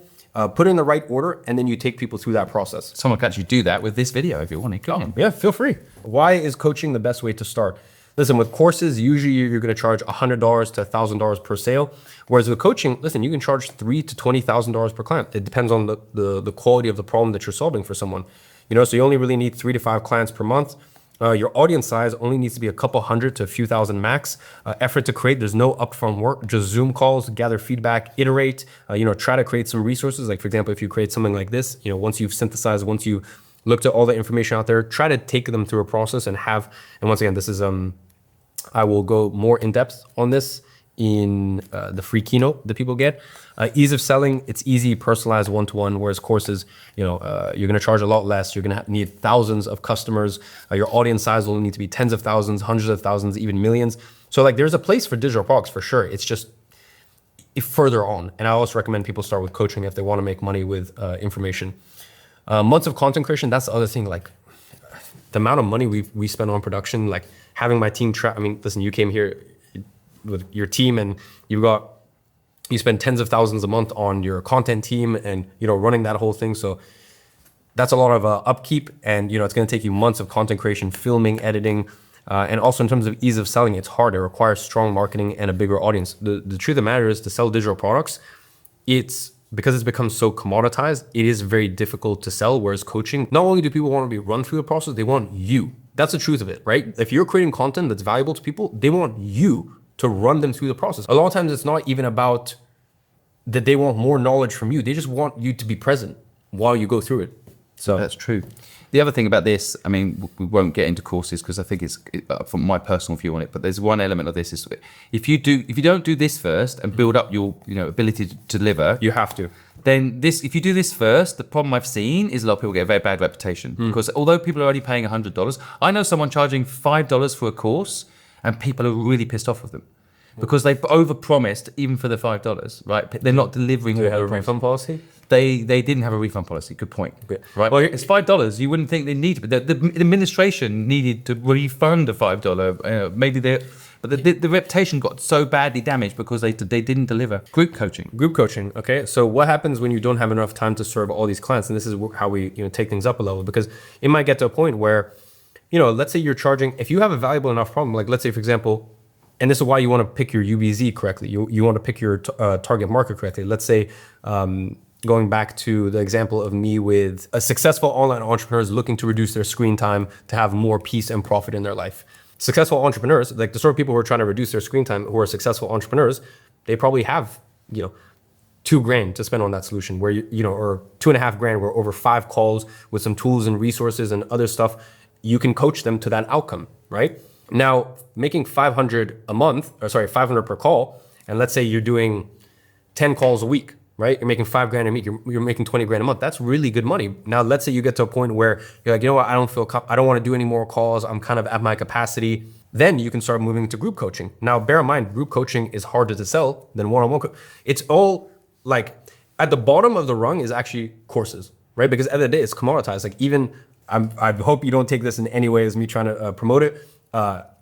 put it in the right order, and then you take people through that process. Someone can actually do that with this video if you want. Yeah, feel free. Why is coaching the best way to start? Listen, with courses, usually you're going to charge $100 to $1,000 per sale. Whereas with coaching, listen, you can charge $3,000 to $20,000 per client. It depends on the quality of the problem that you're solving for someone. So you only really need 3 to 5 clients per month. Your audience size only needs to be a couple hundred to a few thousand max. Effort to create, there's no upfront work, just Zoom calls, gather feedback, iterate, try to create some resources. Like for example, if you create something like this, once you've synthesized, once you looked at all the information out there, try to take them through a process and once again, this is, I will go more in depth on this in the free keynote that people get. Ease of selling, it's easy, personalized one-to-one, whereas courses, you're going to charge a lot less. You're going to need thousands of customers. Your audience size will need to be tens of thousands, hundreds of thousands, even millions. So like there's a place for digital products for sure. It's just further on. And I also recommend people start with coaching if they want to make money with information. Months of content creation, that's the other thing. Like the amount of money we spend on production, like having my team listen, you came here with your team and you spend tens of thousands a month on your content team and, running that whole thing. So that's a lot of upkeep and, it's going to take you months of content creation, filming, editing. And also in terms of ease of selling, it's hard. It requires strong marketing and a bigger audience. The truth of the matter is to sell digital products, because it's become so commoditized, it is very difficult to sell. Whereas coaching, not only do people want to be run through the process, they want you. That's the truth of it, right? If you're creating content that's valuable to people, they want you to run them through the process. A lot of times it's not even about that they want more knowledge from you. They just want you to be present while you go through it. So that's true. The other thing about this, we won't get into courses because I think it's from my personal view on it, but there's one element of this is if you don't do this first and build up your ability to deliver, you have to. Then if you do this first, the problem I've seen is a lot of people get a very bad reputation because although people are already paying $100, I know someone charging $5 for a course and people are really pissed off with them because they've overpromised even for the $5, right? They're not delivering. Do they have a refund policy? They didn't have a refund policy. Good point. Right. Well, it's $5. You wouldn't think they need to, but the administration needed to refund the $5. Maybe but the reputation got so badly damaged because they didn't deliver. Group coaching. Okay. So what happens when you don't have enough time to serve all these clients? And this is how we take things up a level, because it might get to a point where, let's say you're charging, if you have a valuable enough problem, like let's say for example, and this is why you want to pick your UBZ correctly. You want to pick your target market correctly. Let's say, going back to the example of me with a successful online entrepreneurs looking to reduce their screen time to have more peace and profit in their life. Successful entrepreneurs, like the sort of people who are trying to reduce their screen time, who are successful entrepreneurs, they probably have, $2,000 to spend on that solution where, or $2,500 where over 5 calls with some tools and resources and other stuff, you can coach them to that outcome, right? Now, making $500 per call, and let's say you're doing 10 calls a week, right? You're making $5,000 a week, you're making $20,000 a month. That's really good money. Now, let's say you get to a point where you're like, what, I don't want to do any more calls. I'm kind of at my capacity. Then you can start moving into group coaching. Now, bear in mind, group coaching is harder to sell than one-on-one. It's all like at the bottom of the rung is actually courses, right? Because at the end of the day, it's commoditized. Like even, I hope you don't take this in any way as me trying to promote it.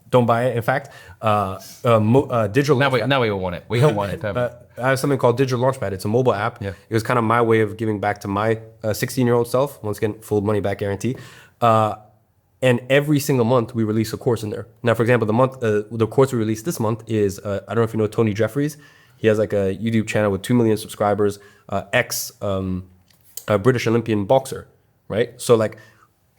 Don't buy it. In fact, digital. Now we all want it. We all want it. I have something called Digital Launchpad. It's a mobile app. Yeah. It was kind of my way of giving back to my 16-year-old self. Once again, full money back guarantee. And every single month we release a course in there. Now, for example, the course we released this month is I don't know if you know Tony Jeffries. He has like a YouTube channel with 2 million subscribers. British Olympian boxer, right? So like.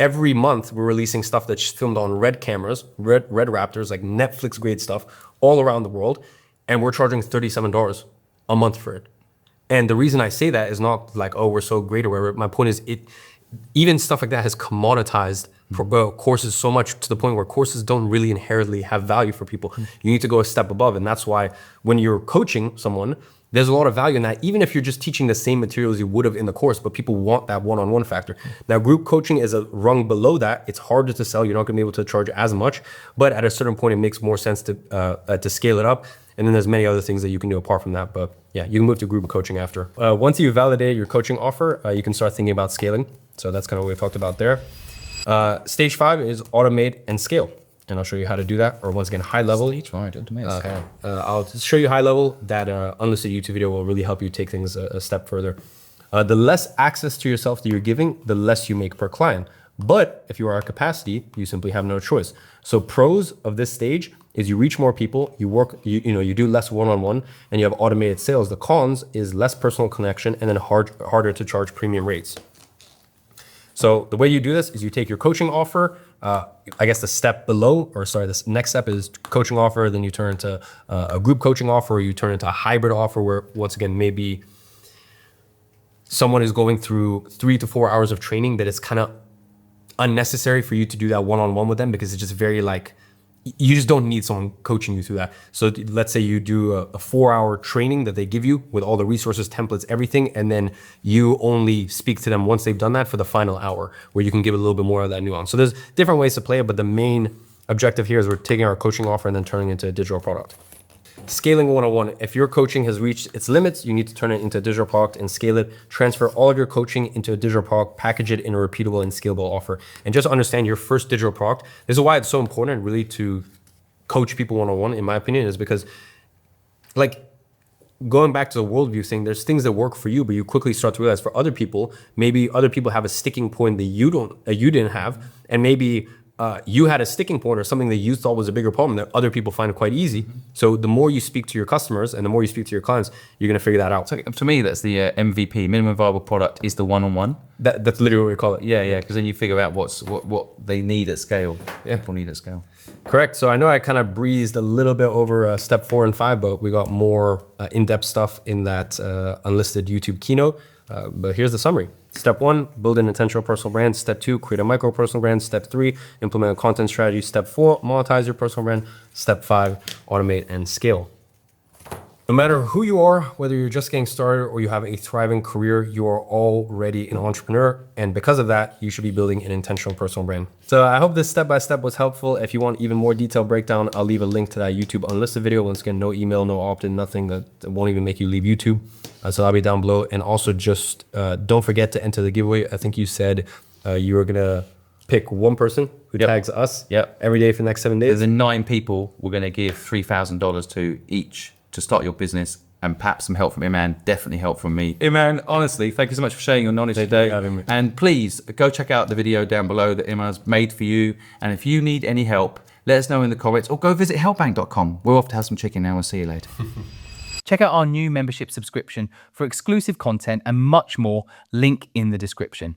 Every month, we're releasing stuff that's filmed on Red cameras, Red Raptors, like Netflix grade stuff, all around the world, and we're charging $37 a month for it. And the reason I say that is not like, oh, we're so great or whatever. My point is, even stuff like that has commoditized courses so much to the point where courses don't really inherently have value for people. You need to go a step above, and that's why when you're coaching someone, there's a lot of value in that, even if you're just teaching the same materials you would have in the course, but people want that one-on-one factor. Now, group coaching is a rung below that. It's harder to sell. You're not gonna be able to charge as much, but at a certain point, it makes more sense to scale it up. And then there's many other things that you can do apart from that. But yeah, you can move to group coaching after. Once you validate your coaching offer, you can start thinking about scaling. So that's kind of what we talked about there. Stage 5 is automate and scale. and I'll show you how to do that. Or once again, high level. Right, Okay. I'll just show you high level. That unlisted YouTube video will really help you take things a step further. The less access to yourself that you're giving, the less you make per client. But if you are at capacity, you simply have no choice. So pros of this stage is you reach more people, you work, you do less one-on-one, and you have automated sales. The cons is less personal connection and then harder to charge premium rates. So the way you do this is you take your coaching offer, I guess the step below, or sorry, this next step is coaching offer, then you turn into a group coaching offer, or you turn into a hybrid offer where, once again, maybe someone is going through 3 to 4 hours of training that is kind of unnecessary for you to do that one-on-one with them, because it's just very like, you just don't need someone coaching you through that. So let's say you do a 4-hour training that they give you with all the resources, templates, everything, and then you only speak to them once they've done that for the final hour, where you can give a little bit more of that nuance. So there's different ways to play it, but the main objective here is we're taking our coaching offer and then turning it into a digital product. Scaling 101. If your coaching has reached its limits, you need to turn it into a digital product and scale it. Transfer all of your coaching into a digital product, package it in a repeatable and scalable offer. And just understand your first digital product. This is why it's so important really to coach people 101, in my opinion, is because, like, going back to the worldview thing, there's things that work for you, but you quickly start to realize for other people, maybe other people have a sticking point that you didn't have, and maybe you had a sticking point or something that you thought was a bigger problem that other people find quite easy. So the more you speak to your customers and the more you speak to your clients, you're going to figure that out. So to me, that's the MVP, minimum viable product, is the one-on-one. That's literally what we call it. Yeah, because then you figure out what they need at scale. People need at scale. Correct. So I know I kind of breezed a little bit over step 4 and 5, but we got more in-depth stuff in that unlisted YouTube keynote. But here's the summary. Step 1, build an intentional personal brand. Step 2, create a micro personal brand. Step 3, implement a content strategy. Step 4, monetize your personal brand. Step 5, automate and scale. No matter who you are, whether you're just getting started or you have a thriving career, you are already an entrepreneur. And because of that, you should be building an intentional personal brand. So I hope this step-by-step was helpful. If you want even more detailed breakdown, I'll leave a link to that YouTube unlisted video. Once again, no email, no opt-in, nothing that won't even make you leave YouTube. So I'll be down below. And also just don't forget to enter the giveaway. I think you said you were gonna pick one person who tags us every day for the next 7 days. There's 9 people we're gonna give $3,000 to each to start your business, and perhaps some help from Iman, definitely help from me. Iman, honestly, thank you so much for sharing your knowledge today. And please go check out the video down below that Iman's made for you. And if you need any help, let us know in the comments, or go visit helpbank.com. We're off to have some chicken now. We'll see you later. Check out our new membership subscription for exclusive content and much more, link in the description.